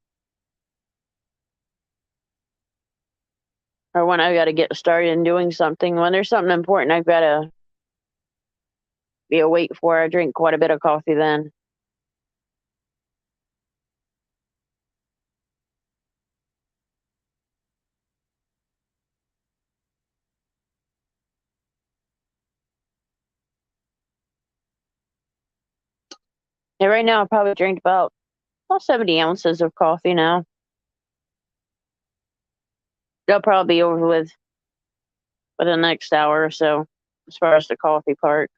Or when I gotta get started in doing something. When there's something important I've gotta be awake for, I drink quite a bit of coffee then. Yeah, right now I probably drink about 70 ounces of coffee now. They'll probably be over with for the next hour or so, as far as the coffee part.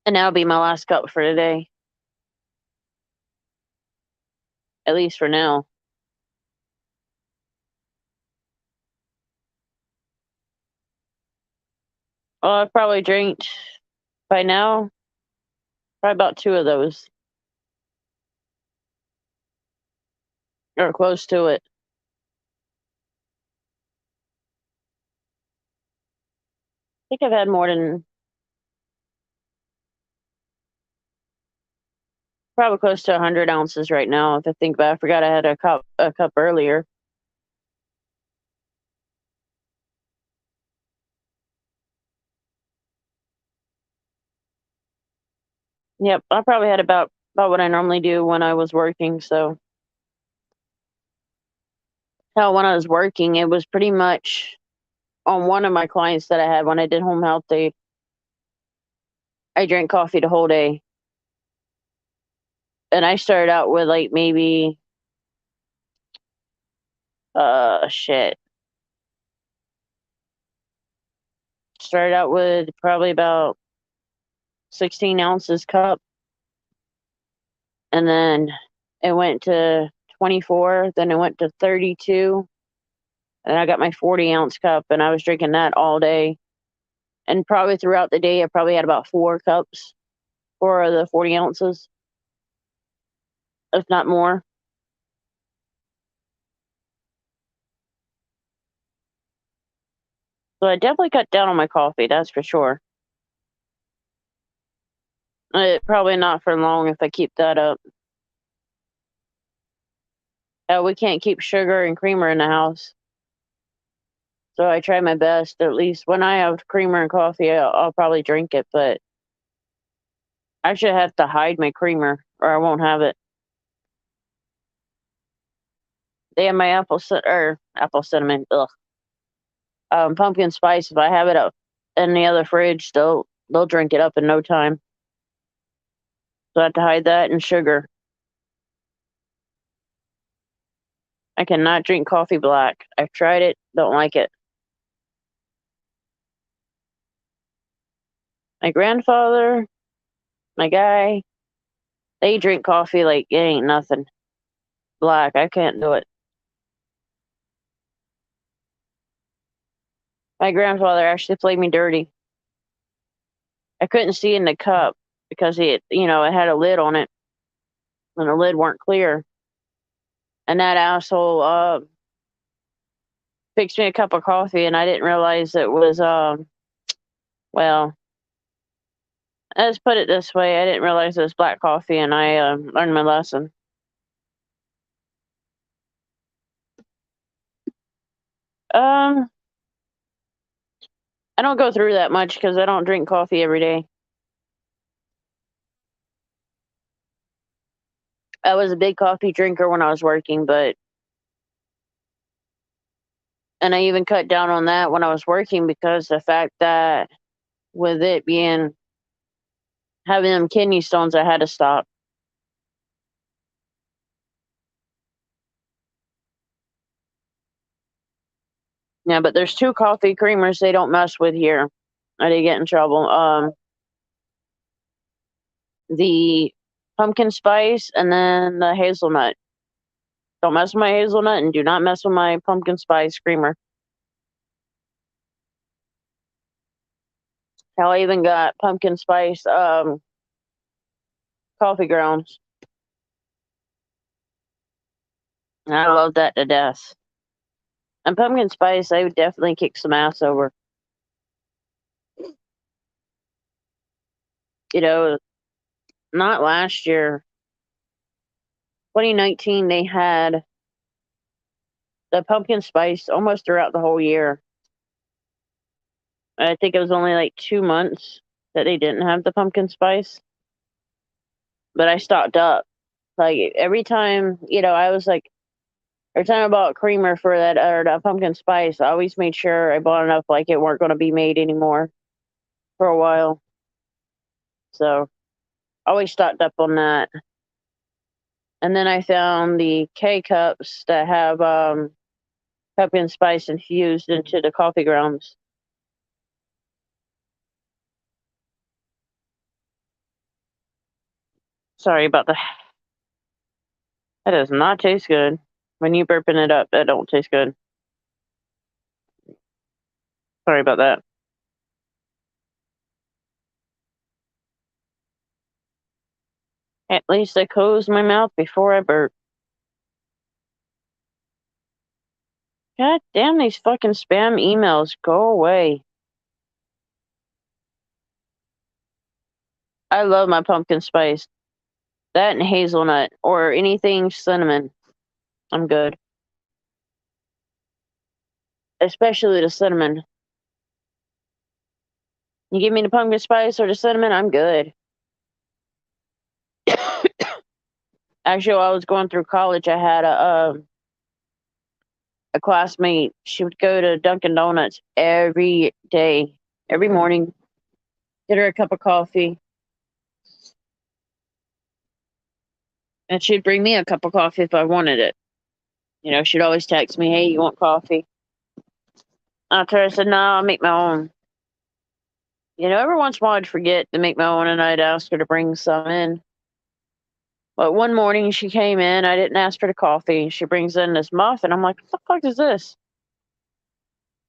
And that'll be my last cup for today. At least for now. Well, I've probably drank by now, probably about 2 of those. Or close to it. I think I've had more than probably close to 100 ounces right now. If I think about it, I forgot I had a cup earlier. Yep, I probably had about what I normally do when I was working. So how when I was working, it was pretty much on one of my clients that I had when I did home health. I drank coffee the whole day, and I started out with like maybe shit. Started out with probably about 16 ounces cup, and then it went to 24, then it went to 32, and I got my 40-ounce cup, and I was drinking that all day. And probably throughout the day, I probably had about 4 cups, 4 of the 40 ounces, if not more. So I definitely cut down on my coffee, that's for sure. Probably not for long if I keep that up. We can't keep sugar and creamer in the house. So I try my best. At least when I have creamer and coffee, I'll probably drink it, but I should have to hide my creamer or I won't have it. They have my apple cinnamon, pumpkin spice. If I have it up in the other fridge, they'll drink it up in no time. So I have to hide that and sugar. I cannot drink coffee black. I've tried it, don't like it. My grandfather, my guy, they drink coffee like it ain't nothing. Black, I can't do it. My grandfather actually played me dirty. I couldn't see in the cup because it had a lid on it, and the lid weren't clear. And that asshole fixed me a cup of coffee, and I didn't realize it was well, let's put it this way: I didn't realize it was black coffee, and I learned my lesson. I don't go through that much because I don't drink coffee every day. I was a big coffee drinker when I was working, and I even cut down on that when I was working because the fact that with it being having them kidney stones, I had to stop. Yeah, but there's 2 coffee creamers they don't mess with here, or they get in trouble. The pumpkin spice and then the hazelnut. Don't mess with my hazelnut and do not mess with my pumpkin spice creamer. Hell, I even got pumpkin spice coffee grounds. I love that to death. And pumpkin spice, I would definitely kick some ass over. Not last year. 2019, they had the pumpkin spice almost throughout the whole year. I think it was only like 2 months that they didn't have the pumpkin spice. But I stocked up. Like every time, I was like, every time I bought creamer for that or that pumpkin spice, I always made sure I bought enough like it weren't going to be made anymore for a while. So always stocked up on that. And then I found the K cups that have pumpkin spice infused into the coffee grounds. Sorry about that. That does not taste good. When you burping it up, that don't taste good. Sorry about that. At least I closed my mouth before I burp. God damn these fucking spam emails. Go away. I love my pumpkin spice. That and hazelnut or anything cinnamon. I'm good. Especially the cinnamon. You give me the pumpkin spice or the cinnamon, I'm good. Actually, while I was going through college, I had a classmate. She would go to Dunkin' Donuts every day, every morning, get her a cup of coffee, and she'd bring me a cup of coffee if I wanted it. You know, she'd always text me, "Hey, you want coffee?" I told her, I said, "No, I'll make my own." You know, every once in a while I'd forget to make my own, and I'd ask her to bring some in. But one morning she came in, I didn't ask for the coffee. She brings in this muffin. I'm like, "What the fuck is this?"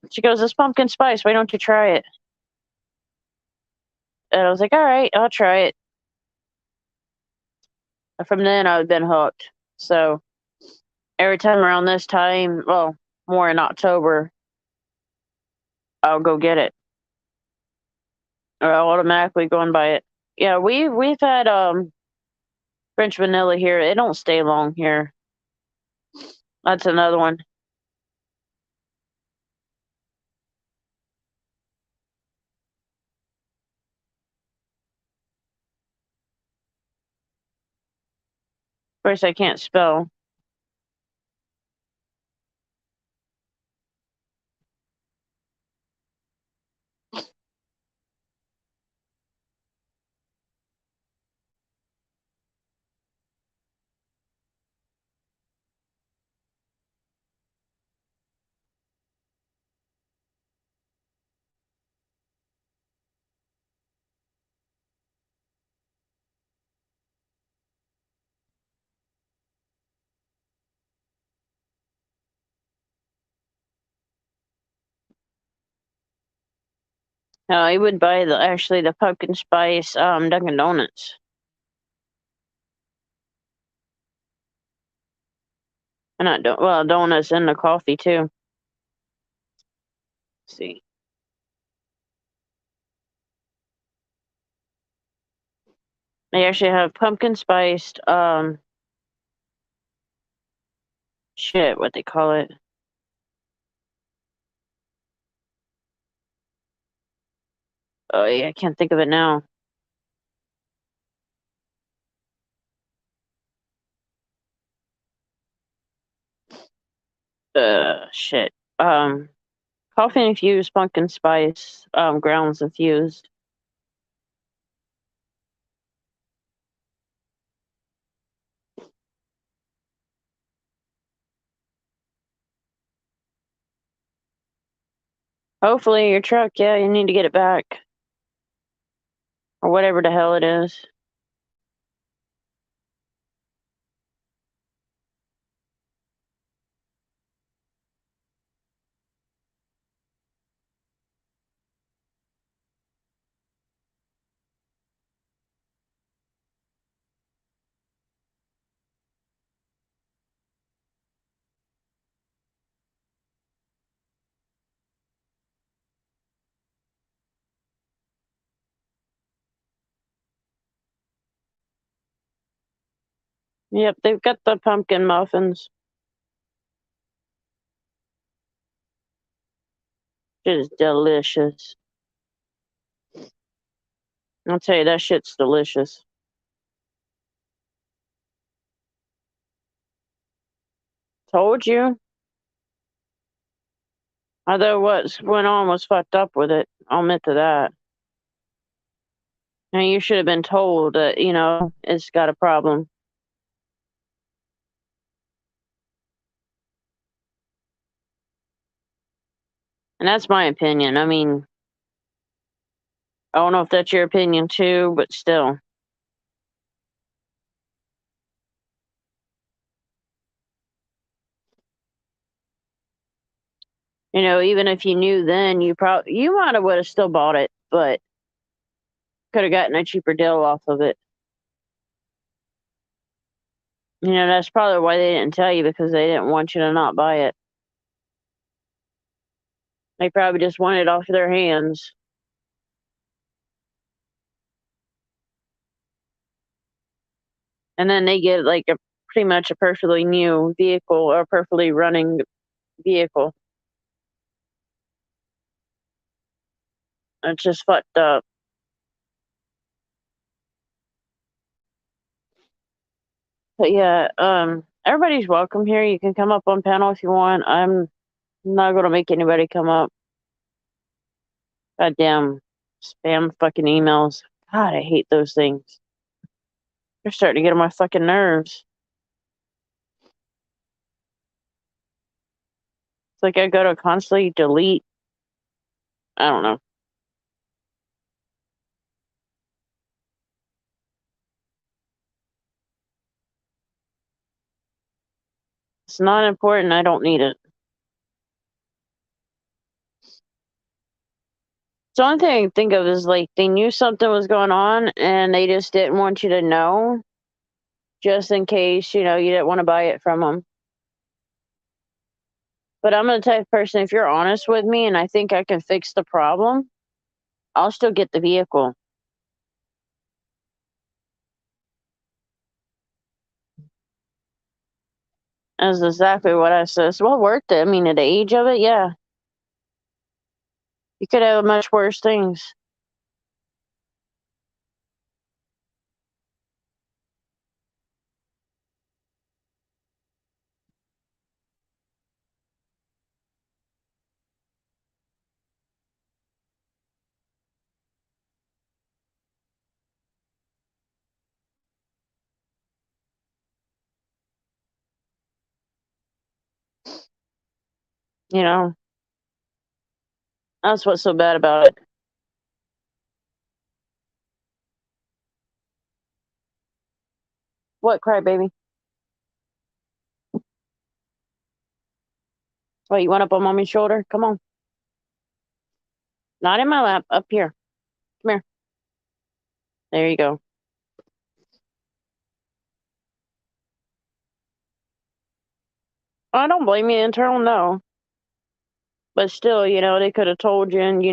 She goes, "This pumpkin spice. Why don't you try it?" And I was like, "All right, I'll try it." And from then I've been hooked. So every time around this time, well, more in October, I'll go get it. Or I'll automatically go and buy it. Yeah, we've had French vanilla here. It don't stay long here. That's another one. First, I can't spell. I would buy the pumpkin spice Dunkin' Donuts. And not donuts and the coffee too. Let's see. They actually have pumpkin spiced shit, what they call it. Oh yeah, I can't think of it now. Shit. Coffee infused pumpkin spice, grounds infused. Hopefully your truck, yeah, you need to get it back. Or whatever the hell it is. Yep, they've got the pumpkin muffins. It is delicious. I'll tell you, that shit's delicious. Told you. Although what went on was fucked up with it. I'll admit to that. And you should have been told that, you know, it's got a problem. And that's my opinion. I mean, I don't know if that's your opinion too, but still. You know, even if you knew then, you might have would have still bought it, but could have gotten a cheaper deal off of it. You know, that's probably why they didn't tell you, because they didn't want you to not buy it. They probably just wanted it off of their hands. And then they get like a pretty much a perfectly new vehicle or a perfectly running vehicle. It's just fucked up. But yeah, Everybody's welcome here. You can come up on panel if you want. I'm not going to make anybody come up. Goddamn spam fucking emails. God, I hate those things. They're starting to get on my fucking nerves. It's like I go to constantly delete. I don't know. It's not important. I don't need it. The only thing I can think of is like they knew something was going on and they just didn't want you to know, just in case, you didn't want to buy it from them. But I'm the type of person, if you're honest with me and I think I can fix the problem, I'll still get the vehicle. That's exactly what I said. It's well worth it. I mean, at the age of it, yeah. You could have much worse things. You know, that's what's so bad about it. What, crybaby? What, you want up on mommy's shoulder? Come on. Not in my lap, up here. Come here. There you go. I don't blame you, internal, no. But still, they could have told you, and, you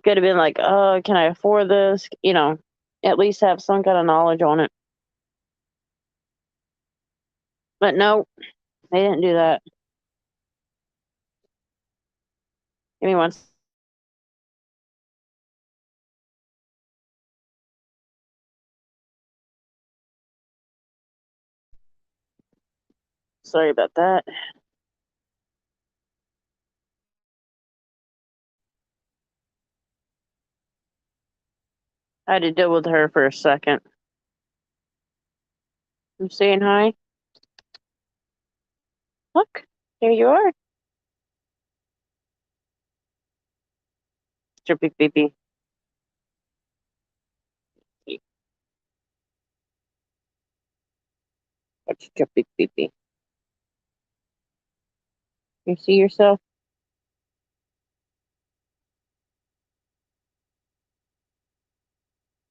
could have been like, can I afford this? At least have some kind of knowledge on it. But no, they didn't do that. Give me one. Sorry about that. I had to deal with her for a second. I'm saying hi. Look, there you are. It's your big baby. That's your big baby. You see yourself?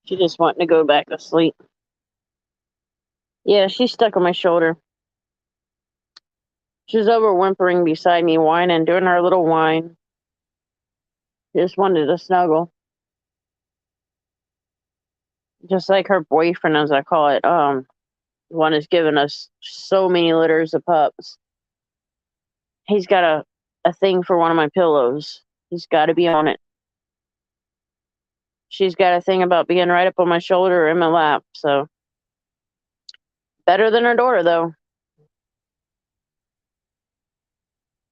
She just wanting to go back to sleep. Yeah, she's stuck on my shoulder. She's over whimpering beside me, whining, doing her little whine. She just wanted to snuggle. Just like her boyfriend, as I call it, one has given us so many litters of pups. He's got a thing for one of my pillows. He's got to be on it. She's got a thing about being right up on my shoulder or in my lap, so better than her daughter, though.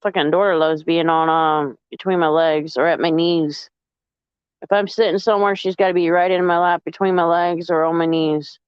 Fucking daughter loves being on between my legs or at my knees. If I'm sitting somewhere, she's got to be right in my lap between my legs or on my knees.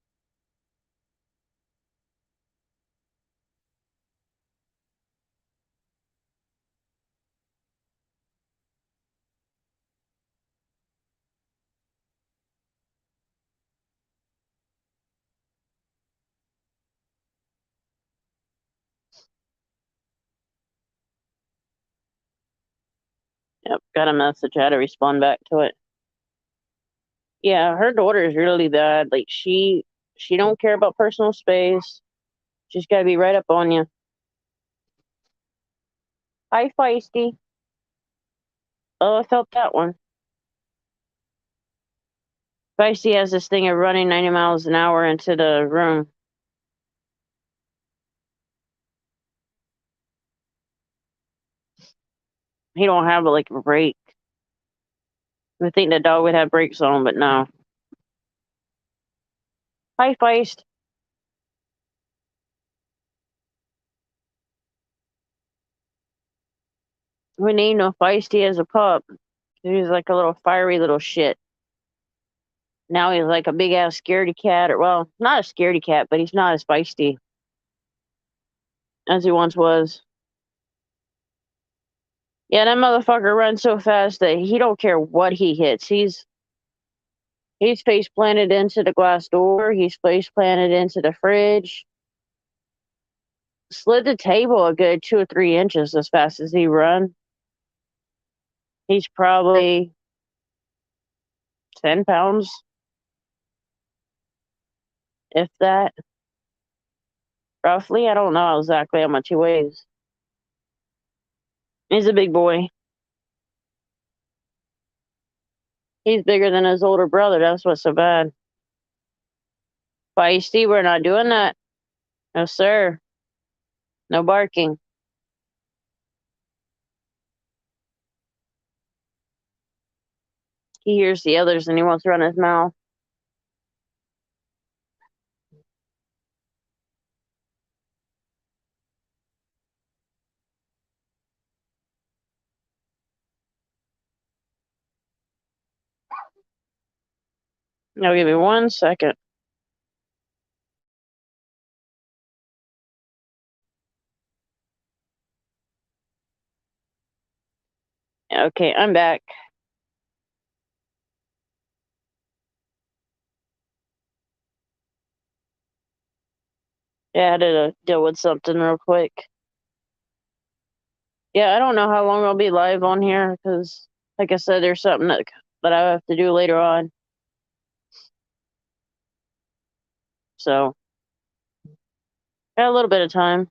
Yep, got a message. I had to respond back to it. Yeah, her daughter is really bad. Like she don't care about personal space. She's got to be right up on you. Hi, Feisty. Oh, I felt that one. Feisty has this thing of running 90 miles an hour into the room. He don't have like a brake. I think the dog would have brakes on, but no. Hi, Feist. We named him Feisty as a pup. He was like a little fiery little shit. Now he's like a big ass scaredy cat, or well, not a scaredy cat, but he's not as feisty as he once was. Yeah, that motherfucker runs so fast that he don't care what he hits. He's face planted into the glass door. He's face planted into the fridge. Slid the table a good 2 or 3 inches as fast as he run. He's probably 10 pounds, if that. Roughly, I don't know exactly how much he weighs. He's a big boy. He's bigger than his older brother. That's what's so bad. Feisty, we're not doing that. No, sir. No barking. He hears the others and he wants to run his mouth. Now, give me 1 second. Okay, I'm back. Yeah, I had to deal with something real quick. Yeah, I don't know how long I'll be live on here because, like I said, there's something that I have to do later on. So, got a little bit of time.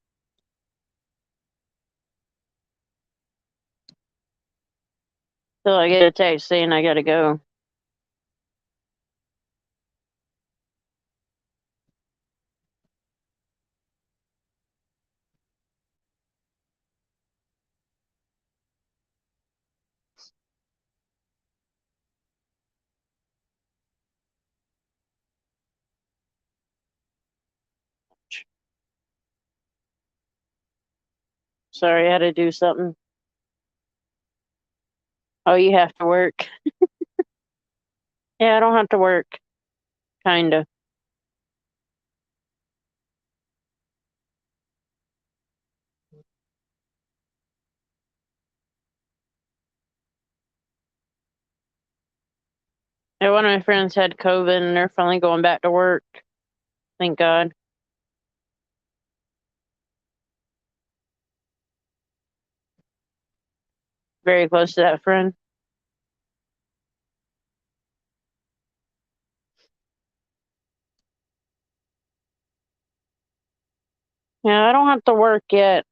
Till I get a text saying I gotta go. Sorry, I had to do something. Oh, you have to work? Yeah, I don't have to work. Kinda. Yeah, one of my friends had COVID and they're finally going back to work. Thank God. Very close to that friend. Yeah, I don't have to work yet.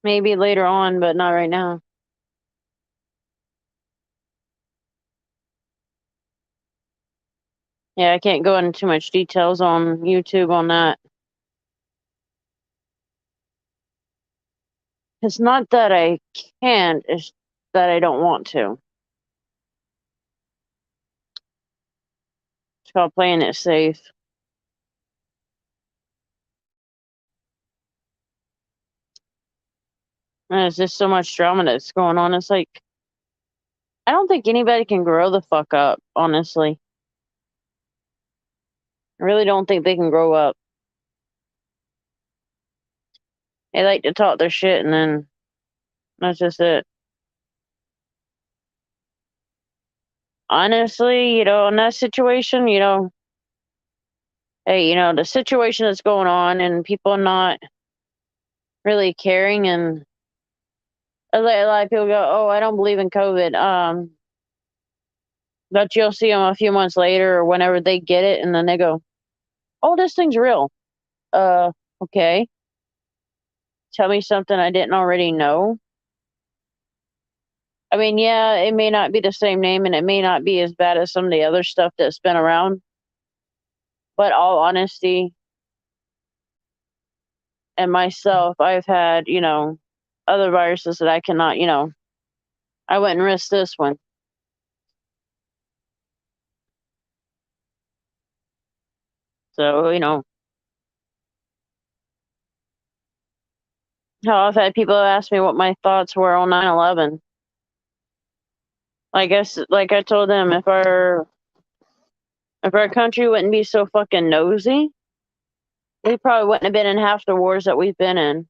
Maybe later on, but not right now. Yeah, I can't go into too much details on YouTube on that. It's not that I can't, it's that I don't want to. It's called playing it safe. And there's just so much drama that's going on. It's like, I don't think anybody can grow the fuck up, honestly. I really don't think they can grow up. They like to talk their shit and then that's just it. Honestly, in that situation, hey, the situation that's going on and people not really caring, and a lot of people go, "Oh, I don't believe in COVID." But you'll see them a few months later or whenever they get it, and then they go, "Oh, this thing's real." Okay. Tell me something I didn't already know. I mean, yeah, it may not be the same name and it may not be as bad as some of the other stuff that's been around. But all honesty, and myself, I've had, other viruses that I cannot, I wouldn't risk this one. So, How I've had people ask me what my thoughts were on 9/11. I guess, like I told them, if our country wouldn't be so fucking nosy, we probably wouldn't have been in half the wars that we've been in.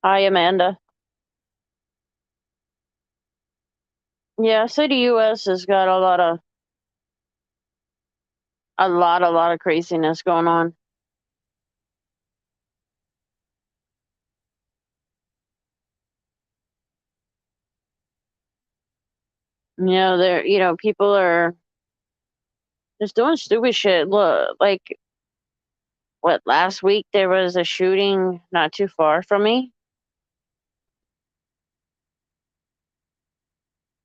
Hi, Amanda. Yeah, so the U.S. has got a lot of craziness going on. People are just doing stupid shit. Look, like, what, last week there was a shooting not too far from me,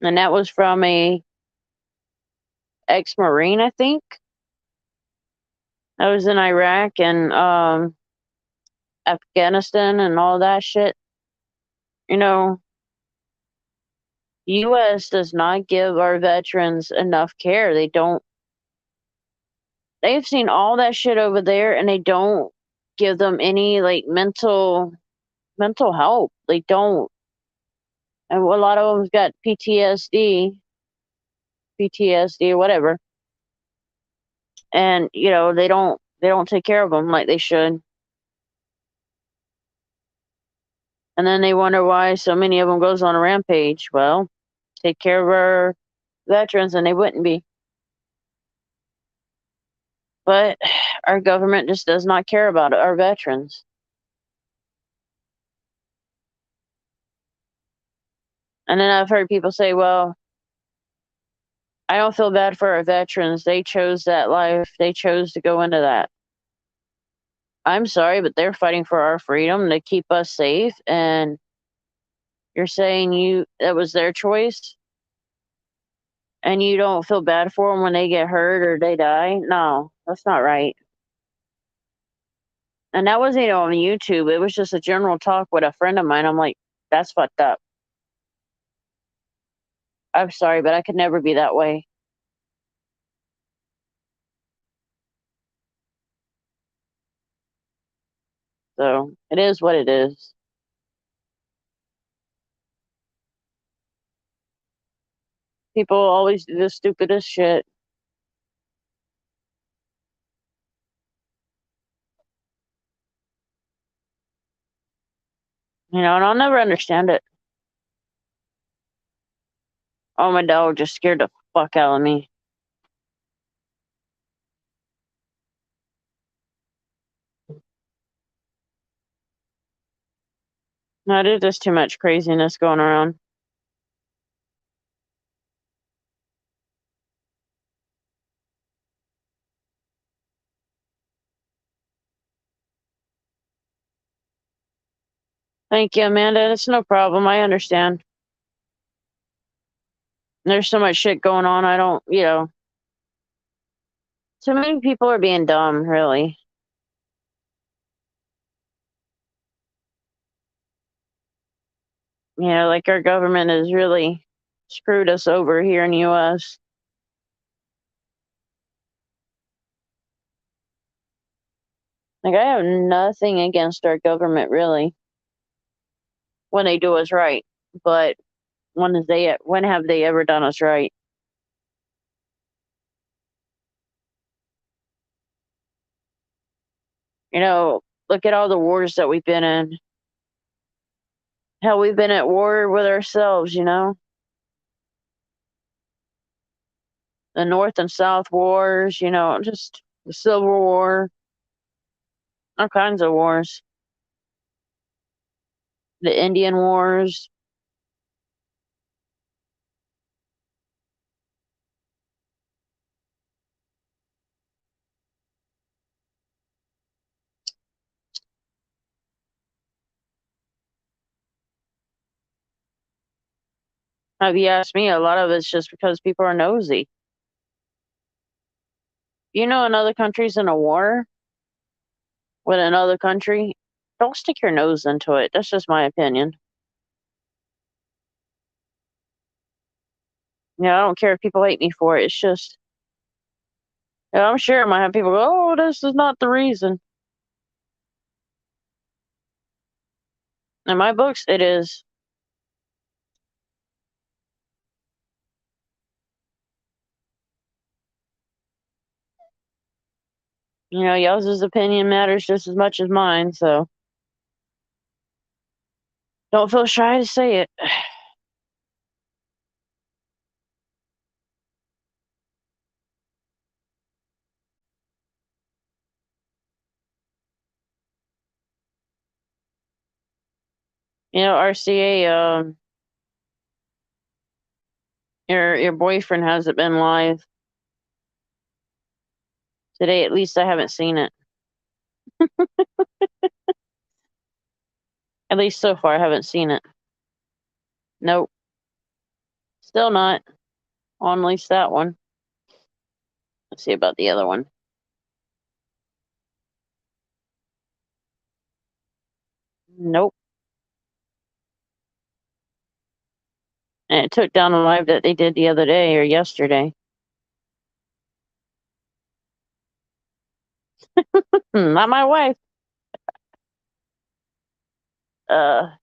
and that was from a ex-Marine, I think. I was in Iraq and Afghanistan and all that shit. You know, U.S. does not give our veterans enough care. They don't. They've seen all that shit over there, and they don't give them any like mental help. They don't, and a lot of them's got PTSD or whatever, and they don't take care of them like they should. And then they wonder why so many of them goes on a rampage. Well, take care of our veterans, and they wouldn't be. But our government just does not care about our veterans. And then I've heard people say, well, I don't feel bad for our veterans. They chose that life. They chose to go into that. I'm sorry, but they're fighting for our freedom to keep us safe. And you're saying that was their choice? And you don't feel bad for them when they get hurt or they die? No, that's not right. And that wasn't even on YouTube. It was just a general talk with a friend of mine. I'm like, that's fucked up. I'm sorry, but I could never be that way. So it is what it is. People always do the stupidest shit. And I'll never understand it. Oh, my dog just scared the fuck out of me. No, there's just too much craziness going around. Thank you, Amanda. It's no problem. I understand. There's so much shit going on. I don't, too many people are being dumb, really. Like our government has really screwed us over here in the U.S. Like, I have nothing against our government, really, when they do us right. But when have they ever done us right? Look at all the wars that we've been in. Hell, we've been at war with ourselves, the North and South wars, just the Civil War, all kinds of wars, the Indian Wars. If you ask me, a lot of it's just because people are nosy. Another country's in a war with another country, don't stick your nose into it. That's just my opinion. I don't care if people hate me for it. It's just, I'm sure I might have people go, "Oh, this is not the reason." In my books, it is. Y'all's opinion matters just as much as mine, so don't feel shy to say it. RCA, your boyfriend hasn't been live today. At least I haven't seen it. At least so far, I haven't seen it. Nope. Still not. On at least that one. Let's see about the other one. Nope. And it took down a live that they did the other day or yesterday. Not my wife. I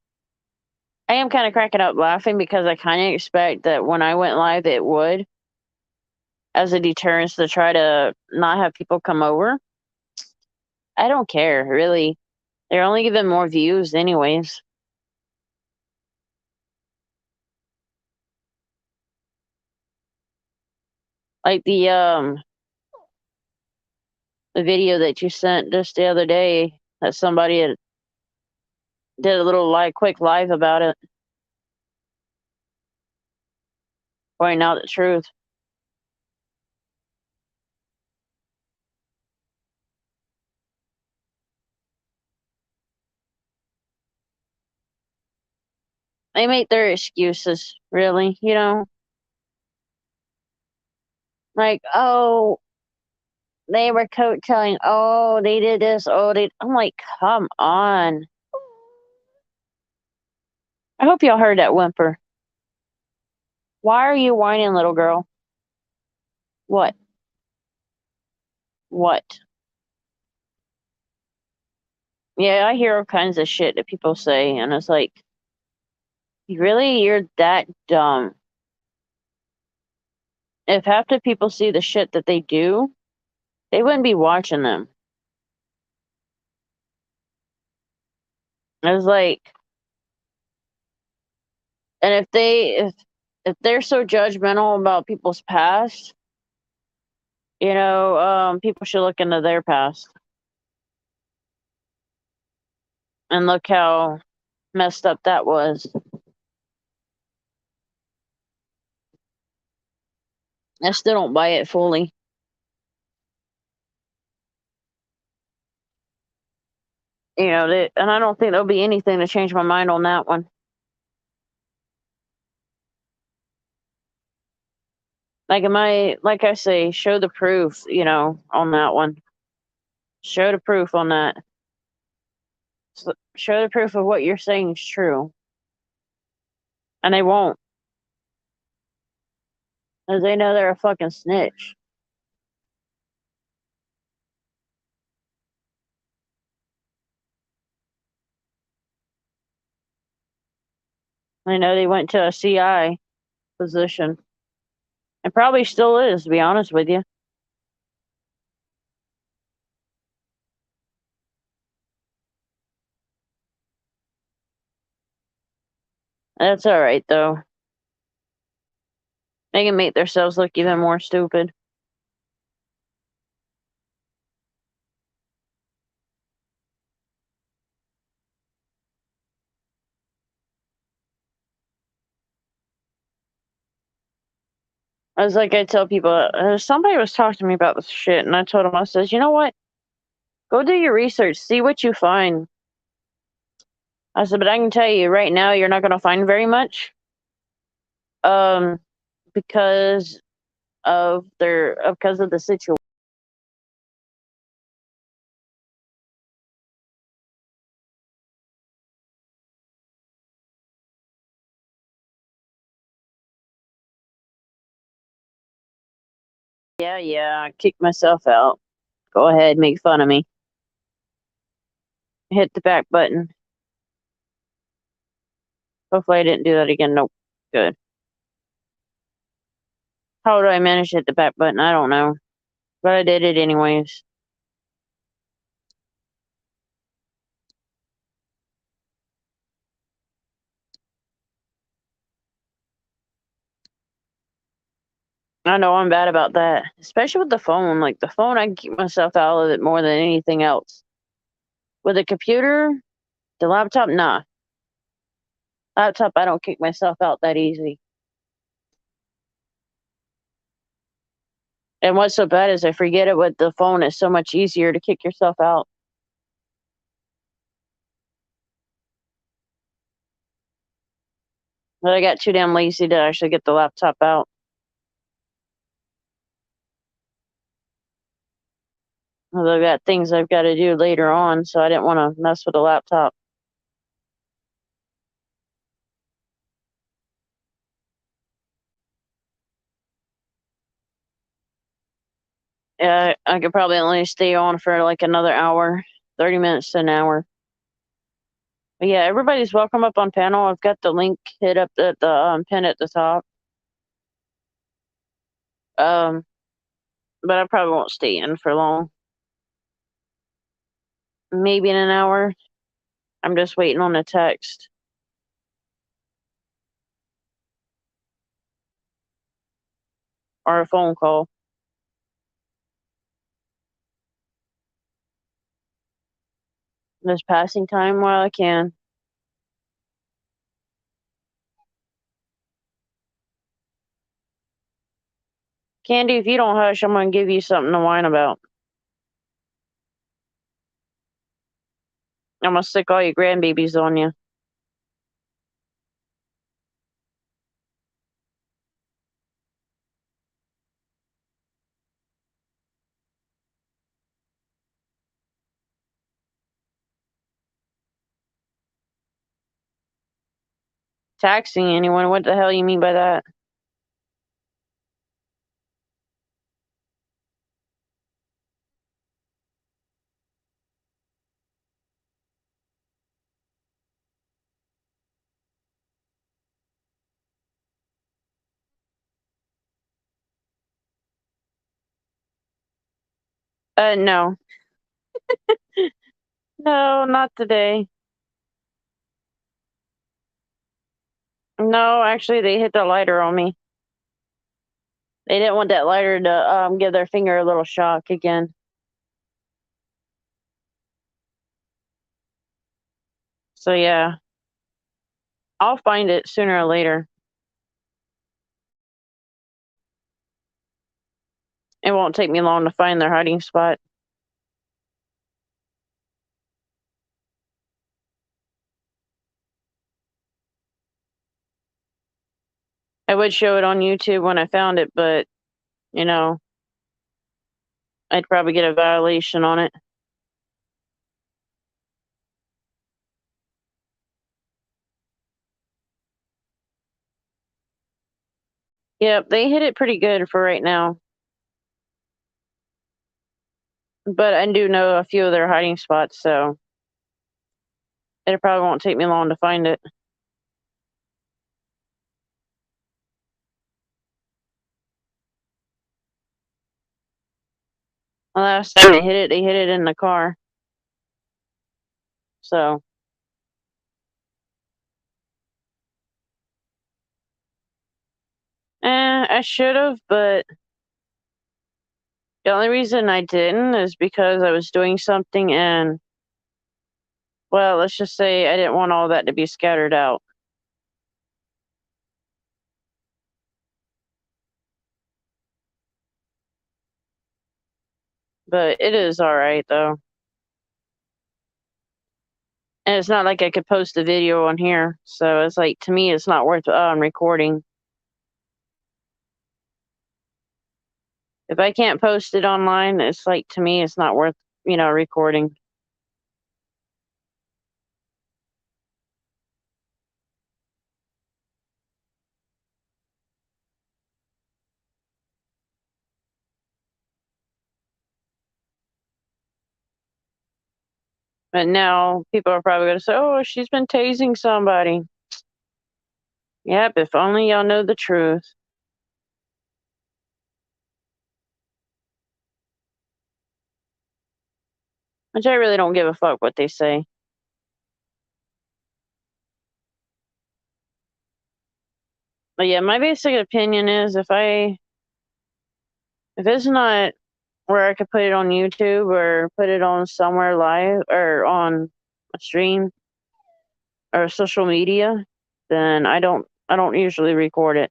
am kind of cracking up laughing because I kind of expect that when I went live, it would, as a deterrence to try to not have people come over. I don't care, really. They're only giving more views anyways. Like the video that you sent just the other day that somebody did a little quick live about it, pointing out the truth. They make their excuses, really, like, oh, they were coattaling, oh, they did this, I'm like, come on. I hope y'all heard that whimper. Why are you whining, little girl? What? What? Yeah, I hear all kinds of shit that people say, and it's like, really? You're that dumb? If half the people see the shit that they do, they wouldn't be watching them. It's like, and if they're so judgmental about people's past, people should look into their past and look how messed up that was. I still don't buy it fully. And I don't think there'll be anything to change my mind on that one. Like I say, show the proof, on that one. Show the proof on that. Show the proof of what you're saying is true. And they won't. Because they know they're a fucking snitch. I know they went to a CI position. And probably still is, to be honest with you. That's alright, though. They can make themselves look even more stupid. As like I tell people, somebody was talking to me about this shit, and I told them, I says, you know what? Go do your research, see what you find. I said, but I can tell you right now, you're not going to find very much. Because because of the situation. Yeah, I kicked myself out. Go ahead, make fun of me. Hit the back button. Hopefully I didn't do that again. Nope. Good. How do I manage to hit the back button? I don't know. But I did it anyways. I know I'm bad about that. Especially with the phone. Like the phone, I can keep myself out of it more than anything else. With the computer, the laptop, nah. Laptop, I don't kick myself out that easy. And what's so bad is I forget it with the phone. It's so much easier to kick yourself out. But I got too damn lazy to actually get the laptop out. Well, I've got things I've got to do later on, so I didn't want to mess with the laptop. Yeah, I could probably only stay on for like another hour, 30 minutes to an hour. But yeah, everybody's welcome up on panel. I've got the link hit up at the pin at the top. Um, but I probably won't stay in for long. Maybe in an hour. I'm just waiting on a text or a phone call. Just passing time while I can. Candy, if you don't hush, I'm gonna give you something to whine about. I'm gonna stick all your grandbabies on you. Taxing anyone? What the hell you mean by that? No. No, not today. No, actually, they hit the lighter on me. They didn't want that lighter to give their finger a little shock again. So yeah, I'll find it sooner or later. It won't take me long to find their hiding spot. I would show it on YouTube when I found it, but you know, I'd probably get a violation on it. Yep, they hit it pretty good for right now. But I do know a few of their hiding spots, so it probably won't take me long to find it. The last time they hit it in the car. So I should have, but the only reason I didn't is because I was doing something and, well, let's just say I didn't want all that to be scattered out. But it is alright, though. And it's not like I could post the video on here, so it's like, to me, it's not worth recording. If I can't post it online, it's like, to me, it's not worth, recording. But now people are probably going to say, oh, she's been tasing somebody. Yep, if only y'all know the truth. Which I really don't give a fuck what they say. But yeah, my basic opinion is if it's not where I could put it on YouTube or put it on somewhere live or on a stream or social media, then I don't usually record it.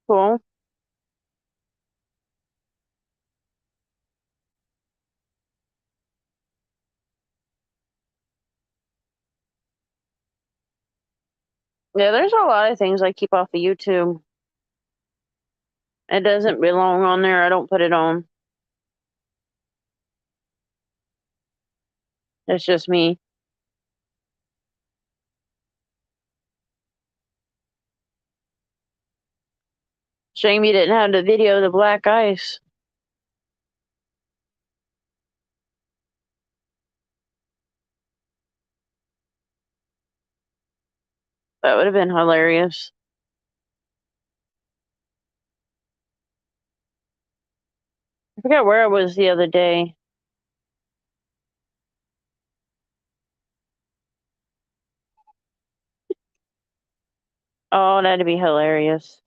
Cool. Yeah, there's a lot of things I keep off of YouTube. It doesn't belong on there. I don't put it on. It's just me. Shame you didn't have the video of the black ice. That would have been hilarious. I forget where I was the other day. Oh, that'd be hilarious.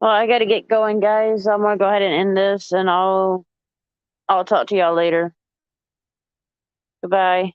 Well, I gotta get going, guys. I'm gonna go ahead and end this, and I'll talk to y'all later. Goodbye.